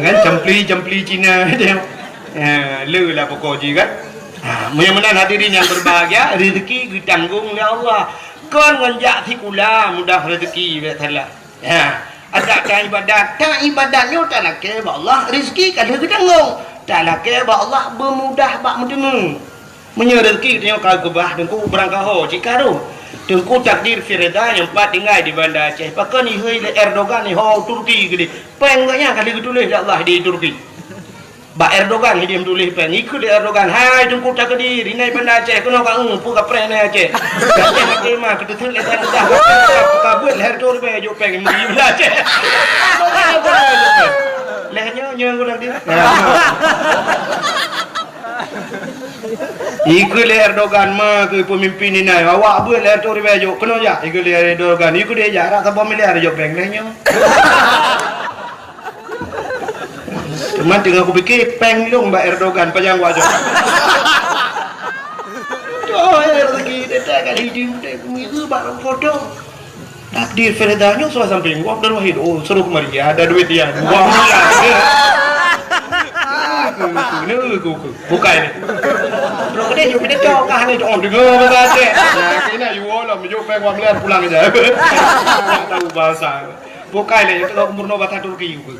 S1: Kan campli Cina dia. Le lah pokok je kan. Mudah-mudahan hadirin yang berbahagia, rezeki ditanggung oleh Allah. Kan nganjak sikula mudah rezeki biasalah. Ada kan ibadat, tak ibadatnya tak nak ke Allah, rezeki kalau ditanggung. Tak nak ke Allah bermudah bak menemu. Menye rezeki dia kau kebah dengku berangkat ho cikaru. Dengku takdir firda yang empat tinggal di Banda Aceh. Pakai ni Erdogan ni ho Turki gede. Penggaknya kali ditulis Allah di Turki. Ba Erdogan dia tulis pen ikut dia Erdogan hai jengku tak kedir ini Banda Aceh kena ka pu ka pre na Aceh Aceh ke mah kita tu letak dah ka buat leher tu be jo peng mui Banda Aceh lehernya nyang ulang dia Ikut le Erdogan mah ke pemimpin ni nai. Awak buat le tu ribajo. Kena ja ikut le Erdogan. Ikut dia jarak tak miliar jo bank nya. Cuman tengah aku fikir peng dong Mbak Erdogan panjang wajah. Oh ya rezeki dia kan hidup dia itu barang foto. Takdir Feredanya sudah sampai gua dan wahid. Oh seru kemari ada duit dia. Wah bukan ini. Bro dia juga dia tahu kan itu on dengar saja. Nah kena you lah menjuk peng gua melihat pulang aja. Tahu bahasa. Bukan le kalau umur no batang Turki juga.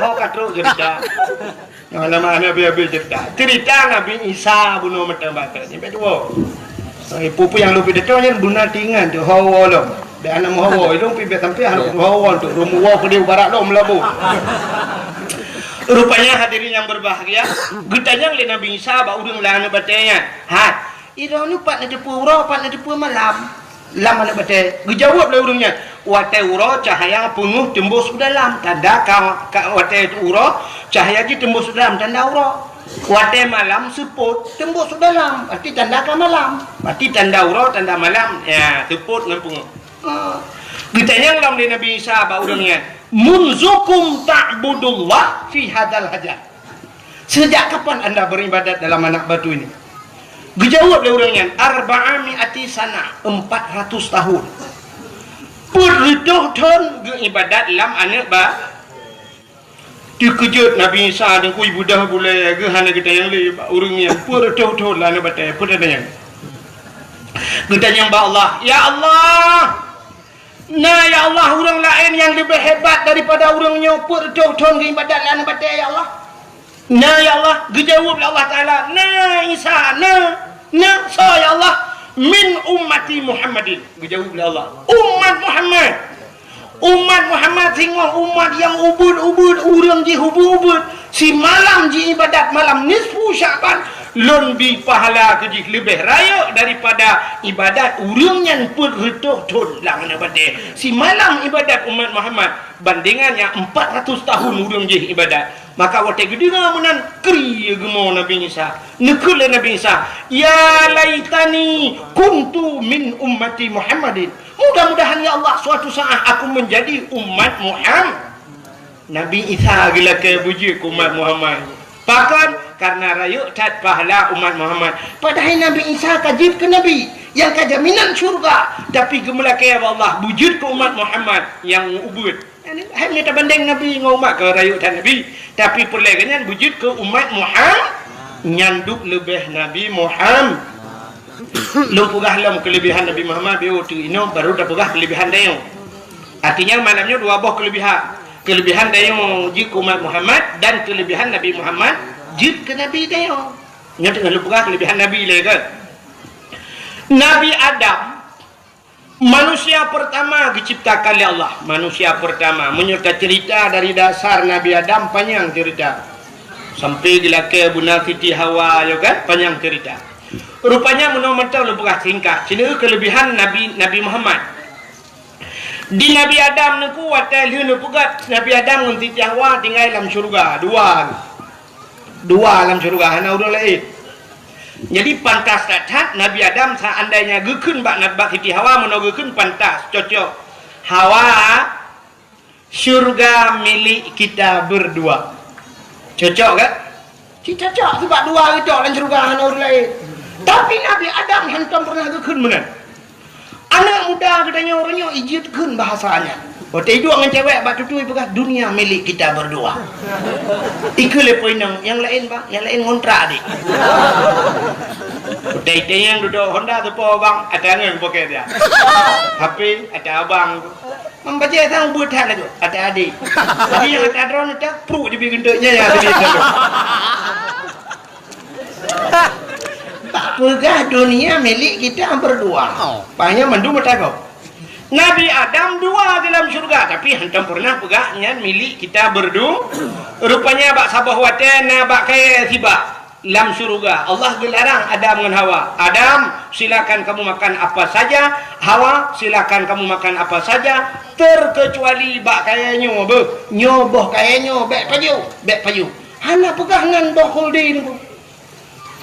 S1: Oh katro cerita. Nama Nabi cerita. Cerita Nabi Isa bunuh mata batal. Sampai dua. Pupu yang lebih dekat nya bunuh tingan tu hawa lo. Dan anak hawa itu pi sampai anak hawa tu rumuwa ke dia barat lo melabu. Rupanya hadirin yang berbahagia, getanya le Nabi Isa ba udang lana batanya. Ha, ironu pat na depuro pat na depu malam. Lama nak baca, dijawab oleh urangnya. Wate uro cahaya penuh tembus ke dalam. Tanda wate uro cahaya ji tembus ke dalam. Tanda uro. Wate malam seput tembus ke dalam. Berarti tanda ke malam. Berarti tanda uro tanda malam. Ya, seput ngampung. Ditanya dalam di Nabi Isa ba urangnya. Munzukum ta'budullah fi hadal hajar. Sejak kapan anda beribadat dalam anak batu ini? Dijawab oleh orangnya 400 sana 400 tahun. Perlutuh tahun ibadat dalam anak ba. Dikejut Nabi Isa dan kui budak boleh ke hana kita yang le orangnya perlutuh tahun lah nak batai perdana. Kita yang ba Allah, ya Allah. Nah ya Allah orang lain yang lebih hebat daripada orangnya perlutuh tahun ibadat lah nak batai ya Allah. Nah ya Allah, dijawab oleh Allah Ta'ala. Nah Isa, nah saya Allah min ummati Muhammadin. Dijawab oleh Allah. Umat Muhammad singgung umat yang ubud orang ji ubud si malam ji ibadat malam nisfu Syaban lebih pahala kejik lebih raya daripada ibadat orang yang perretuh tun lang nabade si malam ibadat umat Muhammad bandingannya 400 tahun orang ji ibadat. Maka waktu gedinga menan kri gemo Nabi Isa nekul Nabi Isa ya laitani kuntu min ummati Muhammadin. Mudah-mudahan ya Allah suatu saat aku menjadi umat Muhammad. Nabi Isa gila ke buji umat Muhammad. Bahkan karena rayu tat pahala umat Muhammad. Padahal Nabi Isa kajib ke Nabi yang kajaminan syurga, tapi gemelakai Allah wujud ke umat Muhammad yang ubud. Hanya tak banding Nabi dengan umat ke rayu tat Nabi, tapi perlagannya wujud ke umat Muhammad nyanduk lebih Nabi Muhammad. Lu pegah lam kelebihan Nabi Muhammad biu tu ino baru dah pegah kelebihan dia. Artinya malamnya dua buah kelebihan. Kelebihan dia jik umat Muhammad dan kelebihan Nabi Muhammad jik ke Nabi dia. Ingat dengan lu pegah kelebihan Nabi le kan. Nabi Adam manusia pertama diciptakan oleh Allah. Manusia pertama menyerta cerita dari dasar Nabi Adam panjang cerita. Sampai dilake Bunda Siti Hawa yo kan panjang cerita. Rupanya menurut lebih singkat. Sini kelebihan Nabi Muhammad. Di Nabi Adam ni kuat liu ni pugat Nabi Adam dengan Siti Hawa tinggal dalam syurga dua dalam syurga hana urang lain. Jadi pantas tak Nabi Adam seandainya gekeun bak Siti Hawa menogekeun pantas cocok. Hawa syurga milik kita berdua. Cocok kan? Cocok sebab dua itu dalam syurga hana urang lain. Tapi Nabi Adam hantam pernah gekeun menan. Anak muda katanya orangnya ijitkeun bahasanya. Waktu itu dengan cewek bak tutui bekas dunia milik kita berdua. Iku le poinang yang lain bang, yang lain ngontrak dik. Waktu itu yang duduk Honda tu po bang, ada yang pakai dia. HP ada abang. Membaca sang buat lagi, ada adik. Jadi yang ada drone itu pro di gendeknya ya tadi. Tak pegah dunia milik kita berdua. Banyak mendung bertakau. Nabi Adam dua dalam syurga, tapi hantam pernah pegahnya milik kita berdua. Rupanya bak sabah watena bak kaya tiba dalam syurga. Allah gelarang Adam dengan Hawa. Adam, silakan kamu makan apa saja. Hawa, silakan kamu makan apa saja, terkecuali bak kaya nyoboh kaya bek payu. Hana pegah ngan boh holding.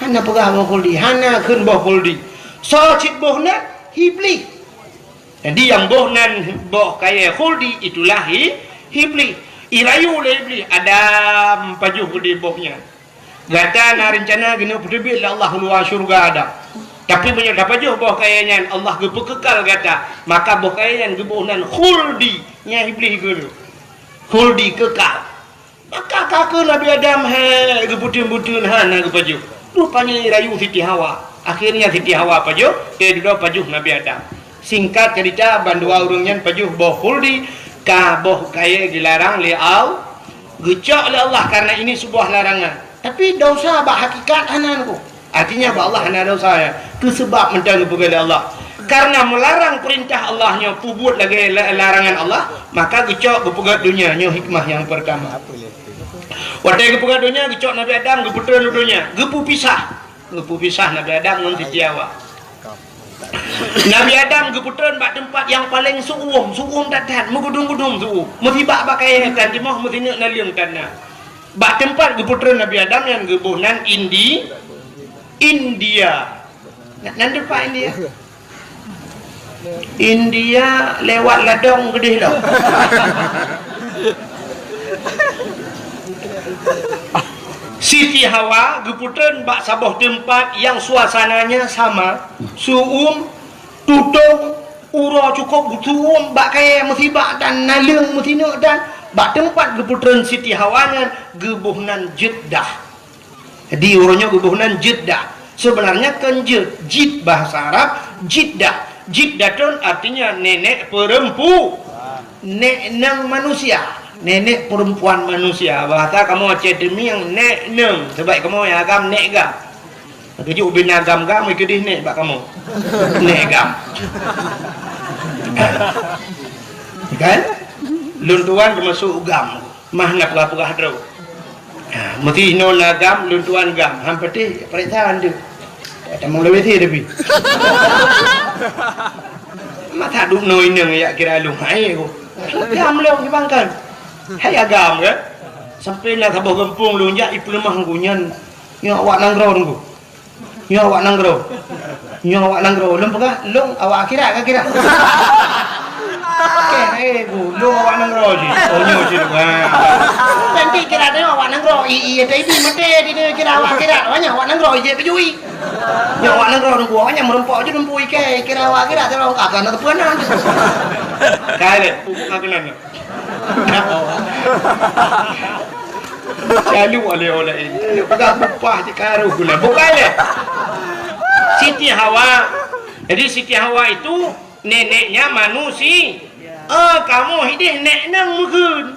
S1: hana pegah boh khuldi, hana khun boh khuldi. So cik boh nan hibli. Jadi yang boh nan boh kaya khuldi itulah hibli. Irayu le hibli Adam pajuh di bohnya. Gata na rencana gina pedebit la Allah luar syurga ada. Tapi banyak dapat je boh kayanya Allah ge pekekal kata. Maka boh kayanya ge boh nan khuldi nya hibli ge. Khuldi kekal. Maka kakak Nabi Adam ge butun-butun hana ge pajuh. Rupanya irayu Siti Hawa. Akhirnya Siti Hawa pajuh, kedua pajuh Nabi Adam. Singkat cerita bandua urangnya pajuh boh khuldi ka boh kaya dilarang li au gecok oleh Allah karena ini sebuah larangan. Tapi dosa bak hakikat hanan ku. Artinya bak Allah hana dosa ya. Ke sebab mentang kepada Allah. Karena melarang perintah Allahnya pubut lagi larangan Allah, maka gecok kepegat dunia nya hikmah yang pertama. Wadai kepegat dunia gecok Nabi Adam keputusan dunia, gepu pisah Nabi Adam dengan Siti Hawa. Nabi Adam keputusan bak tempat yang paling suum tatat, megudung-gudung suum. Mesti bak pakai kan timah mesti nak naliung tanah. Bak tempat keputusan Nabi Adam yang gebunan India. Nanti Pak India. India lewat ladang gede dah. Siti Hawa geputan bak sabuh tempat yang suasananya sama, suum, tutung, ura cukup suum, bak kaya musibah dan nalung musino dan bak tempat geputan Siti Hawa nya gebuhnan Jeddah. Jadi uranya gebuhnan Jeddah. Sebenarnya kan jid bahasa Arab Jeddah. Jiddatun artinya nenek perempuan, nenek manusia, nenek perempuan manusia. Bahasa kamu academy yang nek neng, sebab kamu yang agam nek gam. Kerja ubin agam gam, ikut di nek bak kamu, nek gam. Kan? Luntuan termasuk gam, mah nak pegah drau. Mesti non agam, luntuan gam. Hampir ti perintah anda. Tak mau lebih ti tapi. Mata duk noi neng ya kira lu hai aku. Gam leong dibangkan. Hai agam ke? Sampai nak sabuh gempung lu ya ipu lemah ngunyan. Nya awak nanggro nunggu. Nya awak nanggro. Nya awak nanggro. Lum pegah, lung awak akhirat ke kira. Okey, bu, lu awak nanggro je. Oh nyo je lu. Nanti kira dia awak nanggro. Iya tadi mate dia kira awak akhirat. Awaknya awak nanggro je kejui. Nya awak nanggro nunggu awaknya merempok je nunggu ikai. Kira awak akhirat terus akan nak tepuanan. Kale, pupuk akanan. Lalu oleh ini. Pegang upah je karuh gula. Bukan le. Siti Hawa. Jadi Siti Hawa itu neneknya manusia. Kamu hidih nek nang mungkin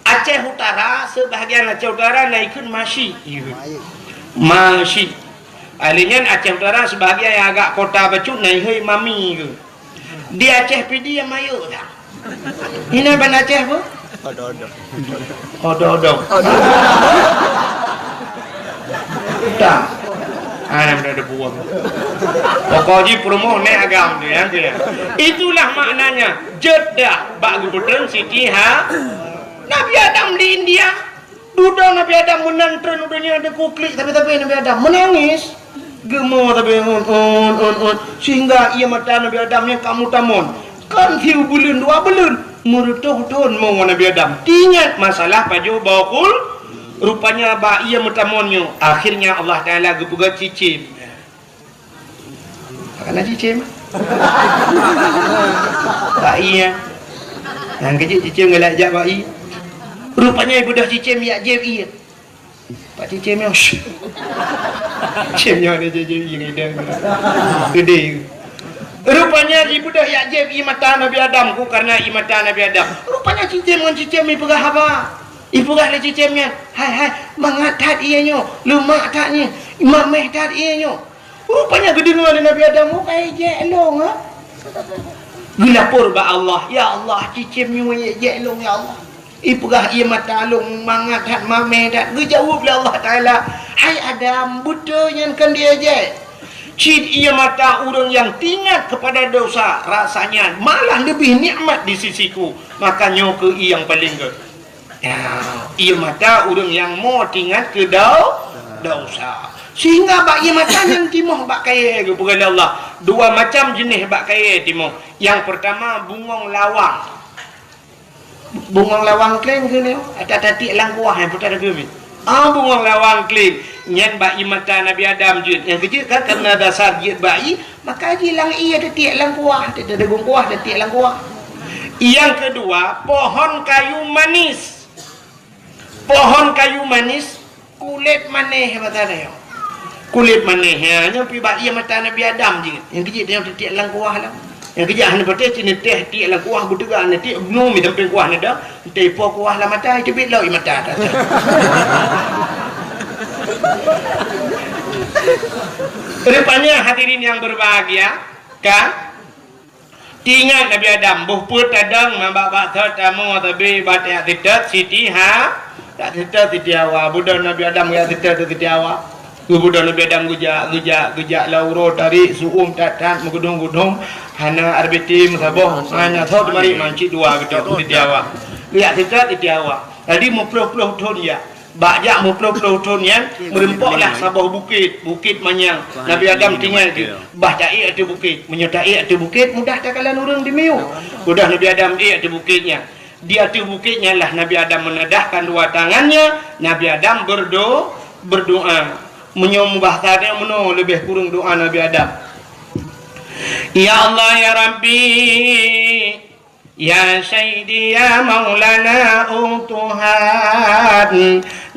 S1: Aceh Utara, sebahagian Aceh Utara naikkan masih alinya Aceh Utara sebahagian yang agak kota Bacut naik mami ke di Aceh pidi yang mayu tak ini ban Aceh apa? Ododok tak yang ada buah pokoknya promo nek agam tu yang dia itulah maknanya Jeddah bak gubernur Siti Nabi Adam di India duduk Nabi Adam menantren udahnya ada kuklik tapi Nabi Adam menangis gemuk tapi sehingga ia mata Nabi Adamnya kamu tamun kan hiu bulan 2 bulan merutuh tahun mau Nabi Adam ingat masalah paju bakul rupanya ba ia metamonnya akhirnya Allah Taala gebugat cicim karena cicim ba iya yang kecil cicim galak jak ba iya rupanya ibu dah cicim ya jeb iya pak cicimnya cicimnya ada jeb iya gede rupanya ibu dah ya jeb iya mata Nabi Adam ku karena iya mata Nabi Adam rupanya cicim dengan cicim ibu gah apa ibu gah le cicimnya hai mangatat ianya lemak tatnya mameh tat ianya rupanya gedengan Nabi Adam kai je long ha gilapur ba Allah ya Allah cicimnya je long ya Allah ibu gah ia mata long mangatat mameh tat gejawab le Allah Taala hai Adam buta yang kan dia je cid ia mata orang yang tingat kepada dosa rasanya malah lebih nikmat di sisiku makanya ke yang paling ke ia mata orang yang mau tingat ke dosa Sehingga bak ia macam yang timah bak kaya ke perkara Allah. Dua macam jenis bak kaya timah. Yang pertama bungong lawang. Bungong lawang kling ke ni? Ada tatik langkuah yang putar ke ni. Bungong lawang kling. Nyan bak ia mata Nabi Adam jut. Yang kecil kan kerana dasar jut bayi, maka ji lang ia tatik langkuah, ada gungkuah, tatik langkuah. Yang kedua, pohon kayu manis. Pohon kayu manis kulit manis matanya. Kulit manis ya, nyampi bak ia mata Nabi Adam je. Yang kecil dia tatik langkuah lah. Yang kejap hana patah cina teh tik lah kuah bertegak nanti belum mi tampil kuah nada. Tepo kuah lah mata itu bit lau i mata dah. Rupanya hadirin yang berbahagia, kan? Tinggal Nabi Adam buh put tadang mambak thot tamu tabi batak titat siti ha tak titat siti awa budak Nabi Adam ya titat siti awa. Budak Nabi Adam gujak lauro tarik suum tatat mengudung-gudung hana arbiti musabah hanya thot mari manci dua gedok siti awa. Lihat titat siti awa. Tadi muploh-ploh ton ya. Bajak muploh-ploh ton yang merempoklah sabah bukit manyang. Nabi Adam tinggal tu. Bah taik ada bukit, menyertai ada bukit mudah tak kalan orang di miu. Sudah Nabi Adam dia ada bukitnya. Di atas bukitnya lah Nabi Adam menadahkan dua tangannya. Nabi Adam berdoa. Menyembah tadi meno lebih kurang doa Nabi Adam. Ya Allah ya Rabbi, ya Sayyidi ya Maulana Tuhan.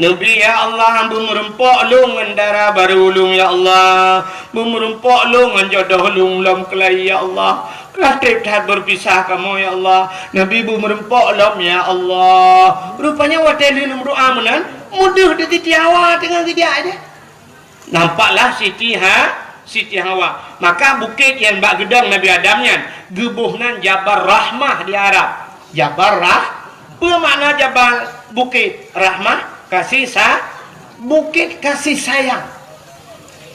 S1: Nabi ya Allah merempok lung ndara baru lung ya Allah. Merempok lung jodoh lung lam kelai ya Allah. Katib tak berpisah kamu ya Allah. Nabi merempok lum ya Allah. Rupanya watel dalam doa menan mudah di awal tengah dia aja. Nampaklah Siti Hawa. Maka bukit yang bak gedang Nabi Adamnya gebuhnan Jabal Rahmah di Arab. Jabal apa makna Jabal? Bukit Rahmah, bukit kasih sayang.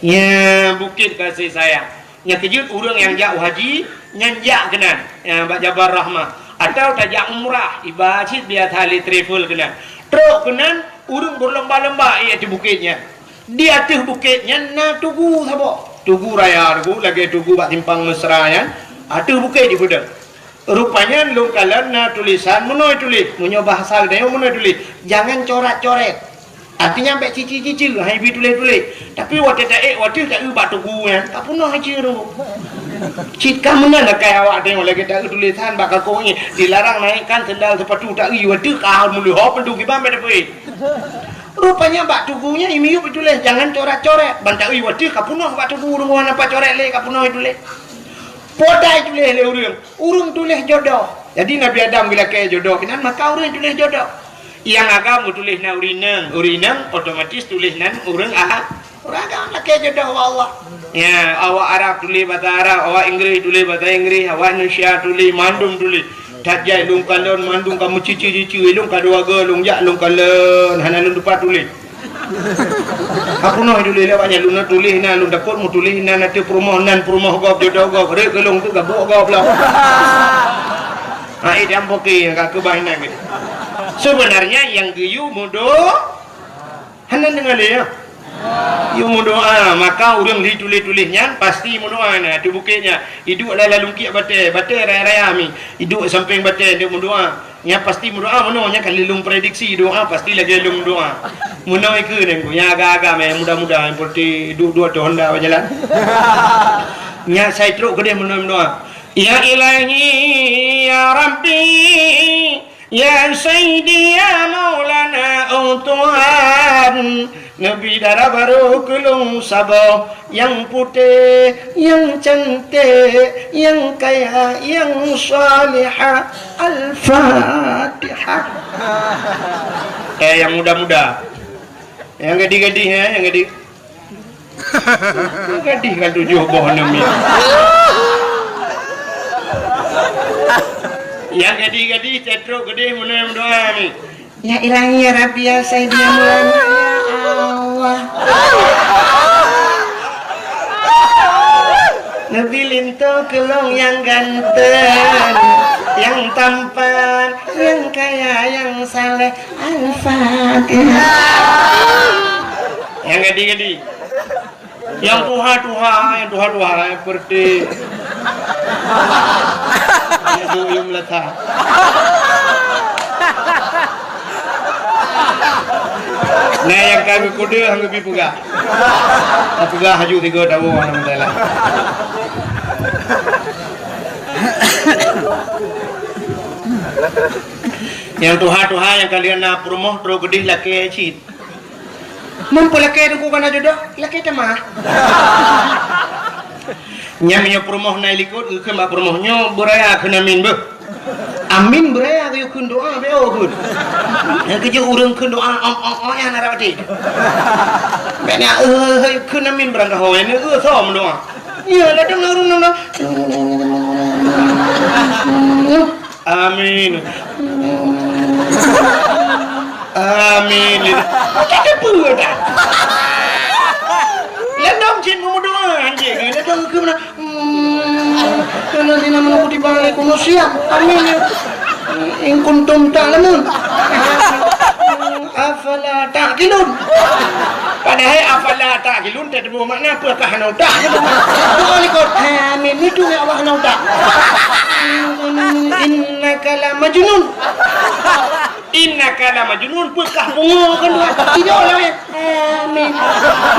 S1: Ya, bukit kasih sayang. Yang kejut orang yang jauh haji nyanjak kenan bak Jabal Rahmah atau tajak umrah ibadah biar tali travel kenan. Truk kenan orang berlomba-lomba di bukitnya. Di atas bukitnya na tugu sabo. Tugu raya tugu lagi tugu bak timpang mesra ya. Atas bukit di budak. Rupanya lung kalan na tulisan menoi tulis. Munyo bahasa dia menoi tulis. Jangan coret-coret. Artinya ambek cici-cici hai bi tulis-tulis. Tapi waktu tak ubah tugu ya. Tak punah aja tu. Cika mana nak kaya awak tengok lagi tak tulisan bakal kau ni dilarang naikkan sendal sepatu tak waktu kau mulu hop tu gimana berdepan. Rupanya bak tugunya imiu tulis jangan coret-coret. Bantai waktu kau punah bak tugu rumah apa coret le kau punah tulis. Podai tulis le urung tulis jodoh. Jadi Nabi Adam bila kaya jodoh kinan maka urung tulis jodoh. Yang agama tulis na urinang otomatis tulis nan urang agama kaya jodoh Allah. Ya, awak Arab tulis bahasa Arab, awak Inggeris tulis bahasa Inggeris, awak Indonesia tulis mandum tulis. Tak jai lung kalon mandung kamu cici-cici lung kadua lung jak lung kalon hana lung depan tulis. Aku noh tulis lewatnya lung tulis na lung dapat mu tulis na nanti permohonan gop jodoh gop rek gelung tu gabuk gop lah. Ai dia poki enggak kebahinan gitu. Sebenarnya yang geyu mudo hana dengan dia. You doa maka orang ditulis-tulisnya pasti doa na di bukitnya hidup dalam lungkit batai raya-raya mi hidup samping batai dia doa nya pasti doa nya kali lung prediksi doa pasti lagi lung doa muno ke nengku nya agak-agak me mudah-mudahan seperti dua Honda berjalan nya saya teruk ke dia doa ya ilahi ya rabbi ya sayyidi ya maulana Tuhan. Nabi darah baru kelung sabah yang putih, yang cantik, yang kaya, yang salihah. Al-Fatihah. Yang muda-muda, yang gadis-gadis yang gadis. Gadis kan 7 boh nami. Yang gadis-gadis cetruk gede mana doa ni. Ya ilahi ya Rabbi ya Sayyidi ya Maulana ya Allah. Nabi lintu kelong yang ganteng, yang tampan, yang kaya, yang saleh. Al-Fatihah. Yang gadi-gadi. Yang Tuhan seperti yang letak. Nah yang kami kuda hangga pi pegah. Pegah haju 3 tahun alhamdulillah. Yang Tuhan yang kalian nak promoh terus gedih laki cit. Mempelaki tu kana jodoh laki temah. Nyamnya promoh na likut ke mak promohnya beraya kena min be. Amin beraya ke kun doa be kun. Yang kerja urang kun doa yang narawati. Bena kun amin berangka hoe ni som doa. Ya la dong urang na. Amin. Amin. Kita buat dah. Ledong cin mau doa anjing. Ledong ke mana? Nanti nama aku dibalik kuno siap. Amin. In kuntum ta'lamun. Afala ta'qilun. Padahal afala ta'qilun tak ada makna apakah hana tak. Doa likut. Amin itu ya Allah hana tak. Innaka la majnun. Innaka la majnun pekah bunga kan dua. Tidak lah ya. Amin.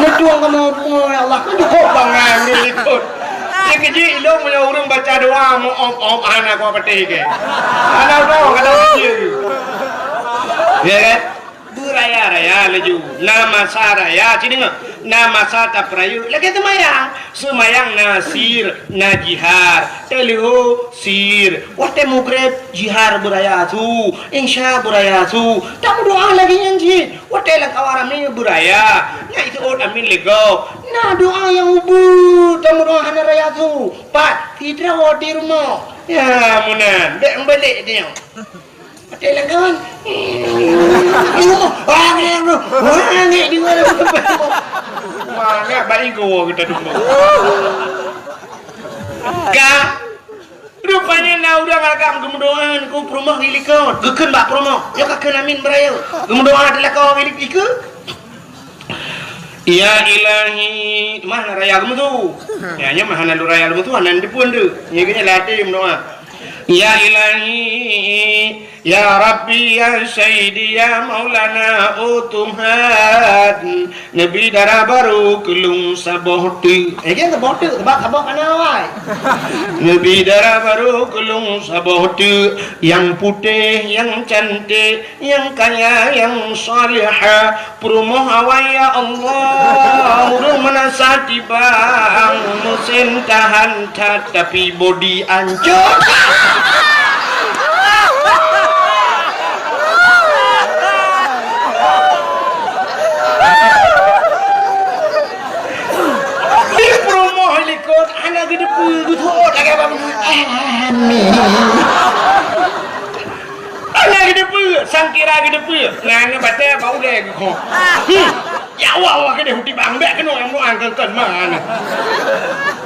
S1: Netuang kamu bunga ya Allah. Cukup bangan likut. Dia kerja ilmu punya orang baca doa mu om anak kau peti ke. Anak kau kata kerja. Ya kan? Beraya-raya laju. Nama saraya cini ngah. Nama sata prayu. Lagi semayang nasir najihar. Telu sir. Wate mukrep jihar beraya tu. Insya beraya tu. Tamu doa lagi nyanyi. Wate lang kawaram ni beraya. Nya itu orang amin lego. Nah doa yang ubu. Tamu doa hana raya tu. Pat tidak di rumah. Ya munan. Dek balik dia. Ada lang kawan. Angin di mana? Mana balik gua kita dulu. Kak, rupanya na udah ngagam gemudoan ku promah ilikon. Gekeun bak promah. Ya kakeun amin beraya. Gemudoan adalah kau milik ikut. Ya ilahi, mana raya kamu tu? Ya nya mana lu raya kamu tu anan dipun tu. Nya kena latih mendoa. Ya ilahi, ya Rabbi, ya Sayyidi, ya Maulana utumhat Nabi darah baru kelung sabohti. Kan sabohti, sabah kanawai. Nabi darah baru kelung sabohti. Yang putih, yang cantik, yang kaya, yang salihah. Perumoh awal ya Allah. Urung menasati bang musim tahan tapi body ancur. Anak gede putus lagi apa pun. Amin. Anak gede putus, sangkira gede putus. Ngan baca bau deh kau. Ya Allah gede huti bangbe kena yang mau angkat mana.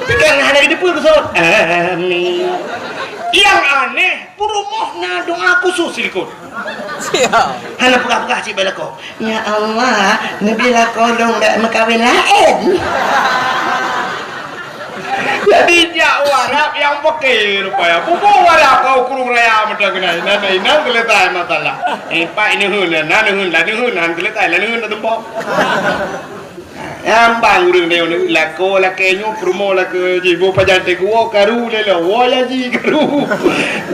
S1: Pegang anak gede putus. Amin. Yang aneh, perumohna doa khusus ikut. Hana pegah-pegah si bela kau. Ya Allah, nabila kau dong dak makawin lain. Jadi dia warap yang pakai rupanya. Pupu warap kau kurung raya macam kena. Nana keletai masalah. Pak ini hun, nana hun, lani hun, nana keletai, lani hun tempat. Yang bang urang dia ni lako lakenyo promo lak jibo pajante gua karu le lo. Wa ya ji karu.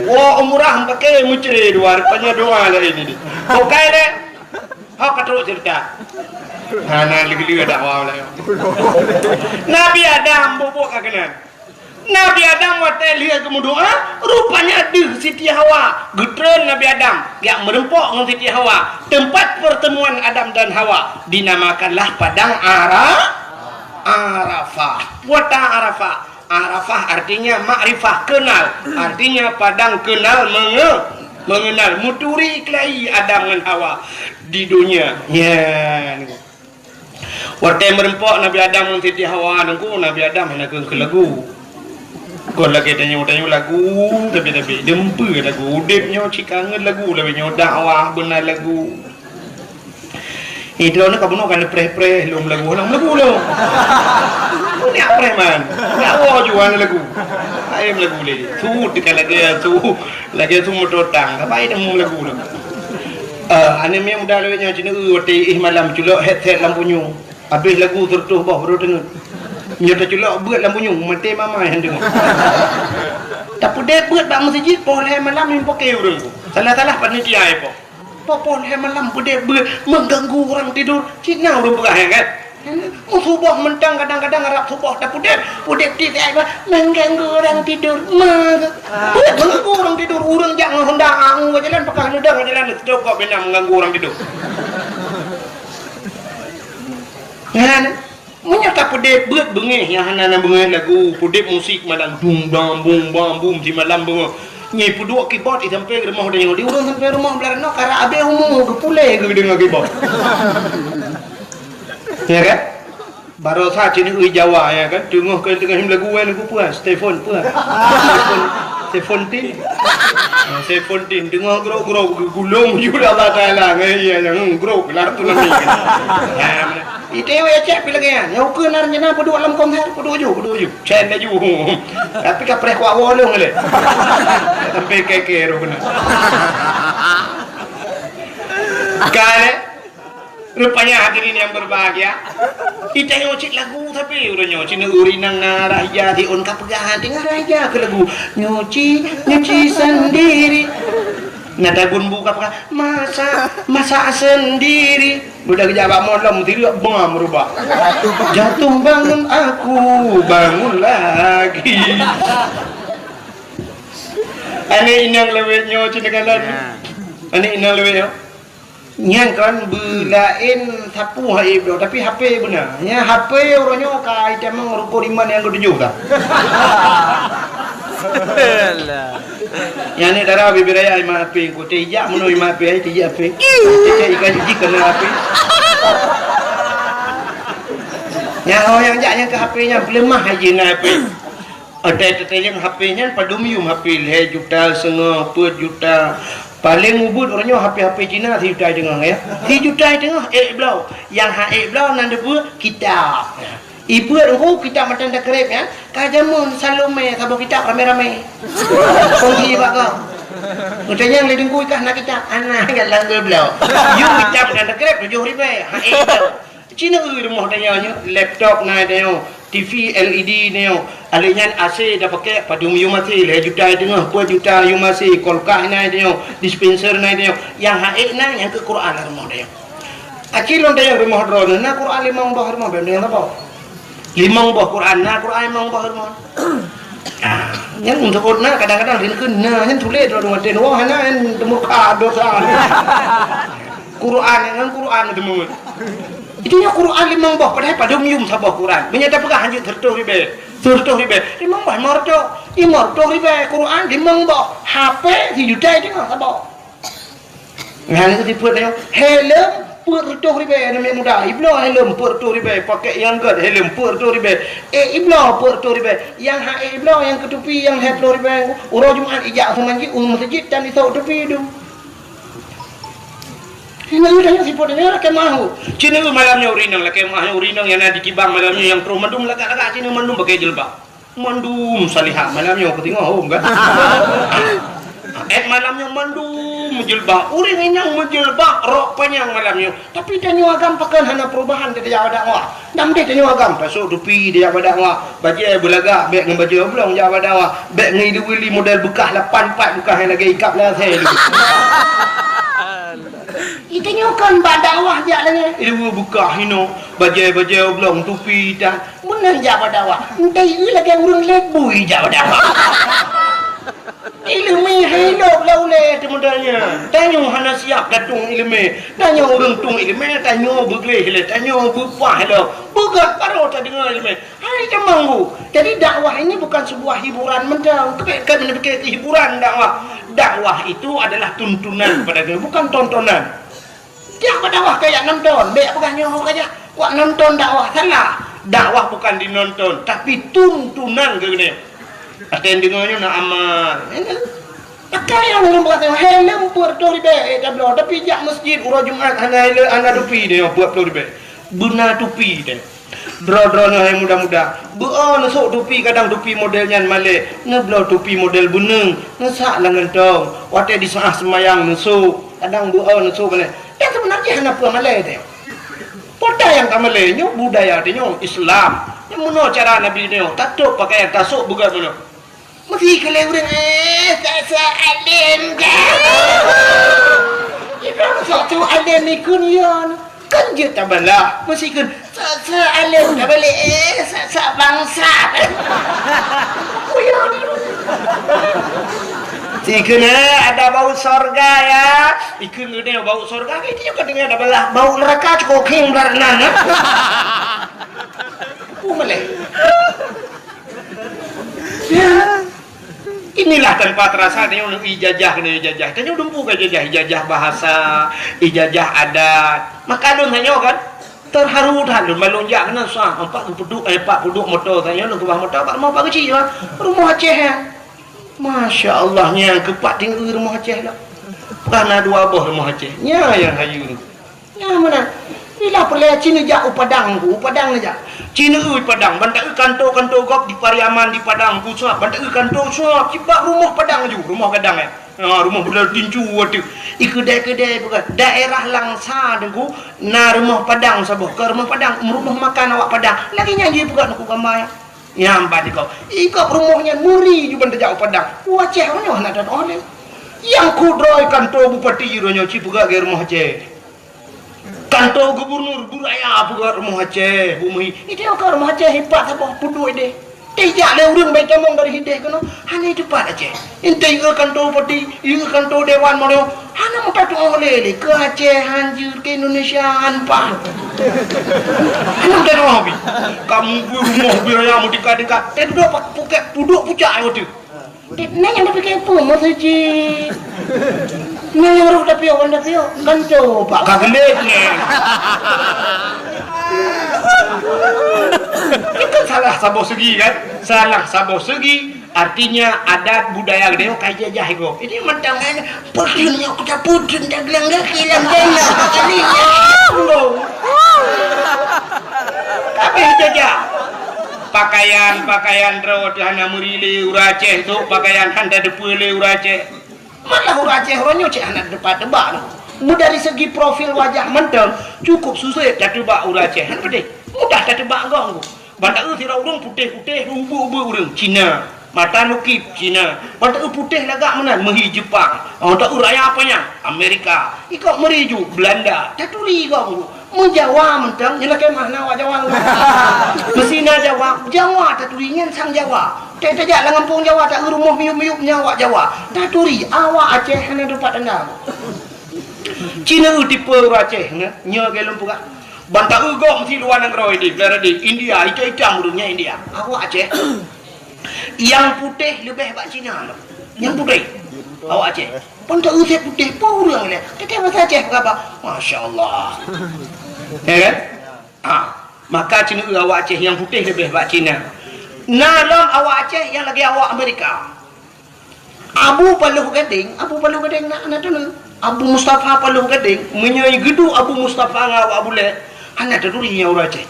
S1: Wa umrah pakai mucre dua rupanya doa lah ini. Pokai le. Hak katruk cerita. Hana lagi dakwah lah. Nabi Adam bobok kakenan. Nabi Adam watai lihat kemudoa, rupanya di Siti Hawa. Getren Nabi Adam yang merempok dengan Siti Hawa. Tempat pertemuan Adam dan Hawa dinamakanlah padang Arafah. Wata Arafah. Arafah artinya makrifah, kenal. Artinya padang kenal mengenal. Muturi kelahi Adam dan Hawa di dunia. Ya. Waktu merempok Nabi Adam dan Siti Hawa nunggu Nabi Adam hendak ke lagu. Kau lagi tanya lagu tapi dempe lagu. Udipnya cikangan lagu lebihnya dakwah benar lagu. Itu nak kamu nak kena pre lom lagu lo. Ni apa man? Ni awak jual lagu. Ayam lagu le. Tu dekat lagi tu motor tang. Apa itu lagu lo? Ane memang dah lewatnya cina waktu malam culok headset lampu nyu. Habis lagu tertuh bawah baru dengar. Nyata culok buat lampu nyu mati mama yang dengar. Tapi dia buat bang masjid boleh malam ni pakai orang tu. Salah panitia apa? Boleh malam dia buat mengganggu orang tidur. Cina orang berah kan? Subuh mentang kadang-kadang Arab subuh tapi dia tidak apa mengganggu orang tidur. Mengganggu orang tidur. Orang jangan hendak ang jalan pakai hendak jalan itu kok benar mengganggu orang tidur. Kan? Menyata pedep buat bengih yang hana bengih lagu pedep musik malam bum bam bum bam bum di malam bengih nyai puduk keyboard sampai ke rumah dia orang sampai rumah belarno kara abe umum ke pule ke dengar keyboard. Ya kan? Baru saja ni Jawa ya kan? Tengah lagu lagu puas, Stefan puas. Stefan tin. Stefan tin dengar grok gulung juga tak lah ya yang grok lah tu lagi. Itu yang cek bila kan? Yang ke narnya apa dua alam konser, berdua. Cek laju. Tapi kapre kuat wolong le. Sampai keke ro benar. Kan? Rupanya hadirin yang berbahagia, kita nyocik lagu tapi udah nyocik urinang raja di onka pegangan dengar raja ke lagu nyuci sendiri. Nada gun buka pegang masak sendiri. Budak jabat malam tidak bang merubah. Jatuh bangun aku bangun lagi. Ane inang lewat nyocik dengan ane inang lewat yang kan belain sapu haib do tapi HP benar. Ya HP orangnya kai temang ruko iman yang ketujuh dah. Yang ni darah bibiraya imam HP ko tejak meno imam HP tejak HP. Tejak ikan jiji kena HP. Yang orang yang jaknya ke HP-nya belemah aja na HP. Ada yang HP-nya padumium HP le juta setengah per juta. Paling ubud orangnya HP Cina 3 juta tengah ya. 3 juta tengah belau. Yang belau nanda buat kitab. Ibu aku kitab macam dah kerep ya. Kajamun Salome sabuk kitab rame-rame. Pergi bakal. Macam yang ledeng ku ikah nak kitab anak enggak langgar belau. You kitab dah kerep 7 ribu. Belau. Cina rumah tanya laptop na tanya TV LED ni alihnya AC dah pakai padum you masih 1 juta tengah 2 juta you masih kolkah ni dia dispenser ni dia yang haid na yang ke Quran rumah dia akil on dia rumah drone na Quran 5 buah rumah benda apa 5 buah Quran na Quran 5 buah rumah yang untuk na kadang-kadang rinkeun na yang tulis rumah den wah na yang muka dosa Quran dengan Quran temu itunya Quran 5 buah padahal pada umum sabah Quran menyata pegang hanya 30 ribu 5 buah marto 50 ribu Quran 5 buah HP 1 juta tengah sabah ngan itu tipu dia helm 40 ribu namanya muda ibnu helm 40 ribu pakai yang gad helm 40 ribu ibnu 40 ribu yang ibnu yang ketupi yang 10 ribu urang Jumaat ijak semanji masjid dan isau tepi itu. Ini udah siput ni lah kemahu. Cina malamnya urinang lah kemahnya urinang yang ada di kibang malamnya yang terus mandum lagak-lagak cina mandum pakai jilbab. Mandum salihah malamnya aku tengok home kan. Malamnya mandum jilbab. Uring yang menjilbab rok panjang malamnya. Tapi tanya agam pakai hana perubahan dia jawab dakwah. Nam dia tanya agam pasuk dupi dia jawab dakwah. Baju belagak beg dengan baju oblong jawab dakwah. Beg ngai duwili model bekah 84 bekah yang lagi ikap lah saya. Itu nyokan badawah je lagi. Ibu buka hino baju oblong tupi dah. Benar je badawah. Entai lagi urang lebui je badawah. Ilmu hidup laule temudannya. Tanya hana siap datung ilmu. Tanya orang tung ilmu, tanya begleh, tanya bupah lo. Bukan baru tak dengar ilmu. Hai cemanggu. Jadi dakwah ini bukan sebuah hiburan mendang. Kebaikan hiburan dakwah. Dakwah itu adalah tuntunan kepada kita, bukan tontonan. Dia dakwah kayak nonton, dia bukan nyoh kayak wak nonton dakwah salah. Dakwah bukan dinonton, tapi tuntunan ke ni. Ada yang dengarnya nak amal. Pakai yang orang berkata, helm buat ribu, tapi jak masjid urang Jumaat anak tupi dia buat ribu. Benar tupi dia. Dro-drono yang muda-muda. Buah nasuk tupi kadang tupi modelnya Malay. Ngeblau tupi model buneng. Nasak lah ngentong. Waktu di saah semayang nasuk. Kadang buah nasuk mana. Yang sebenarnya kenapa Malay dia? Poda yang tak Malay nyo budaya dia nyo Islam. Yang mana cara Nabi nyo tatuk pakaian tasuk bukan mana. Mesti kalau orang alim dah. Ibrahim satu alim ni kunyon. Kan je tak balah. Mesti kun alim tak balik bangsa. Kunyon. Ikun ada bau sorga ya. Ikun ada bau sorga. Itu juga dengar ada balah bau neraka cukup king bernan. Malay. Ya. Inilah tanpa terasa dia ijazah kena ijazah. Tanya dumpu ke ijazah bahasa, ijazah adat. Makalun tanya kan terharu dah lu melonjak kena sah 40 motor tanya lu ke bawah motor pak mau pak kecil lah. Rumah Aceh ya. Masya-Allah nya kepak tinggi rumah Aceh lah. Kerana dua buah rumah Aceh. Nya yang hayu ni. Nya mana? Bila pelai Cina jak Padang aja. Cina Padang, bantak kantor gop di Pariaman di Padang pusat, bantak kantor suap, cibak rumah Padang je, rumah kadang rumah bedal tinju waktu. Kedai-kedai bukan daerah Langsa dengku, rumah Padang sabuh, ke rumah Padang, rumah makan awak Padang. Lagi nyanyi bukan aku gambar. Nyambat ikut rumahnya muri ju bantak jak Padang. Wajah orang nak ada orang. Yang kudroi kantor bupati ronyo cipuga ke rumah Aceh. Kantor gubernur buraya buat rumah Aceh bumi itu ke rumah Aceh hebat apa puduk ini tidak ada orang baik ngomong dari hideh kono hanya cepat Aceh ente ke kantor bupati ke kantor dewan mana hanya muka tu oleh ke Aceh hancur ke Indonesia anpa hanya muka tu hobi kamu rumah buraya mu dekat-dekat duduk puket puduk pucak itu neng yang fikir apa masjid neng yang ruk tapi kan coba kagelet neng itu salah sabo segi kan salah sabo segi artinya adat budaya dia kayak jajah itu ini mentang perginya kita putun dah gelang kilang jana kalinya tapi jajah pakaian rawat hana murile Aceh tu pakaian handa depele Aceh malah Aceh ronyo cek anak depan tebak mu dari segi profil wajah menteng cukup susah dah tebak Aceh han pedih mudah dah tebak engkau bantak tira urang putih-putih ubu-ubu urang Cina mata nukip Cina bantak putih lagak mana mehi Jepang bantak raya apanya Amerika ikut meriju Belanda taturi kau Jawa mentang nyala kemah nawa Jawa mesina Jawa taturingan sang Jawa tak jak langampung Jawa tak rumah miup-miup nyawa Jawa taturi awak Aceh hana dapat anda Cina tipe Aceh nya ke lumpur bantak ugok mesti luar negara ini belara di India hitam urungnya India awak Aceh yang putih lebih bak Cina yang putih awak Aceh bantak usai putih purang le tetap bahasa Aceh apa masya-Allah ya kan maka Cina awak Aceh yang putih lebih bak Cina nalam awak Aceh yang lagi awak Amerika Abu Paluh Gading nak dulu Abu Mustafa Paluh Gading menyai gedung Abu Mustafa ngawak boleh anak durinya orang Aceh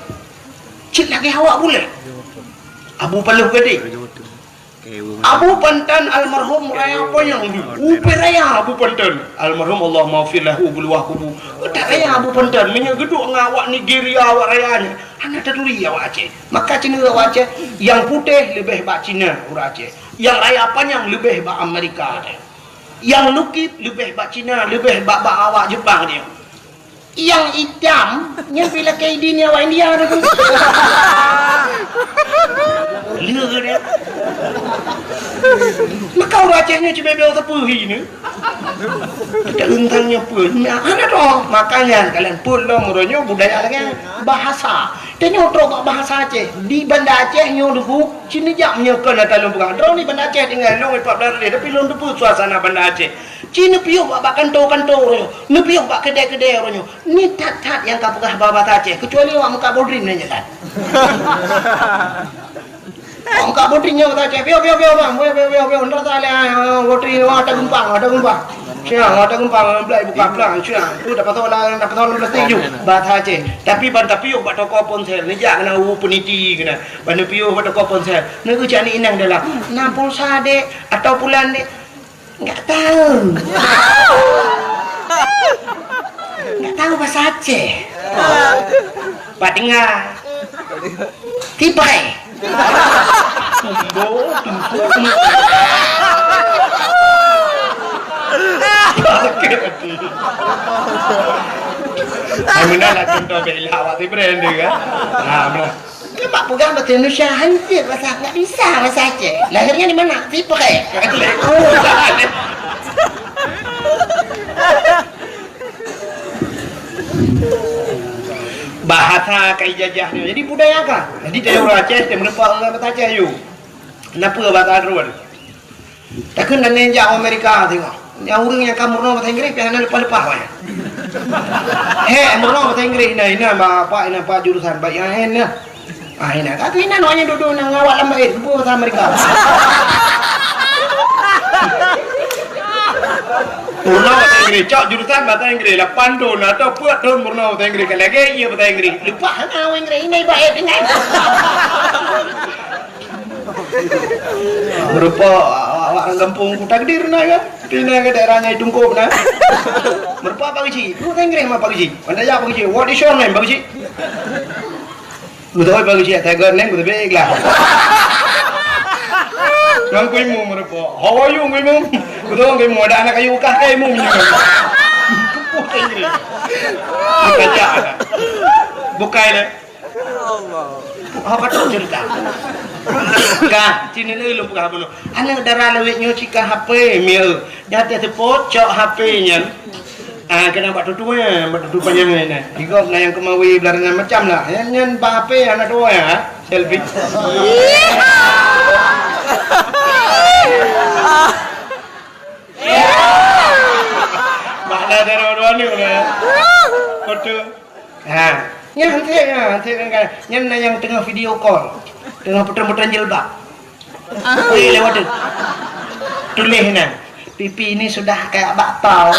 S1: cik lagi awak boleh Abu Paluh Gading Abu Pantan almarhum raya apa yang upi raya Abu Pantan almarhum Allah maafir lahu beluah kubu tak raya Abu Pantan menyai gedung ngawak Nigeria awak rayanya anak duri awak Aceh maka Cina awak Aceh yang putih lebih bak Cina orang Aceh yang raya apa yang lebih bak Amerika yang lukip lebih bak Cina lebih bak awak Jepang dia yang hitam nyampe lah kayak ini awak India tu lihat dia maka orang Acehnya cuma bel tepuhi ni tak entangnya pun ada dong makanya kalian pun lah muranya budaya lagi bahasa dan nyotrok bahasa Aceh di Banda Aceh nyodoku sini jak menyekan atau lumpur drone di Banda Aceh tinggal long 14 hari tapi long tu suasana Banda Aceh Cina piuh bak kantor-kantor ni piuh bak kedai-kedai orangnya ni tat-tat yang kau pegah bahasa Aceh kecuali awak muka bodrin aja kan Angkat botinya kata cek. Biar bang. Biar. Ntar salah. Boti ada gumpang. Siang ada gumpang belai buka pelang. Siang tu dapat tolong plastik ju. Batha cek. Tapi yuk bat toko ponsel. Ni jak kena peniti kena. Ban piu bat toko ponsel. Ni ku cak ni inang dalam. 60 dek atau bulan dek. Enggak tahu. Enggak tahu bahasa Aceh. Pak dengar. Tipai. Mana nak contoh bela awak tu brand dia kan? Benar. Mak pegang bahasa Indonesia hancur bahasa enggak bisa bahasa Aceh. Lahirnya di mana? Tipai. Bahasa kaijajahnya jadi budaya kan? Jadi dia orang Aceh, dia menepak orang bahasa Aceh you. Kenapa bahasa Arab? Takkan dan nenjak Amerika tengok. Yang orang yang kamu murno bahasa Inggeris pian lepas-lepas banyak. Murno bahasa Inggeris ini apa jurusan baik yang ini. Ini kata ini namanya duduk nang awak lambai buat bahasa Amerika. Murno bahasa Inggeris, cak jurusan bahasa Inggeris, 8 tahun atau 4 tahun murno bahasa Inggeris. Kalau lagi ia bahasa Inggeris, lupa hang Inggeris ini baik dengan. Merupa awak orang kampung Kuta Kedir na kan? Kena ke daerahnya Tungkup na. Merupa apa gizi? Bahasa Inggeris mah apa gizi? Mana aja apa gizi? What is your name? Apa gizi? Betul apa gizi? Tiger name betul baiklah. Yang kuimu merupa. How are you kuimu? Betul kuimu ada anak kayu kah kuimu menyuruh. Bahasa Inggeris. Baca ada. Bukai le. Apa tu cerita? Kah, cina ni lu buka apa lu? Anak darah lewat nyucikan HP mil. Nyata sepot cok HP-nya. Kena buat tutunya, buat tutup panjang ni. Ikut nak yang kemawi belarangan macam lah. Yang HP anak dua ya, selfie. Makna darah dua ni lah. Foto. Nanti kan yang tengah video call. Tengah putar-putar jilbab. Lewat tu. Tulis ni. Pipi ini sudah kayak bakpao.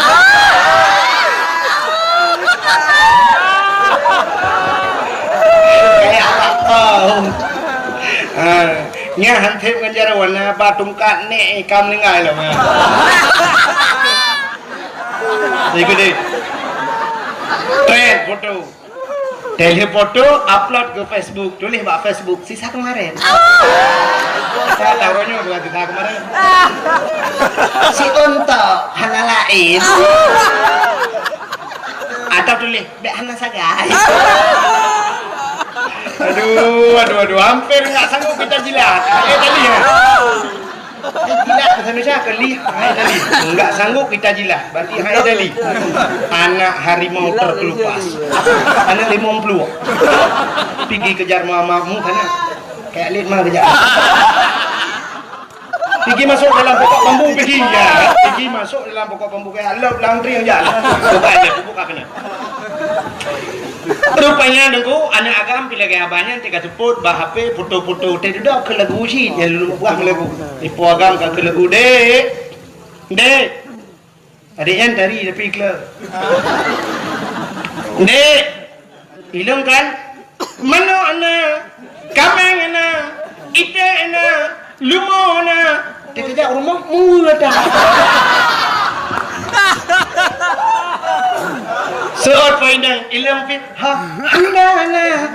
S1: Kayak bakpao. Nya hantip kan jara warna batungkat ni kam lengai lah. Ikut deh. Trend foto. Tele foto upload ke Facebook. Tulis buat Facebook sisa kemarin. Saya taruhnya bukan sisa kemarin. Si untuk hana lain. Atau tulis dek hana sagai. Aduh, hampir enggak sanggup kita jilat. Tadi ya. Jilat bahasa Indonesia keli hai tadi. Enggak sanggup kita jilat. Berarti hai tadi. Anak harimau terkelupas. Anak 50. Pergi kejar mamamu kana. Kayak lid mah kejar. Pergi masuk dalam pokok bambu pergi ya. Pergi masuk dalam pokok bambu kayak laut langtri yang jalan. Buka kena. Rupanya dengku anak agam pilih gaya banyak tika sebut bah HP foto-foto teh dah ke lagu sih ya lu buah lagu ipu agam ke lagu dek adiknya dari tapi ke dek hilang kan mana anak kameng anak ite anak lumo anak tidak rumah mulut dah. Seot paindang ilang fit handana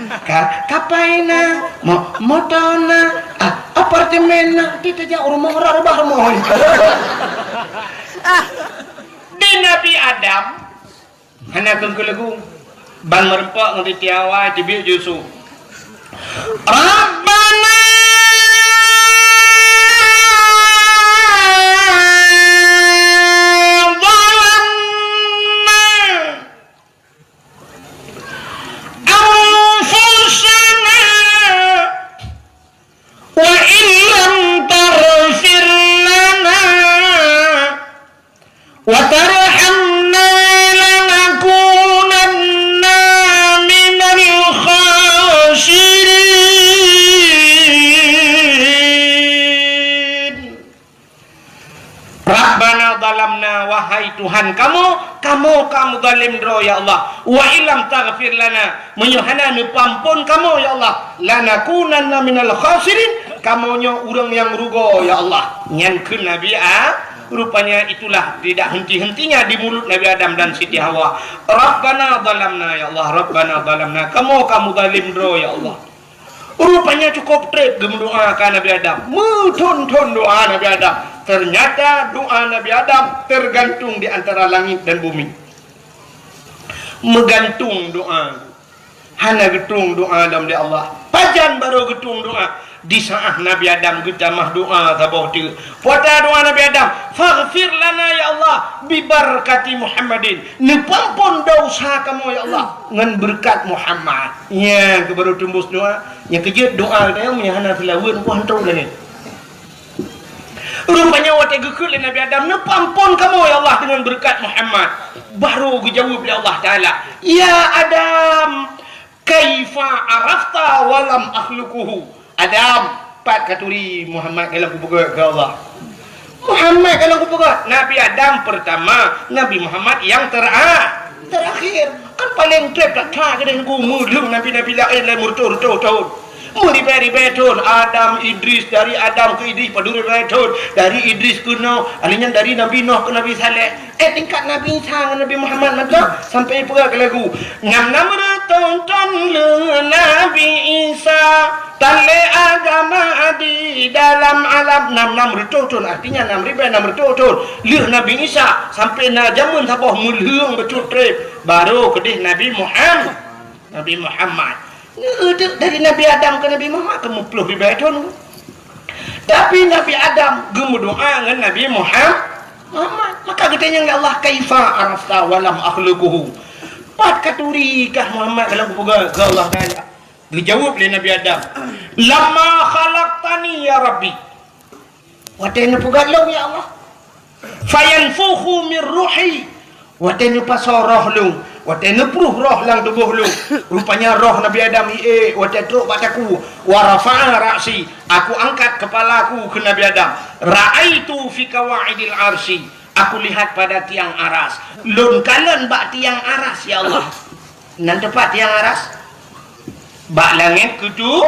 S1: kapaina motona apartemena kita ja rumah rabah mohon di Nabi Adam anak lagu ban merempak ngerti tiawa tibi jusu Rabbana وترحمنا لنكونن من الخاسرين Tuhan kamu zalim dro ya Allah. Wa illam taghfir lana, menyuhana nepampun kamu ya Allah, lanakunanna minal khasirin, kamunya orang yang rugo ya Allah. Nyankeun Nabi rupanya itulah tidak henti-hentinya di mulut Nabi Adam dan Siti Hawa. Rabbana zalamna ya Allah, Rabbana zalamna, kamu zalim dro ya Allah. Rupanya cukup trip doa kan Nabi Adam, muton-ton doa Nabi Adam. Ternyata doa Nabi Adam tergantung di antara langit dan bumi. Megantung doa, hana getung doa Adam di Allah. Pajan baru getung doa. Di saat Nabi Adam getamah doa tabah dia. Puata doa Nabi Adam, faghfir lana ya Allah bibarakati Muhammadin. Nepampun dosa kamu ya Allah ngan berkat Muhammad. Ya, ke baru tembus doa. Yang kejut doa dia yang hana filawun ku hantau lagi. Rupanya waktu gekul Nabi Adam, nepampun kamu ya Allah dengan berkat Muhammad. Baru dijawab oleh Allah Taala, ya Adam, kaifa arafta walam akhluquhu. Adam, pat katuri Muhammad kalau ku pegat ke Allah. Muhammad kalau ku pegat. Nabi Adam pertama, Nabi Muhammad yang terakhir. Kan paling trep tak kah ke dengan ku mudung Nabi-Nabi lain lain murtur-tur. Muribai-ribai tun Adam Idris, dari Adam ke Idris paduri-ribai tun, dari Idris ke Nuh, alinya dari Nabi Nuh ke Nabi Saleh. Tingkat Nabi Isa Nabi Muhammad maka sampai pula ke lagu ngam tonton le Nabi Isa tale agama di dalam alam. Nam retutun artinya 6,600 le Nabi Isa sampai na jamun sabah mulhung betul trip baru kedih Nabi Muhammad. Dari Nabi Adam ke Nabi Muhammad ke 10,000 tahun. Tapi Nabi Adam gemu doa dengan Nabi Muhammad. Maka katanya ya Allah, kaifa arafta walam akhluquhu. Pat katuri kah Muhammad kalau buka ke Allah Taala. Dijawab oleh Nabi Adam, lama khalaqtani ya Rabbi. Watene pugalong ya Allah. Fayanfukhu min ruhi. Watene pasoroh lu. Watene pruh roh lang tubuh lu. Rupanya roh Nabi Adam watene truk bataku. Wa rafa'a ra'si. Aku angkat kepalaku ke Nabi Adam. Ra'aitu fi kawaidil arsy. Aku lihat pada tiang aras. Lun kalen bak tiang aras ya Allah. Nan tepat tiang aras. Bak langit ketujuh.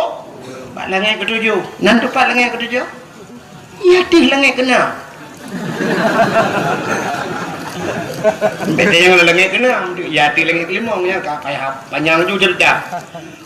S1: Nan tepat langit ketujuh. Ya tih langit kena. Bete yang langit kena, ya ti langit kelima nya kayak panjang juga cerita.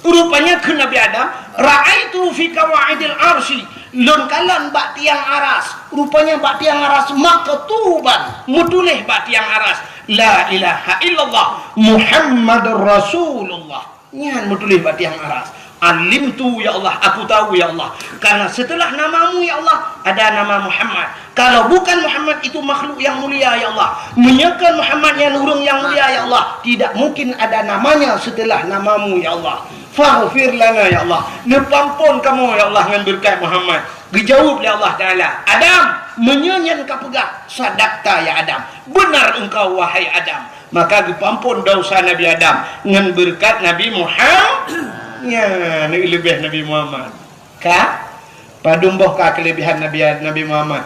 S1: Rupanya ke Nabi Adam, ra'aitu fi kawaidil arsy, lun kalan bak tiang aras. Rupanya bak tiang aras maktuban, mutulih bak tiang aras. La ilaha illallah Muhammadur Rasulullah. Nyan mutulih bak tiang aras. Alimtu ya Allah, aku tahu ya Allah, karena setelah namamu ya Allah ada nama Muhammad. Kalau bukan Muhammad itu makhluk yang mulia ya Allah, menyekan Muhammad yang urung yang mulia ya Allah, tidak mungkin ada namanya setelah namamu ya Allah. Faghfir lana ya Allah, nepampun kamu ya Allah dengan berkat Muhammad. Dijawab oleh Allah Taala, Adam, menyenyan kau pegang, sadaqta ya Adam, benar engkau wahai Adam. Maka dipampun dosa Nabi Adam dengan berkat Nabi Muhammad. Ya, lebih Nabi Muhammad. Kah? Padumboh kah kelebihan Nabi Muhammad.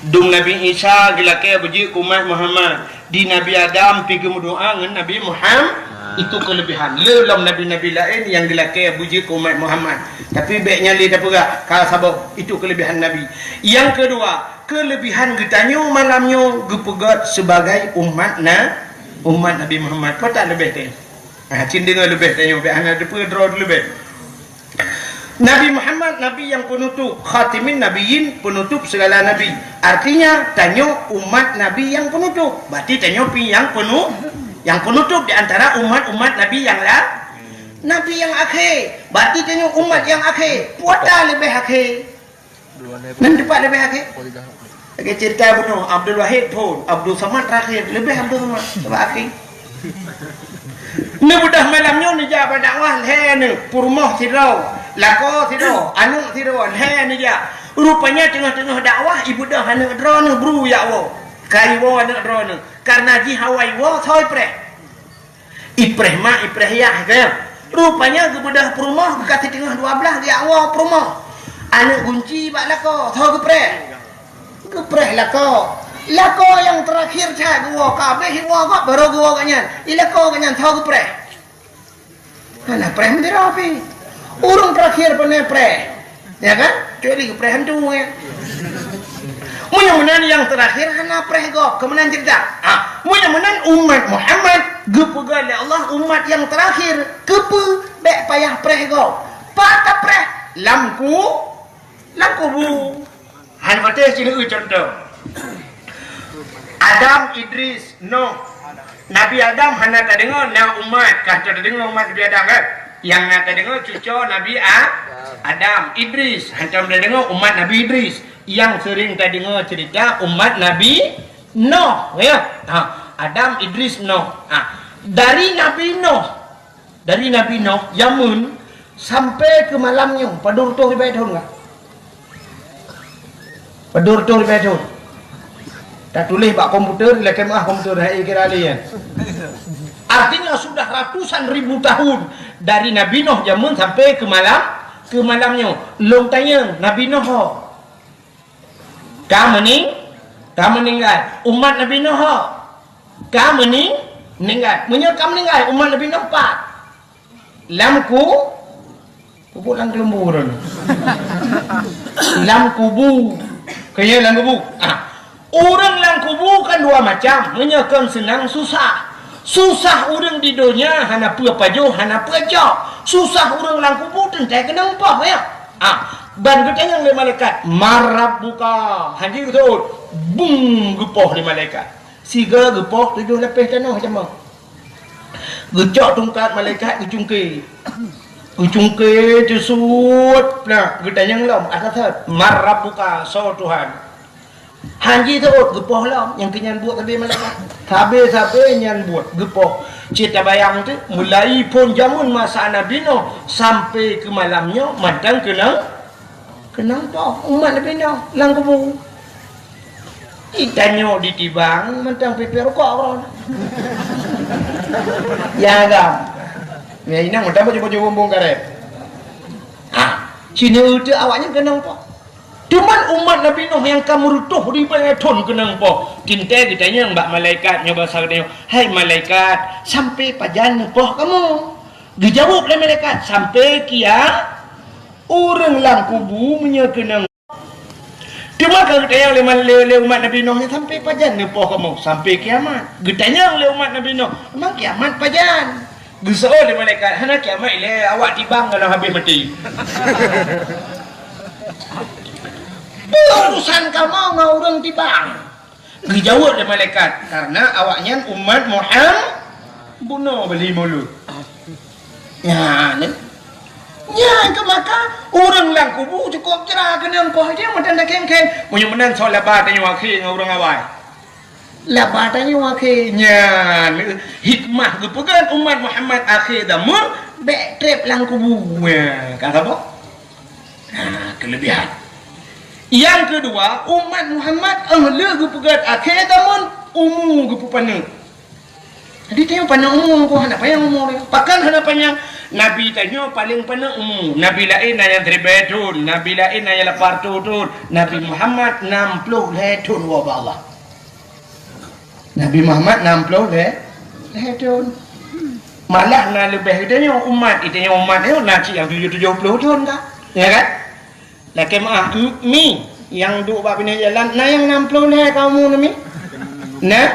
S1: Dum Nabi Isa gelake beji umat Muhammad. Di Nabi Adam pergi berdoa dengan Nabi Muhammad. Itu kelebihan. Lelam Nabi-Nabi lain yang gelake beji umat Muhammad. Tapi baiknya lihat apa kalau sabab itu kelebihan Nabi. Yang kedua, kelebihan getanyo malamnya gepegat sebagai umat Nabi Muhammad. Apa tak lebih teh? Cinta lebih tanya anak depa draw lebih. Nabi Muhammad nabi yang penutup, khatimin nabiyyin, penutup segala nabi. Artinya tanya umat nabi yang penutup. Berarti tanya pi yang penutup di antara umat-umat nabi yang nabi yang akhir. Berarti tanya umat yang akhir. Puata lebih akhir. Nan depan lebih akhir. Lagi cerita bunuh Abdul Wahid pun, Abdul Samad terakhir, lebih Abdul Samad sebab akhir. Ni budak malamnya ni ja berdakwah he ni purmoh siro lako siro anu siro he ni ja rupanya tengah-tengah dakwah ibu dah hana drone bru ya wo kai wo hana drone karena ji hawai wo thoi preh ipreh ma ipreh ya ke rupanya budak purmoh kata tengah 12 dia wo purmoh anu kunci bak lako thoi ke preh lako
S2: Lako yang terakhir cak gua kabeh gua kok baru gua kanyan. Ilako kanyan tahu ke pre. Mana pre mesti rapi. Urung terakhir pernah pre. Ya kan? Cuci ke pre hantu ya. Mudah-mudahan yang terakhir hana pre go. Kemudian cerita. Mudah-mudahan umat Muhammad gepegal ya Allah umat yang terakhir kepe bek payah pre go. Patah pre lamku bu. Han patah sini contoh. Adam, Idris, Nuh. Nabi Adam hana tak dengar na umat kah tak dengar umat Nabi Adam kan? Yang tak dengar cucu Nabi Adam, Idris. Hantar tak dengar umat Nabi Idris. Yang sering tak dengar cerita umat Nabi Nuh, ya. Adam, Idris, Nuh. Dari Nabi Nuh Yamun sampai ke malamnya padur tu ribai tahun enggak? Padur tu ribai tahun. Tak tulis pak komputer, lah kemah komputer hai kira alian. Artinya sudah ratusan ribu tahun dari Nabi Nuh Yamun sampai ke malamnya. Long tanya Nabi Nuh, kamu meninggal. Umat Nabi Nuh, kamu meninggal. Kamu meninggal. Umat Nabi Nuh pak. Lamku, pulang kelemburan. Lam kubu, kaya lam kubu. Orang lang kubu kan dua macam, menyekam senang susah. Susah orang di dunia hana pajo hana pajo. Susah orang lang kubu tentai kena upah ya. Ban ketanya le malaikat marab buka. Haji betul. Bung gepoh le malaikat. Siga gepoh tujuh lepeh tanah macam mana? Gecok tungkat malaikat gecungke. Gecungke jesut. Nah, ketanya ngelom atas marab buka so Tuhan. Haji tu gepoh lah yang kenyan buat tapi malaikat. Habis nyan buat gepoh. Cerita bayang tu mulai pun jamun masa Nabi Nuh sampai ke malamnya madang kenang toh umat Nabi Nuh lang kubu. Itanyo ditibang mentang pipi rokok orang. Ya agam. Ya inang mentang baju bumbung karet. Sini itu awaknya kenang toh. Cuman umat Nabi Nuh yang kamu rutuh di pengeton kenang po. Tinta ditanya mbak malaikat nyoba saranya. Hai malaikat, sampai pajan poh kamu. Dijawab oleh malaikat, sampai kia orang lang kubu menyekenang. Cuma kalau ditanya oleh umat Nabi Nuh sampai pajan poh kamu, sampai kiamat. Ditanya oleh umat Nabi Nuh, emang kiamat pajan? Gesol oleh malaikat, hana kiamat ile awak tibang kalau habis mati. Urusan kamu ngau orang tibang. Dijawab oleh malaikat karena awaknya umat Muhammad bunuh beli mulut. Ya, ni. Ya, ke maka orang lang kubu cukup cerah kena kau dia macam dah keng-keng. Punya menang soal lebar tanya wakil dengan orang awal. Lebar tanya wakilnya. Hikmah kepegang umat Muhammad akhir damur back trip lang kubu. Ya, kata apa? Kelebihan. Yang kedua, umat Muhammad ahli gepegat akhir zaman umum gepupana. Jadi tanya panjang umum ko hana payang umum. Pakan hana panjang Nabi tanya paling pana umum. Nabi lain yang teribetun, Nabi lain yang lepartun. Nabi Muhammad 60 letun wa Allah. Nabi Muhammad 60 letun. Malah na lebih tanya umat, itanya umat ni nak yang 70 tahun dah. Ya kan? Laki mi yang duk bab ini jalan, nah yang 60 leh kamu ni. Nah,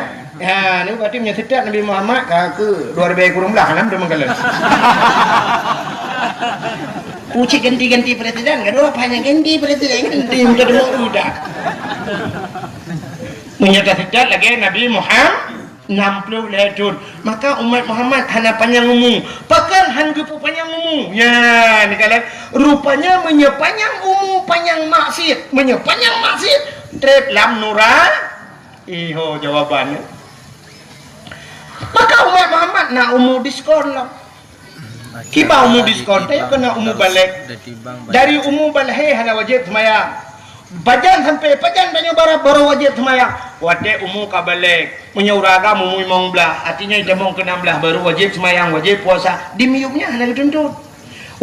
S2: ni berarti punya sedap Nabi Muhammad ke 2000 kurang belah kan dah menggalan. Uci ganti presiden, kedua banyak ganti presiden minta demo udah. Menyata sedap lagi Nabi Muhammad 60 lehun. Maka umat Muhammad hana panjang umum. Pakan han gepu panjang umum. Ya, ni kalau rupanya menyepanjang umum panjang maksiat. Menyepanjang maksiat trip lam nura. Iho jawabannya. Maka umat Muhammad nak umum diskon lah. Kiba umum diskon teh kena umum balik. Dari umum balik hana wajib semaya. Bajan sampai pajan banyak baru wajib semaya. Wate umum kabalik. Menyauraga umum imong belah. Artinya jamong ke-16 baru wajib semayang, wajib puasa. Di miyumnya hanya ketuntut.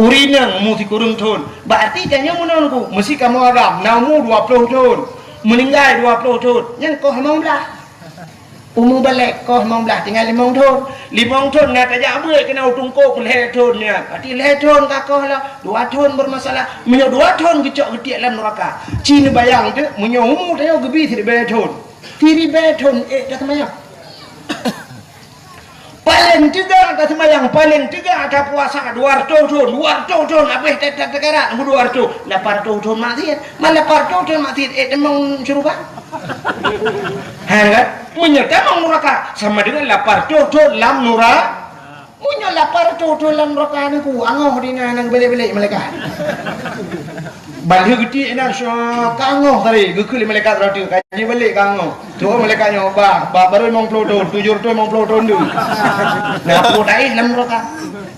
S2: Urinang umum si kurung tahun. Berarti tanya menurutku mesti kamu agam. Na umur 20 tahun.
S1: meninggal 20 tahun yang kau 15 umur balik kau 15 tinggal 5 tahun 5 tahun nak tajak berat kena tungkuk leh tahun ni berarti leh tahun kakak lah 2 tahun bermasalah menyo 2 tahun kecok getik dalam neraka cina bayang tu menyo umur dia gebi 3 tahun 3 tahun dah semayang paling tiga dah semayang paling tiga ada puasa 200 tahun habis tak tegarak 200 800 tahun maksiat malah 800 tahun maksiat memang syurga kan menyerta neraka sama dengan 800 tahun dalam neraka punya 800 tahun dalam neraka ni ku angoh dina nang balik-balik malaikat balik gede nak kangoh tadi gekul malaikat ratu kaji balik kangoh tu malaikat nyoba baru 50 tahun 750 tahun tu nah aku daih dalam neraka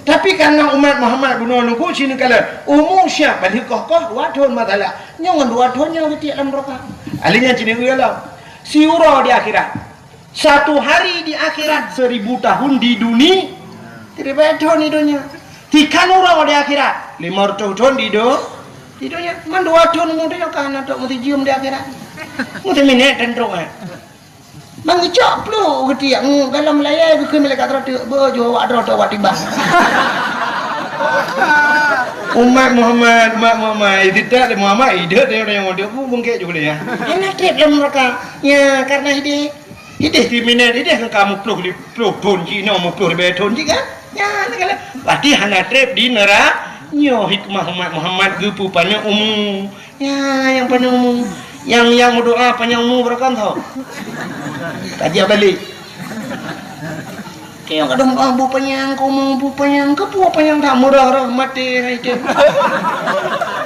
S1: tapi karena umat Muhammad bunuh nunggu sini kala umur syah balik kokoh 2 tahun masalah nyong 2 tahun nyong gede dalam neraka alinya cini uyalah siura di akhirat 1 hari di akhirat 1000 tahun di dunia 3 tahun di dunia 3 orang di akhirat 500 tahun di dunia man 2 tahun mudah kan ada mesti cium di akhirat mesti minat dan teruk mengecok pelu ketiak kalau melayai ke malaikat ratu bojo awak ratu awak tiba umat Muhammad tidak Muhammad hidup dia yang dia pun bungkit juga dia enak trip dalam mereka ya karena hidup di minat hidup kamu peluk pun Cina mau peluk beton juga ya kalau berarti hanya trip di neraka nyo hikmah umat Muhammad gepu panjang umum ya yang panjang umum yang berdoa panjang umum berkan tau kaji balik kaya kadang bu panjang kamu bu panjang ke bu panjang tak murah mati itu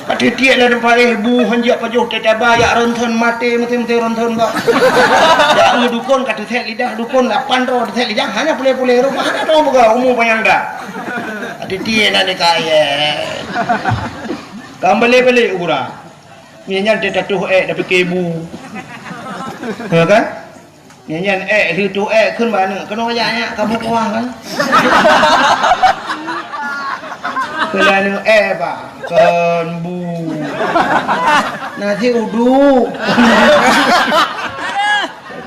S1: pati tiak lah depan bu hanjak pajuh tetaba ya ronton mati mati ronton kok ya dukun kata tek lidah dukun 8 ro tek lidah hanya pulih-pulih ro mana tahu buka umum panjang dah ada tiak nak kaya kembali urang nyanyian dia tatuh dah fikir ibu kan nyanyian ituขึ้นmana kena ayaknya kamu kuah kan kelana pak kan bu nasi uduk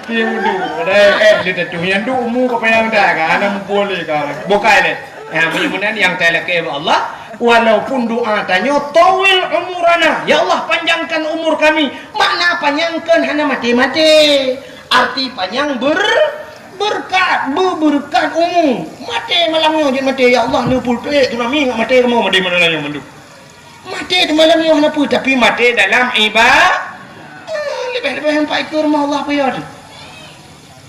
S1: ada dia tatuh yang tu umur kau yang dah kan nak boleh kan bukan ni kemudian yang teleke Allah walaupun doa tanya tawil umurana ya Allah panjangkan umur kami makna panjangkan hanya mati-mati arti panjang berkat umum mati malamnya jadi mati ya Allah ni pulpe tu nami mati kamu mati mana yang mandu mati tu malamnya hana pu tapi mati dalam ibadah lebih yang pai ke rumah Allah payah tu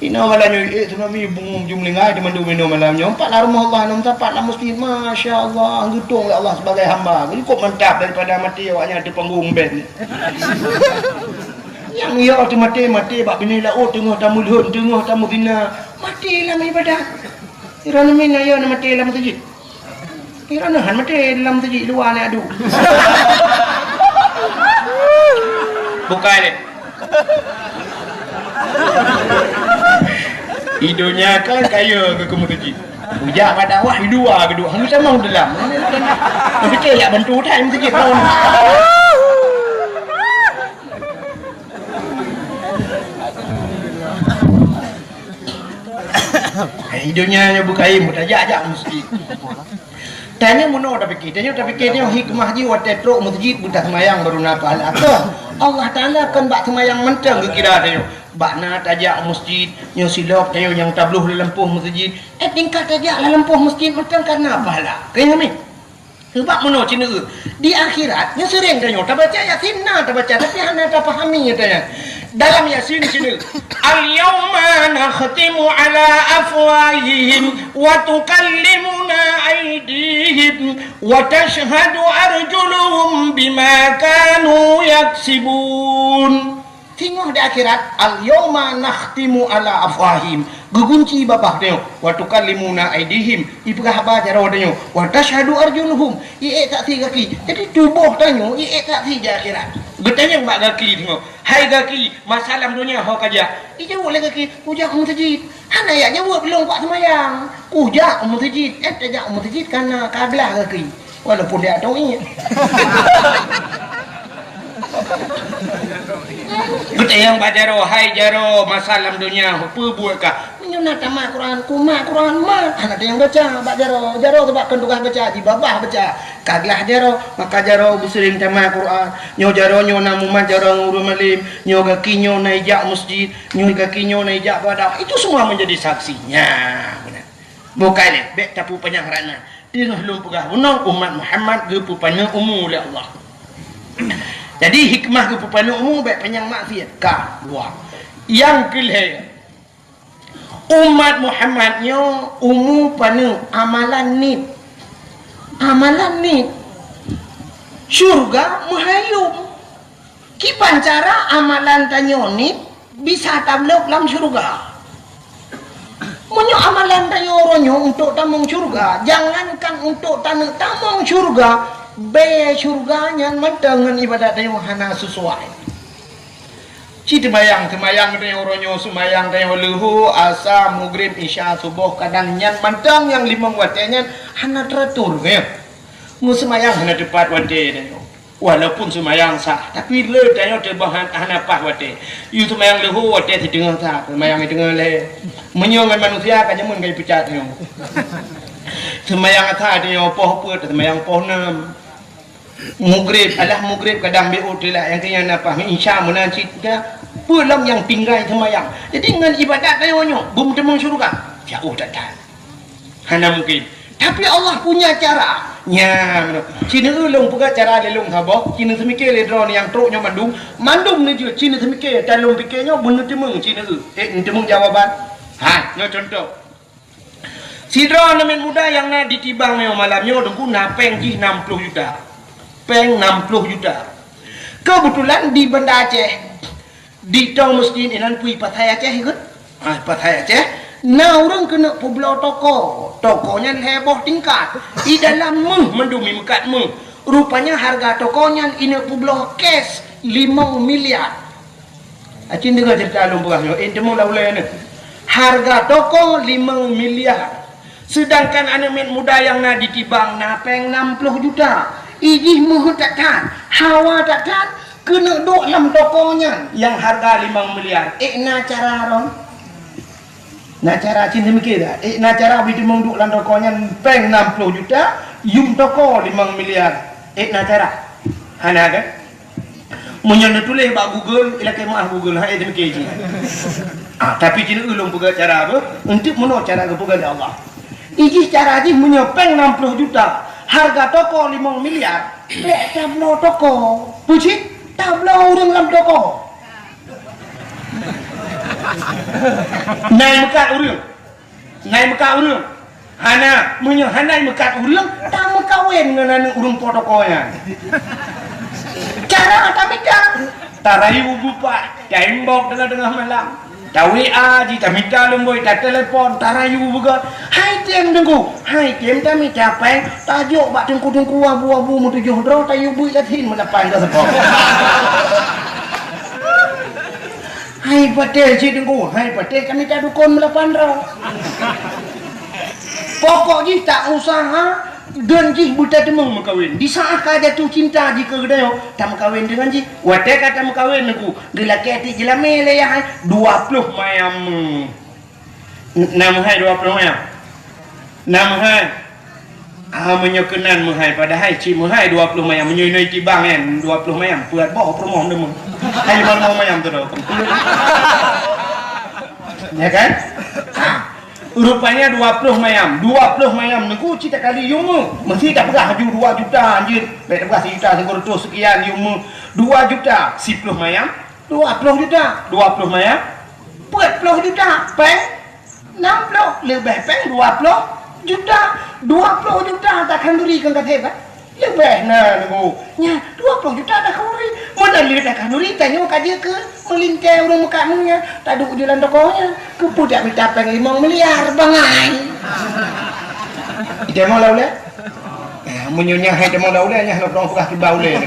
S1: ina malamnya tu nami bungum jumlingai di mandu minum malamnya empat lah rumah Allah enam tempat lah mesti masya-Allah ngedung ya Allah sebagai hamba ni kok mantap daripada mati awaknya di panggung band yang ia tu mati bak bini laut tengah tamu luhur tengah tamu bina mati dalam ibadah kirana mina ya mati dalam masjid kirana han mati dalam masjid luar ni adu bukan ni hidupnya kan kaya ke masjid ujak pada wah dua kedua hang sama dalam betul ya bantu tak masjid tahun hidupnya bukai mutajak masjid tanya muno dah fikir tanya hikmah ji watet ro masjid buta semayang baru napa Allah Taala kan bak semayang mentang ke kira tanya bakna tajak masjid yang silap tanya yang tabluh lempuh masjid tingkat tajak lempuh masjid mentang karena apa lah kaya ni sebab muno cina di akhirat nya sering tanya tak baca yasin tak baca tapi hana tak fahami tanya dalam yasin cina al-yawma nakhtimu ala afwahihim wa tukallimuna aydihim wa tashhadu arjuluhum bima kanu yaksibun tengok di akhirat al-yawma nakhtimu ala afwahihim gugunci babah tengok wa tukallimuna aydihim ipegah apa cara tengok wa tashhadu arjuluhum tak si kaki jadi tubuh tengok tak si di akhirat bertanya mbak kaki tengok hai kaki masalah dunia ho kaja jawab lagi kaki ujak masjid hana ya jawab belum kuat semayang ujak masjid tajak masjid karena kablah kaki walaupun dia tahu ini Betul yang Pak Jaro, hai Jaro, masalah dunia, apa buat kah? Menyunat tamat Quran, kumat Quran, mat. Anak yang baca, Pak Jaro. Jaro tu bakkan tukang baca, di babah baca. Kaglah Jaro, maka Jaro bersering tamat Quran. Nyo Jaro nyo namuman Jaro nguru malim, nyo kaki nyo naijak masjid, nyo kaki nyo naijak badak. Itu semua menjadi saksinya. Bukan ni, bek tapu panjang rana. Dia belum pegah unang umat Muhammad gepu panjang umum oleh Allah. Jadi hikmah gepu panjang umum bek panjang maksiat ka dua. Yang kelima, umat Muhammadnya umum panjang amalan ni. Amalan ni syurga menghayung. Kipan cara amalan tanyo ni bisa tablok dalam syurga. Menyo amalan tayoronyo untuk tamung syurga, jangankan untuk tamung syurga, be syurganya dengan ibadat tayo hana sesuai. Ci temayang tayoronyo sumayang tayo luhu asa maghrib isya subuh kadang nyan mantang yang limang watenya hana teratur ya. Mu semayang hana tepat wate tayo. Walaupun semayang sah, tapi le tayo tebahan hana pah wate. Yu semayang lehu wate di tengah sah, semayang di tengah le. Menyongan manusia kan jamun kai pecat tayo. Semayang atha tayo poh put, semayang poh nem. Maghrib kadang be utilah yang kaya napah insya munajid ka pulang yang tinggal semayang. Jadi dengan ibadat tayo nyo, bum temung syurga. Jauh tak tahan. Hana mungkin. Tapi Allah punya cara. Nya, Cina ulung puga cara lelung sabok. Cina semikir le drone yang truknya mandum ni je. Cina semikir dalam fikirnya benar temung Cina temung jawaban. Ha, no contoh. Si drone namin muda yang nak ditibang meo malamnya dengku napeng ji 60 juta. Peng 60 juta. Kebetulan di Banda Aceh di tong masjid inan pui Pathai Aceh ikut. Ah, Pathai Aceh. Nah orang kena poblo tokonya heboh tingkat di dalam mendumi mekat rupanya harga tokonya ini poblo cash 5 miliar. Acin dengar cerita alum buahnya temu laulai ni harga toko 5 miliar, sedangkan anak muda yang nak ditibang napeng 60 juta ijih muhut tak tahan hawa tak tahan kena duk dalam tokonya yang harga 5 miliar. Nak cara ron nak cara cinta mikir dah. Nak cara abis mengduk dalam tokonya peng 60 juta, yum toko 5 miliar. Nak cara. Hana kan? Menyono tulis bak Google, ilakai maaf Google, hai dia mikir je. Tapi cina ulung puga cara apa? Untuk menolak cara ke puga Allah. Iji cara je menyo peng 60 juta, harga toko 5 miliar. Lek tablo toko. Puji? Tablo orang dalam toko. Naik mekat urang hana menyo hanai mekat urang tak mekawin dengan urang protokolnya cara tak minta tarayu bupa tembok tengah malam tawi'a di tamita lemboi tak telefon tarayu buka hai tem tengku hai tem kami capek tajuk bak tengku abu-abu mu 7 dro tayu bui latin melapan ke sepok. Hai patel cik tengku, hai patel kami tak dukun melapan rau. Pokok ji tak usaha dan ji buta temung makawin. Di saat kau jatuh cinta ji ke kedai tak makawin dengan ji. Watek kata makawin aku. Gelaki hati jelame le ya hai 20 mayam. 6 hai 20 mayam. 6 hai. Menyokenan muhai padahal ci muhai 20 mayam menyoi cibang kan 20 mayam buat bawa promo demung. Hai 5 mayam tu dah. Ya kan? Rupanya 20 mayam nengku cita kali yumu mesti tak pegah haju 2 juta anjir. Baik pegah 1 juta segor tu sekian yumu 2 juta 10 mayam 20 juta 20 mayam 40 juta peng 60 lebih peng 20 juta 20 juta takkan durikan kata hebat lebih nah nunggu nya 20 juta dah kuri mana lihat takkan duri tanya kaji ke melingkai orang muka munya tak duduk jalan tokonya kepudak minta peng 5 miliar bangai dia mau lauleh menyunya hai dia mau lauleh nya nak orang pukah kibau le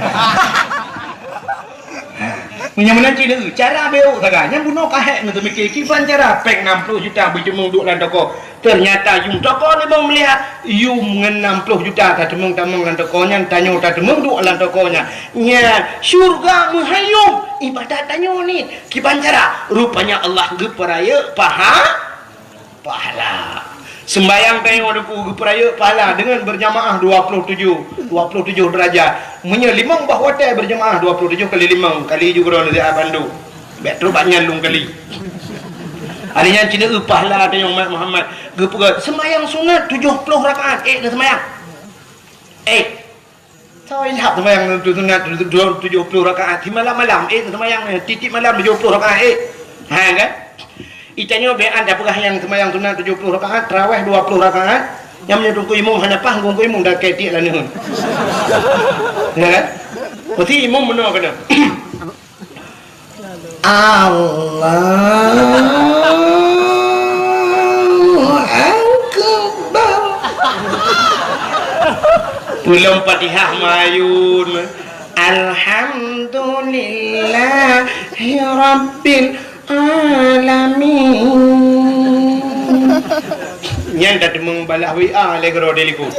S1: punya menanci dia cara beo saganya bunuh kahek ngetu mikir kiban cara peng 60 juta berjemung duk dalam toko Ternyata yung toko ni mong melihat yung 60 juta tak temung-temung lan tokonya tanyo tak temung duk lan tokonya nya syurga menghayung ibadat tanyo ni kibanjara rupanya Allah geperaya pahala sembayang tanyo deku geperaya pahala dengan berjamaah 27 derajat munya limang bahawa tai berjamaah 27 kali 5 kali juga dari Bandu betul banyak lung kali adanya Cina pahala ada yang Muhammad gepegat sembahyang sunat 70 rakaat dah sembahyang so ingat sembahyang sunat 70 rakaat di malam-malam sembahyang titik malam 70 rakaat kan itanya bean dah pegah yang sembahyang sunat 70 rakaat tarawih 20 rakaat yang menyedungku imam hanya panggung imam dah ketik lah ni ya kan berarti imam benar kena Allahu Akbar belum Fatihah mayun Alhamdulillahi Rabbil Alamin yang dah demeng balah WA legro deliku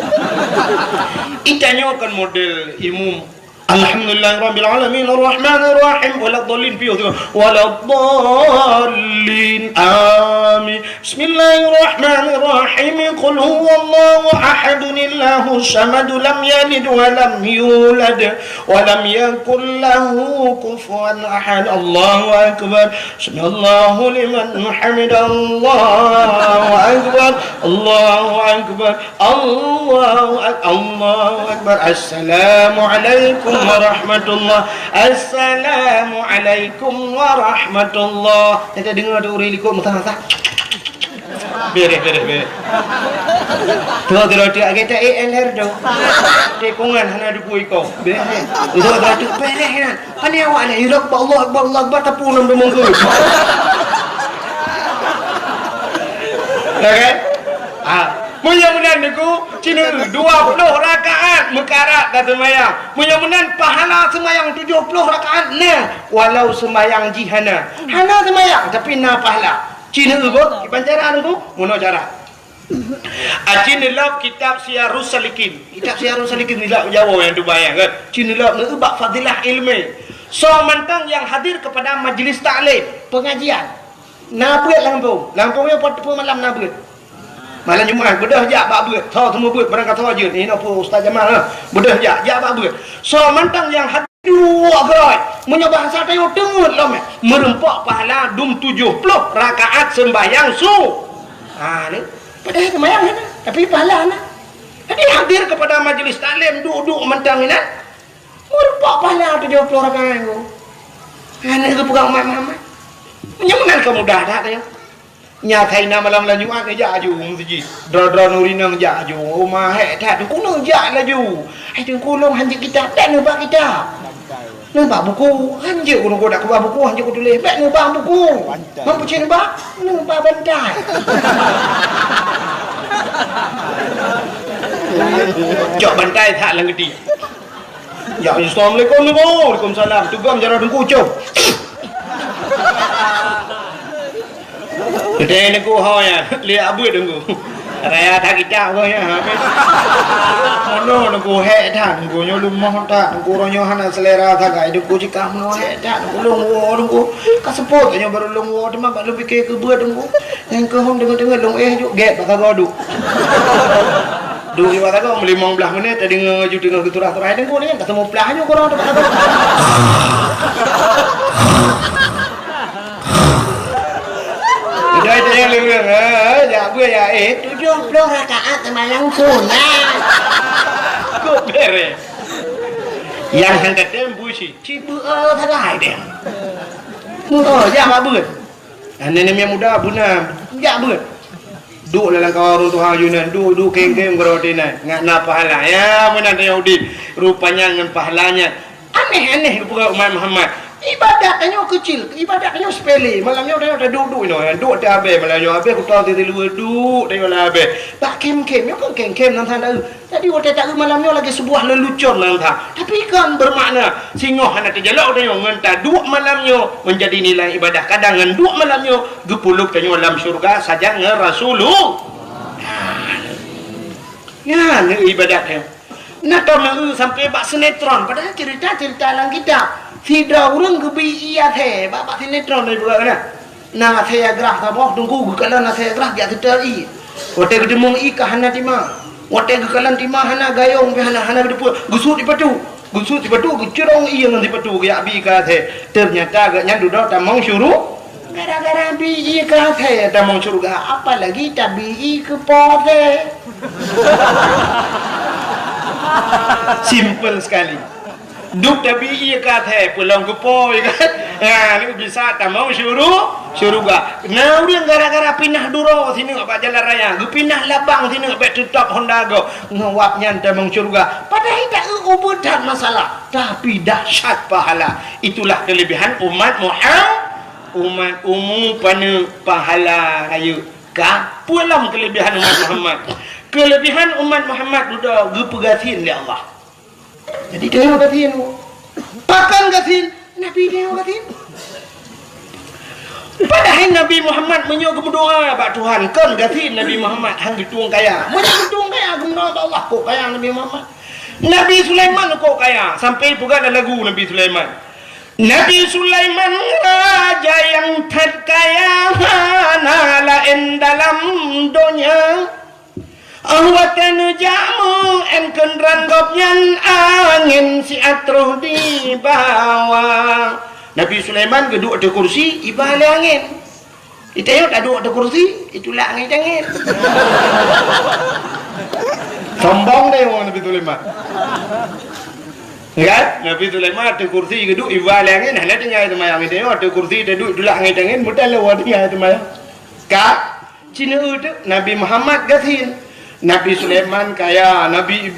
S1: itanya kan model imam Alhamdulillahirabbil alamin arrahmanir rahim waladdallin fi waladdallin amin bismillahirrahmanirrahim qul huwallahu ahad allahus samad lam yalid wa lam yulad wa lam yakul lahu kufuwan ahad Allahu akbar sallallahu liman hamidah Allahu akbar Allahu akbar Allahu akbar assalamu alaikum warahmatullah assalamualaikum warahmatullah kita dengar ada orang ikut mutah-mutah beres tu dia kita LR do tekungan hana duku iko beres itu ada tu beres kan pani awak ni irak Allah akbar tapu nam demong ke okey mudah-mudahan niku Cina 20 rakaat mekarat kat sembahyang. Mudah-mudahan pahala sembahyang 70 rakaat nah walau sembahyang jihana. Hana sembahyang tapi na pahala. Cina tu pancara niku mono cara. Cina lab kitab Syiarus Salikin. Kitab Syiarus Salikin ni lab Jawa yang tu bayang kan. Cina lab ni bab fadilah ilmu. So mantang yang hadir kepada majlis taklim, pengajian. Na buat Lampung yang malam na buat. Malam Jumaat bedah jak bak beut. Tho semua beut barang kata je. Ni apa Ustaz Jamal lah. Bedah jak bak beut. So mantang yang hadir dua gerai. Munyo bahasa tayo tengut lah merempak pahala 70 rakaat sembahyang su. Ni. Padahal sembahyang ni. Tapi pahala ni. Jadi hadir kepada majlis taklim duduk mantang ni. Merempak pahala 70 rakaat tu. Ni ke pegang Muhammad. Menyemenang kemudah tak tayo. Nyatai na malam la Jumaat ni ja ju masjid. Dra nuri nang ja ju. Rumah hek tak tu nang ja la ju. Ai tu kulung hanjik kita tak nebak kita. Nebak buku. Hanjik ku nak kubah buku hanjik ku tulis bak nebak buku. Mampu cin nebak? Nebak bantai. Jok bantai tak lang gedi. Ya assalamualaikum. Waalaikumsalam. Tugam jarah dengku cop. Kedai ni ku ya, lihat abu dengku. Raya tak kita kau ya. Mana dengku hek dah, dengku nyolong mah tak, dengku ronyo hana selera tak gay, dengku jika mana hek dah, dengku longwo dengku. Kasepot hanya baru longwo, cuma baru fikir ke buat dengku. Yang ke hong dengar long juk get bakal gaduh. Duk di mata kau 15 minit tadi ngaju dengan keturah-turah dengku ni kan ketemu pelahnya korang tu bakal. Dah itu yang lembang. Ya gue ya 70 rakaat sembahyang sunat. Kok beres. Yang hendak tembu si cibu tak ada dia. Ya babut. Nenek yang muda bunam. Ya babut. Duk dalam kawaru tu hayunan, duk keng-keng berodina. Ngak na pahala. Ya mana ada Yahudi. Rupanya dengan pahalanya aneh-aneh kepada umat Muhammad. Ibadatnya kecil, ibadatnya sepele. Malamnya dah duduk ni, duduk dah habis. Malamnya habis aku tahu titik luar duduk tengok lah habis. Bak kem-kem, yo kan kem-kem nang tanda. Tadi waktu tak malamnya lagi sebuah lelucon nang tanda. Tapi kan bermakna singoh hana terjalak tengok ngentah duduk malamnya menjadi nilai ibadah. Kadang ngan duduk malamnya gepuluk tengok dalam syurga saja ngan Rasulullah. Ya, ni ibadat dia. Nak tahu nak sampai bak sinetron, padahal cerita-cerita dalam kitab. Tidak orang kebi iya teh, bak sinetron ni bukan na. Na saya gerah tabah tunggu kalau na saya gerah dia terteri. Ote gedemung ika hana timah. Ote gekalan timah hana gayung hana depu gusut di patu. Gusut di patu gecerong iya nanti patu ya bi ka teh. Ternyata agak nyandu dah tamang syuruh. Gara-gara bi ka teh tamang syuruh apalagi tabi ke pote. Simple sekali. Duk tabi iya kata pulang ke poi kan. Ya, ni bisa tak mau syuruh ga. Nah, udah gara-gara pindah duro sini apa jalan raya. Gu pindah labang sini apa tutup Honda go. Ngawapnya anda mau syuruh. Padahal tak ubutan masalah, tapi dahsyat pahala. Itulah kelebihan umat Muhammad. Umat umum pada pahala raya. Ka pulang kelebihan umat Muhammad. Kelebihan umat Muhammad sudah gepegatin oleh Allah. Jadi dia gatin. Pakan gatin, Nabi dia gatin. Padahal Nabi Muhammad menyuruh berdoa bak Tuhan kan gatin Nabi Muhammad hang dituang kaya. Menyuruh dituang kaya guna Allah kok kaya Nabi Muhammad. Nabi Sulaiman kok kaya sampai pun ada lagu Nabi Sulaiman. Nabi Sulaiman raja yang terkaya lain dalam dunia. Awatan jamu en kendran gopnyan angin si atruh di bawah. Nabi Sulaiman duduk ada kursi ibah le angin. Ditengok tak duduk ada kursi itulah angin. Sombong deh orang Nabi Sulaiman. Kan? Nabi Sulaiman ada kursi duduk ibah le angin hanya tinggal itu mayang itu ada kursi duduk itulah angin mudah lewat tinggal itu mayang. Ka Cina itu Nabi Muhammad gatin. Nabi Sulaiman kaya, Nabi Ibrahim